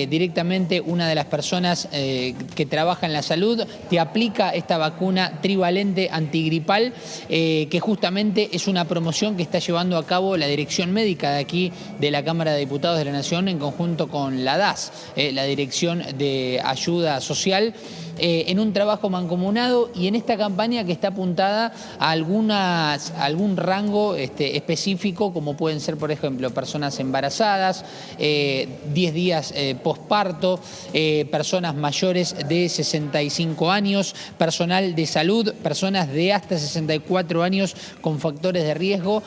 directamente una de las personas que trabaja en la salud te aplica esta vacuna trivalente antigripal, que justamente es una promoción que está llevando a cabo la Dirección Médica de aquí de la Cámara de Diputados de la Nación en conjunto con la DAS, la Dirección de Ayuda Social, en un trabajo mancomunado y en esta campaña que está apuntada a algún rango específico, como pueden ser, por ejemplo, personas embarazadas, 10 días posparto, personas mayores de 65 años, personal de salud, personas de hasta 64 años con factores de riesgo.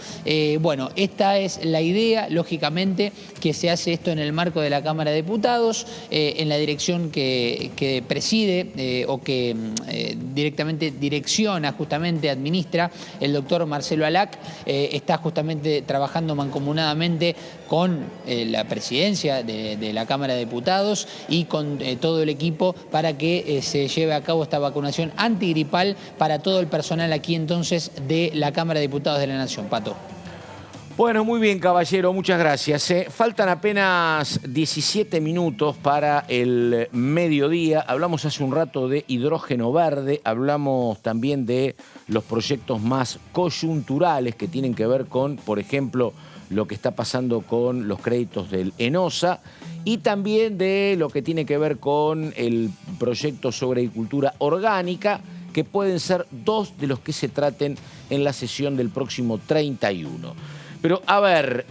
Bueno, esta es la idea, lógicamente, que se hace esto en el marco de la Cámara de Diputados, en la dirección que preside o que directamente direcciona, justamente administra el doctor Marcelo Alac. Está justamente trabajando mancomunadamente con la presidencia de la Cámara de Diputados y con todo el equipo para que se lleve a cabo esta vacunación antigripal para todo el personal aquí entonces de la Cámara de Diputados de la Nación. Pato. Bueno, muy bien, caballero, muchas gracias. Faltan apenas 17 minutos para el mediodía. Hablamos hace un rato de hidrógeno verde, hablamos también de los proyectos más coyunturales que tienen que ver con, por ejemplo, lo que está pasando con los créditos del ENOSA y también de lo que tiene que ver con el proyecto sobre agricultura orgánica, que pueden ser 2 de los que se traten en la sesión del próximo 31. Pero, a ver,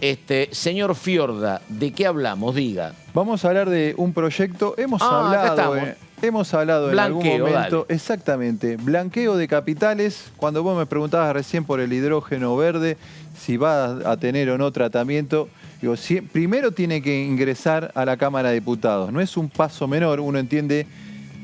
señor Fiorda, ¿de qué hablamos? Diga. Vamos a hablar de un proyecto. Hemos hablado en algún momento. Dale. Exactamente. Blanqueo de capitales. Cuando vos me preguntabas recién por el hidrógeno verde, si va a tener o no tratamiento, digo, primero tiene que ingresar a la Cámara de Diputados. No es un paso menor. Uno entiende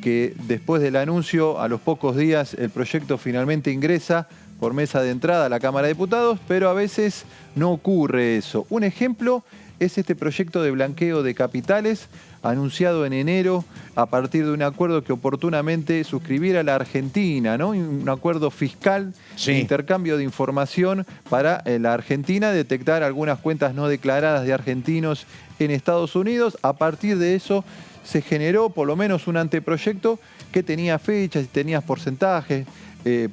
que después del anuncio, a los pocos días, el proyecto finalmente ingresa por mesa de entrada a la Cámara de Diputados, pero a veces no ocurre eso. Un ejemplo es este proyecto de blanqueo de capitales anunciado en enero a partir de un acuerdo que oportunamente suscribiera la Argentina, ¿no? Un acuerdo fiscal de intercambio de información para la Argentina detectar algunas cuentas no declaradas de argentinos en Estados Unidos. A partir de eso se generó por lo menos un anteproyecto que tenía fechas y tenías porcentajes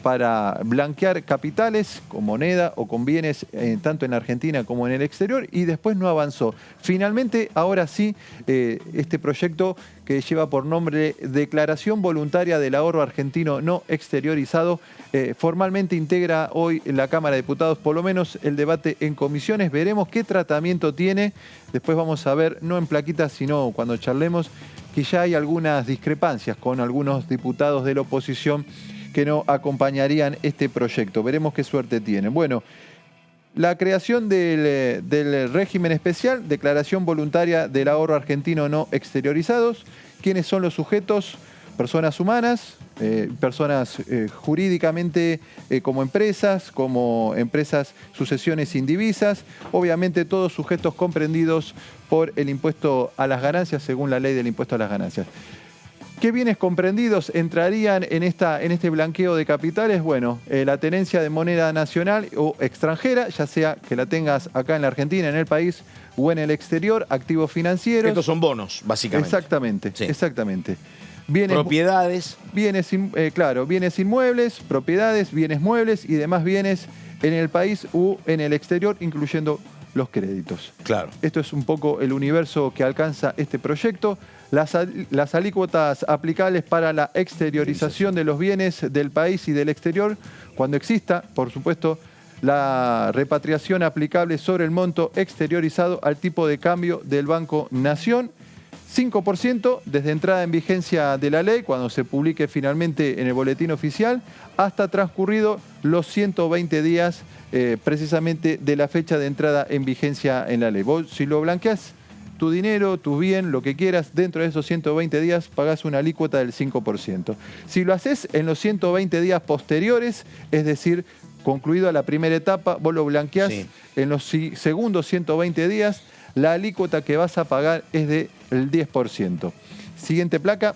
para blanquear capitales con moneda o con bienes tanto en Argentina como en el exterior, y después no avanzó. Finalmente, ahora sí, este proyecto que lleva por nombre Declaración Voluntaria del Ahorro Argentino No Exteriorizado, formalmente integra hoy en la Cámara de Diputados, por lo menos el debate en comisiones. Veremos qué tratamiento tiene. Después vamos a ver, no en plaquitas, sino cuando charlemos, que ya hay algunas discrepancias con algunos diputados de la oposición que no acompañarían este proyecto. Veremos qué suerte tienen. Bueno, la creación del régimen especial, Declaración Voluntaria del Ahorro Argentino No Exteriorizados. ¿Quiénes son los sujetos? Personas humanas, personas jurídicamente como empresas sucesiones indivisas, obviamente todos sujetos comprendidos por el impuesto a las ganancias, según la ley del impuesto a las ganancias. ¿Qué bienes comprendidos entrarían en este blanqueo de capitales? Bueno, la tenencia de moneda nacional o extranjera, ya sea que la tengas acá en la Argentina, en el país, o en el exterior, activos financieros. Estos son bonos, básicamente. Exactamente, sí. Exactamente. Bienes, propiedades. Bienes inmuebles, propiedades, bienes muebles y demás bienes en el país u en el exterior, incluyendo los créditos. Claro. Esto es un poco el universo que alcanza este proyecto. Las alícuotas aplicables para la exteriorización de los bienes del país y del exterior, cuando exista, por supuesto, la repatriación aplicable sobre el monto exteriorizado al tipo de cambio del Banco Nación. 5% desde entrada en vigencia de la ley, cuando se publique finalmente en el boletín oficial, hasta transcurrido los 120 días precisamente de la fecha de entrada en vigencia en la ley. Vos, si lo blanqueás, tu dinero, tu bien, lo que quieras, dentro de esos 120 días pagás una alícuota del 5%. Si lo haces en los 120 días posteriores, es decir, concluido la primera etapa, vos lo blanqueás, sí. En los segundos 120 días, la alícuota que vas a pagar es del 10%. Siguiente placa.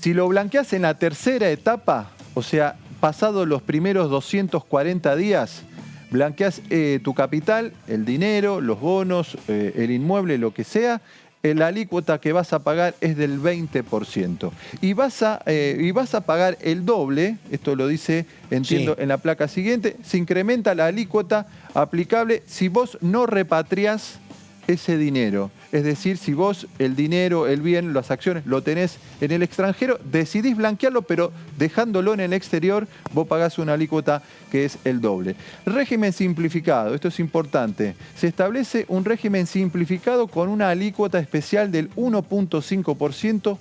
Si lo blanqueás en la tercera etapa, o sea, pasados los primeros 240 días, blanqueás tu capital, el dinero, los bonos, el inmueble, lo que sea, la alícuota que vas a pagar es del 20%. Y vas a pagar el doble, esto lo dice, entiendo, sí, en la placa siguiente, se incrementa la alícuota aplicable si vos no repatriás ese dinero. Es decir, si vos el dinero, el bien, las acciones lo tenés en el extranjero, decidís blanquearlo, pero dejándolo en el exterior, vos pagás una alícuota que es el doble. Régimen simplificado, esto es importante. Se establece un régimen simplificado con una alícuota especial del 1.5%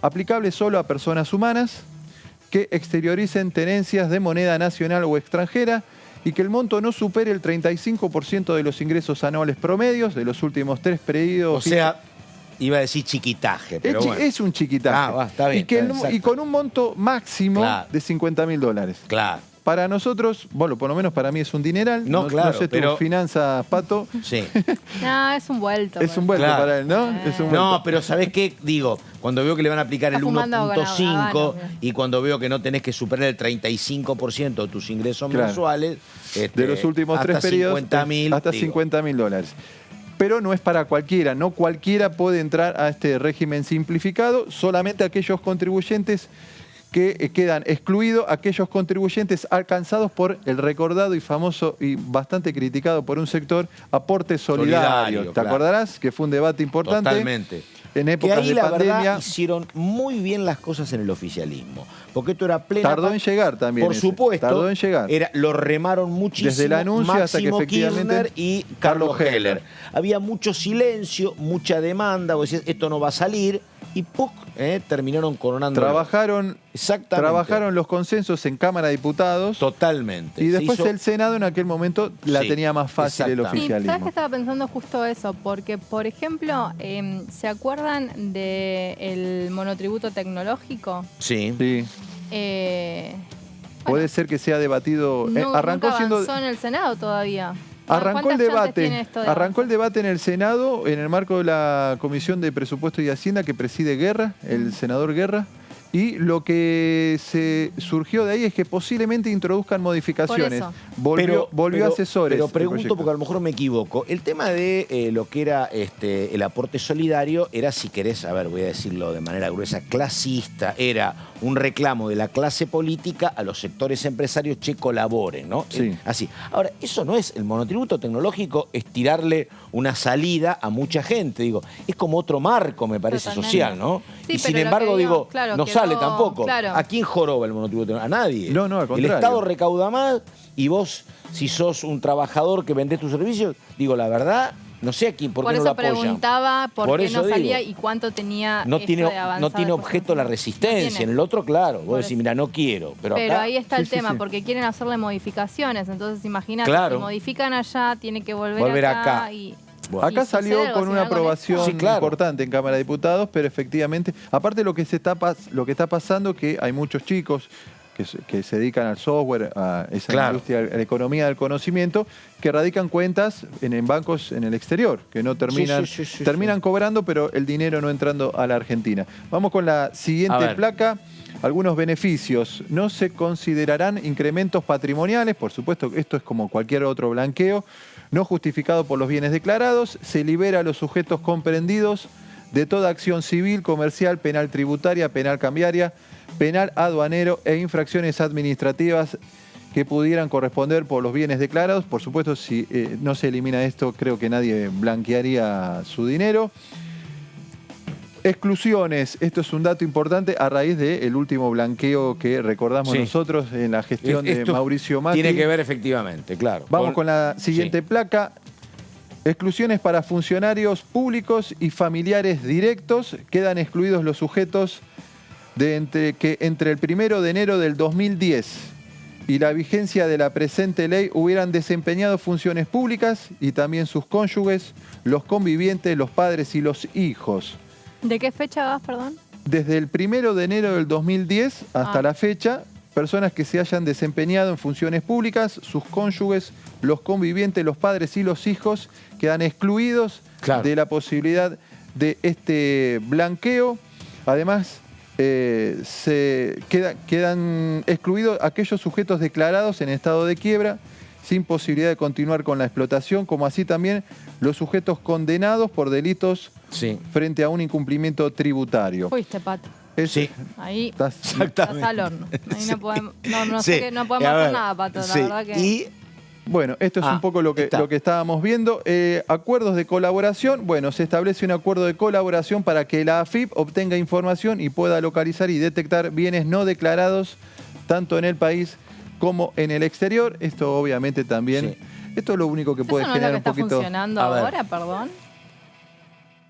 aplicable solo a personas humanas que exterioricen tenencias de moneda nacional o extranjera y que el monto no supere el 35% de los ingresos anuales promedios de los últimos 3 periodos. O sea, iba a decir chiquitaje, pero bueno. Es un chiquitaje. Está bien. Y con un monto máximo, claro, de $50.000. Claro. Para nosotros, bueno, por lo menos para mí es un dineral. No, claro, no sé tus finanzas, Pato. Sí. No, es un vuelto. Es un vuelto, claro, para él, ¿no? Es un vuelto. No, pero ¿sabés qué? Digo, cuando veo que le van a aplicar el 1.5 y cuando veo que no tenés que superar el 35% de tus ingresos, claro, mensuales. De los últimos 3 periodos, hasta $50.000. Pero no es para cualquiera, no cualquiera puede entrar a este régimen simplificado, solamente aquellos contribuyentes que quedan excluidos, aquellos contribuyentes alcanzados por el recordado y famoso y bastante criticado por un sector aporte solidario. ¿Te acordarás? Que fue un debate importante. Totalmente. En épocas de pandemia. Verdad, hicieron muy bien las cosas en el oficialismo. Porque esto era plena. Tardó en llegar también. Por supuesto. Tardó en llegar. Lo remaron muchísimo. Desde el anuncio Máximo hasta que efectivamente. Kirchner y Carlos Heller. Había mucho silencio, mucha demanda. Vos decías, esto no va a salir. Y ¡puc! Terminaron coronando. Trabajaron los consensos en Cámara de Diputados. Totalmente. Y después el Senado en aquel momento la tenía más fácil el oficialismo. Sí, ¿sabes que estaba pensando justo eso? Porque, por ejemplo, ¿se acuerdan del monotributo tecnológico? Sí. Sí. Puede ser que sea debatido. Arrancó en el Senado todavía. Arrancó el debate en el Senado, en el marco de la Comisión de Presupuesto y Hacienda que preside Guerra, el senador Guerra, y lo que se surgió de ahí es que posiblemente introduzcan modificaciones. volvió a asesores. Pero pregunto, porque a lo mejor me equivoco. El tema de lo que era el aporte solidario era, si querés, a ver, voy a decirlo de manera gruesa, clasista. Era un reclamo de la clase política a los sectores empresarios, che, colaboren, ¿no? Sí. Así. Ahora, eso no es el monotributo tecnológico, es tirarle una salida a mucha gente. Digo, es como otro marco, me parece, Totalmente. social, ¿no? Sí, y sin pero lo embargo, que digo, digo, claro, no quedó- sale tampoco. claro. ¿A quién joroba el monotributo tecnológico? A nadie. No, al El contrario. Estado recauda más y vos, si sos un trabajador que vendés tus servicios, digo, la verdad, no sé a quién, por qué no eso lo apoyan. preguntaba por qué eso no salía digo. y cuánto tenía No esto tiene, de avanzada no tiene de objeto la resistencia. tiene. En el otro, claro. Por Vos decís, eso. mira, no quiero. Pero acá, ahí está el Sí, sí, tema, sí. porque quieren hacerle modificaciones. Entonces, imagínate, Claro. si modifican allá, tiene que volver Volver acá. acá. Y, Acá y salió sucede algo con una similar con aprobación esto. Sí, claro. importante en Cámara de Diputados, pero efectivamente, aparte lo que está pasando, que hay muchos chicos que se dedican al software, a esa Claro. industria, a la economía del conocimiento, que radican cuentas en bancos en el exterior, que no terminan, terminan cobrando, pero el dinero no entrando a la Argentina. Vamos con la A siguiente ver. placa. Algunos beneficios. No se considerarán incrementos patrimoniales, por supuesto, esto es como cualquier otro blanqueo, no justificado por los bienes declarados. Se libera a los sujetos comprendidos de toda acción civil, comercial, penal tributaria, penal cambiaria, penal aduanero e infracciones administrativas que pudieran corresponder por los bienes declarados. Por supuesto, si no se elimina esto, creo que nadie blanquearía su dinero. Exclusiones, esto es un dato importante a raíz del último blanqueo que recordamos Sí. nosotros en la gestión de Esto Mauricio Macri. tiene que ver efectivamente, claro. Vamos con la siguiente placa. Exclusiones para funcionarios públicos y familiares directos. Quedan excluidos los sujetos que entre el 1 de enero del 2010 y la vigencia de la presente ley hubieran desempeñado funciones públicas, y también sus cónyuges, los convivientes, los padres y los hijos. ¿De qué fecha vas, perdón? Desde el 1 de enero del 2010 hasta la fecha, personas que se hayan desempeñado en funciones públicas, sus cónyuges, los convivientes, los padres y los hijos quedan excluidos de la posibilidad de este blanqueo. Además, quedan excluidos aquellos sujetos declarados en estado de quiebra sin posibilidad de continuar con la explotación, como así también los sujetos condenados por delitos frente a un incumplimiento tributario. Fuiste, Pato. Sí. Ahí Estás al horno. Ahí no podemos, Sí. no podemos A hacer ver, nada, Pato. La sí. verdad que... Bueno, esto es un poco lo que estábamos viendo. Acuerdos de colaboración. Bueno, se establece un acuerdo de colaboración para que la AFIP obtenga información y pueda localizar y detectar bienes no declarados tanto en el país como en el exterior. Esto obviamente también... Esto es lo único que puede ¿Eso no es lo generar que un está poquito... funcionando ahora, perdón?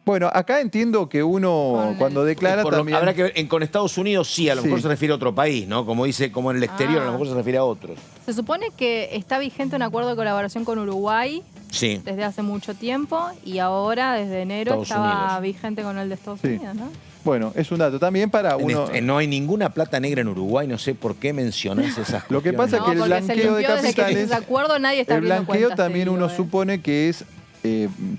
Bueno, acá entiendo que uno cuando declara también... Habrá que ver, con Estados Unidos sí, a lo Sí. mejor se refiere a otro país, ¿no? Como dice, como en el exterior, a lo mejor se refiere a otros. Se supone que está vigente un acuerdo de colaboración con Uruguay Sí. desde hace mucho tiempo y ahora, desde enero, Estados estaba Unidos. vigente con el de Estados Sí. Unidos, ¿no? Bueno, es un dato también para uno... No hay ninguna plata negra en Uruguay, no sé por qué mencionás esas Lo que pasa es que el porque se blanqueo de limpió desde que capitales... se hizo ese acuerdo, nadie está El abriendo blanqueo cuentas, también te digo, uno supone que es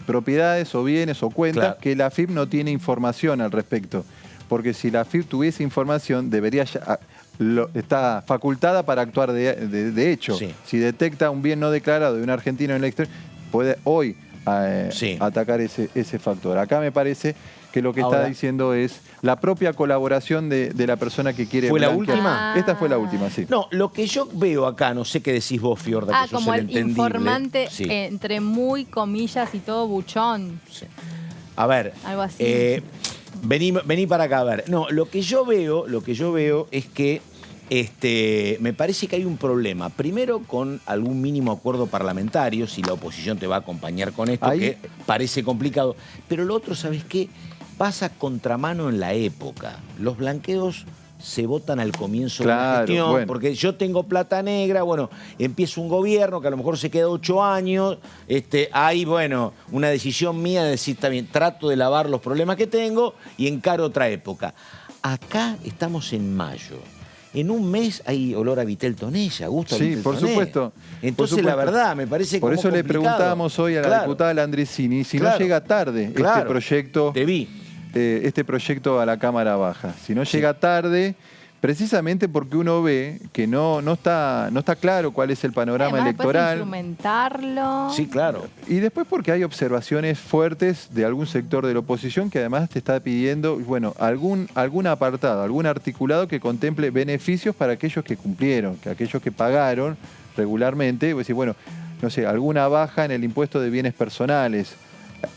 propiedades o bienes o cuentas Claro. que la AFIP no tiene información al respecto. Porque si la AFIP tuviese información, debería está facultada para actuar de hecho. Sí. Si detecta un bien no declarado de un argentino en el exterior, puede hoy atacar ese factor. Acá me parece que lo que está Ahora- diciendo es la propia colaboración de la persona que quiere ¿Fue la blanquear. última? Esta fue la última, sí. No, lo que yo veo acá, no sé qué decís vos, Fiorda, que sos como el el entendible. informante, Sí. entre muy comillas y todo buchón. A ver, Algo así. vení para acá a ver. No, lo que yo veo es que me parece que hay un problema. Primero, con algún mínimo acuerdo parlamentario, si la oposición te va a acompañar con esto, Ahí- que parece complicado. Pero lo otro, ¿sabes qué? Pasa contramano en la época. Los blanqueos se votan al comienzo de la Claro, gestión, bueno. porque yo tengo plata negra, bueno, empieza un gobierno que a lo mejor se queda 8 años, hay, bueno, una decisión mía de decir, también trato de lavar los problemas que tengo y encaro otra época. Acá estamos en mayo. En un mes hay olor a Vitel Tonella, gusto a Sí, Vitel por Tonella. supuesto. Entonces, Por supuesto. la verdad, me parece Por como eso le complicado. preguntábamos hoy a la Claro. diputada Landricini si Claro. no llega tarde Claro. este proyecto. Te vi. Este proyecto a la Cámara Baja. Si no llega tarde, precisamente porque uno ve que no está claro cuál es el panorama electoral. Instrumentarlo. Sí, claro. Y después porque hay observaciones fuertes de algún sector de la oposición que además te está pidiendo, bueno, algún apartado, algún articulado que contemple beneficios para aquellos que cumplieron, que aquellos que pagaron regularmente, pues decir, bueno, no sé, alguna baja en el impuesto de bienes personales,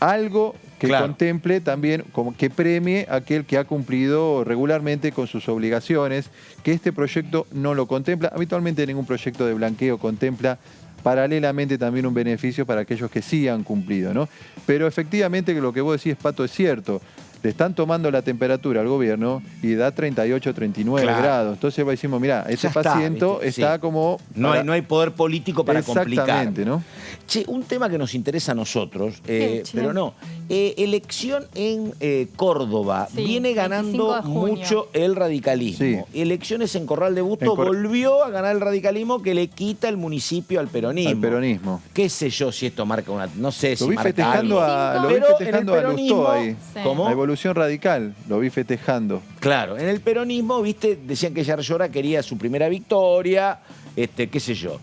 algo que contemple también, como que premie a aquel que ha cumplido regularmente con sus obligaciones, que este proyecto no lo contempla. Habitualmente ningún proyecto de blanqueo contempla paralelamente también un beneficio para aquellos que sí han cumplido, ¿no? Pero efectivamente lo que vos decís, Pato, es cierto. Le están tomando la temperatura al gobierno y da 38, 39 grados. Entonces decimos, mira, ese paciente está como... No hay poder político para complicar. Exactamente, ¿no? Che, un tema que nos interesa a nosotros, pero no. Elección en Córdoba. Viene ganando mucho el radicalismo. Elecciones en Corral de Bustos, volvió a ganar el radicalismo que le quita el municipio al peronismo. Al peronismo. Qué sé yo si esto marca una... No sé si lo vi marca festejando algo. Lo vi festejando a Lustó ahí. ¿Cómo? La Evolución Radical, lo vi festejando. Claro, en el peronismo, viste, decían que Yarlora quería su primera victoria, qué sé yo.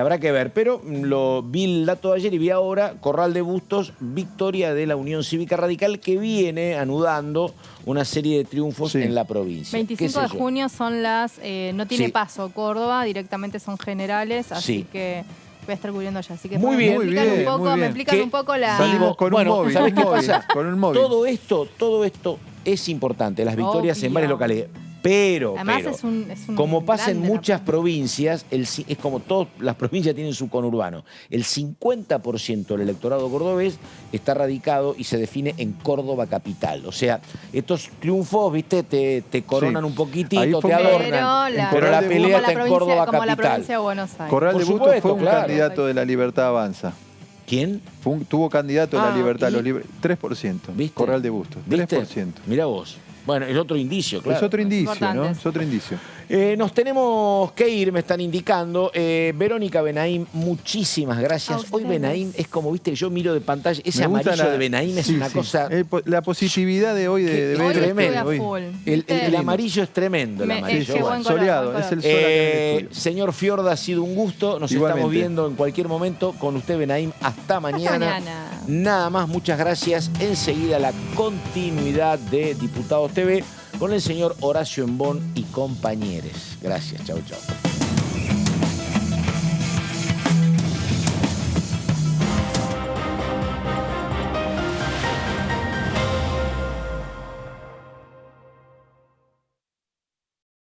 Habrá que ver, pero lo vi el dato de ayer y vi ahora Corral de Bustos, victoria de la Unión Cívica Radical que viene anudando una serie de triunfos en la provincia. 25 de junio son las... no tiene paso Córdoba, directamente son generales, así que... Voy a estar cubriendo ya, así que me explican un poco la... Salimos con un móvil, ¿sabés qué pasa? Con un móvil. Todo esto es importante, las victorias en varios locales. Pero, además es un como pasa en muchas provincias, es como todas las provincias tienen su conurbano. El 50% del electorado cordobés está radicado y se define en Córdoba capital. O sea, estos triunfos, viste, te coronan un poquitito, te adornan. Pero la pelea está en Córdoba como capital. La provincia de Buenos Aires. Corral de Bustos fue un candidato de La Libertad Avanza. ¿Quién? Tuvo candidato de La Libertad, 3%. ¿Viste? Corral de Bustos, 3%. Mirá vos. Bueno, es otro indicio, claro. Es otro indicio, ¿no? Es otro indicio. Nos tenemos que ir, me están indicando. Verónica Benaim, muchísimas gracias. Hoy Benaim es como, viste, yo miro de pantalla, ese amarillo de Benaim es una cosa... La positividad de hoy de es tremendo. El amarillo es tremendo, el amarillo. Soleado, es el sol. Señor Fiorda, ha sido un gusto. Nos estamos viendo en cualquier momento con usted, Benaim. Hasta mañana. Nada más, muchas gracias. Enseguida la continuidad de Diputados TV con el señor Horacio Embón y compañeros. Gracias, chau, chau.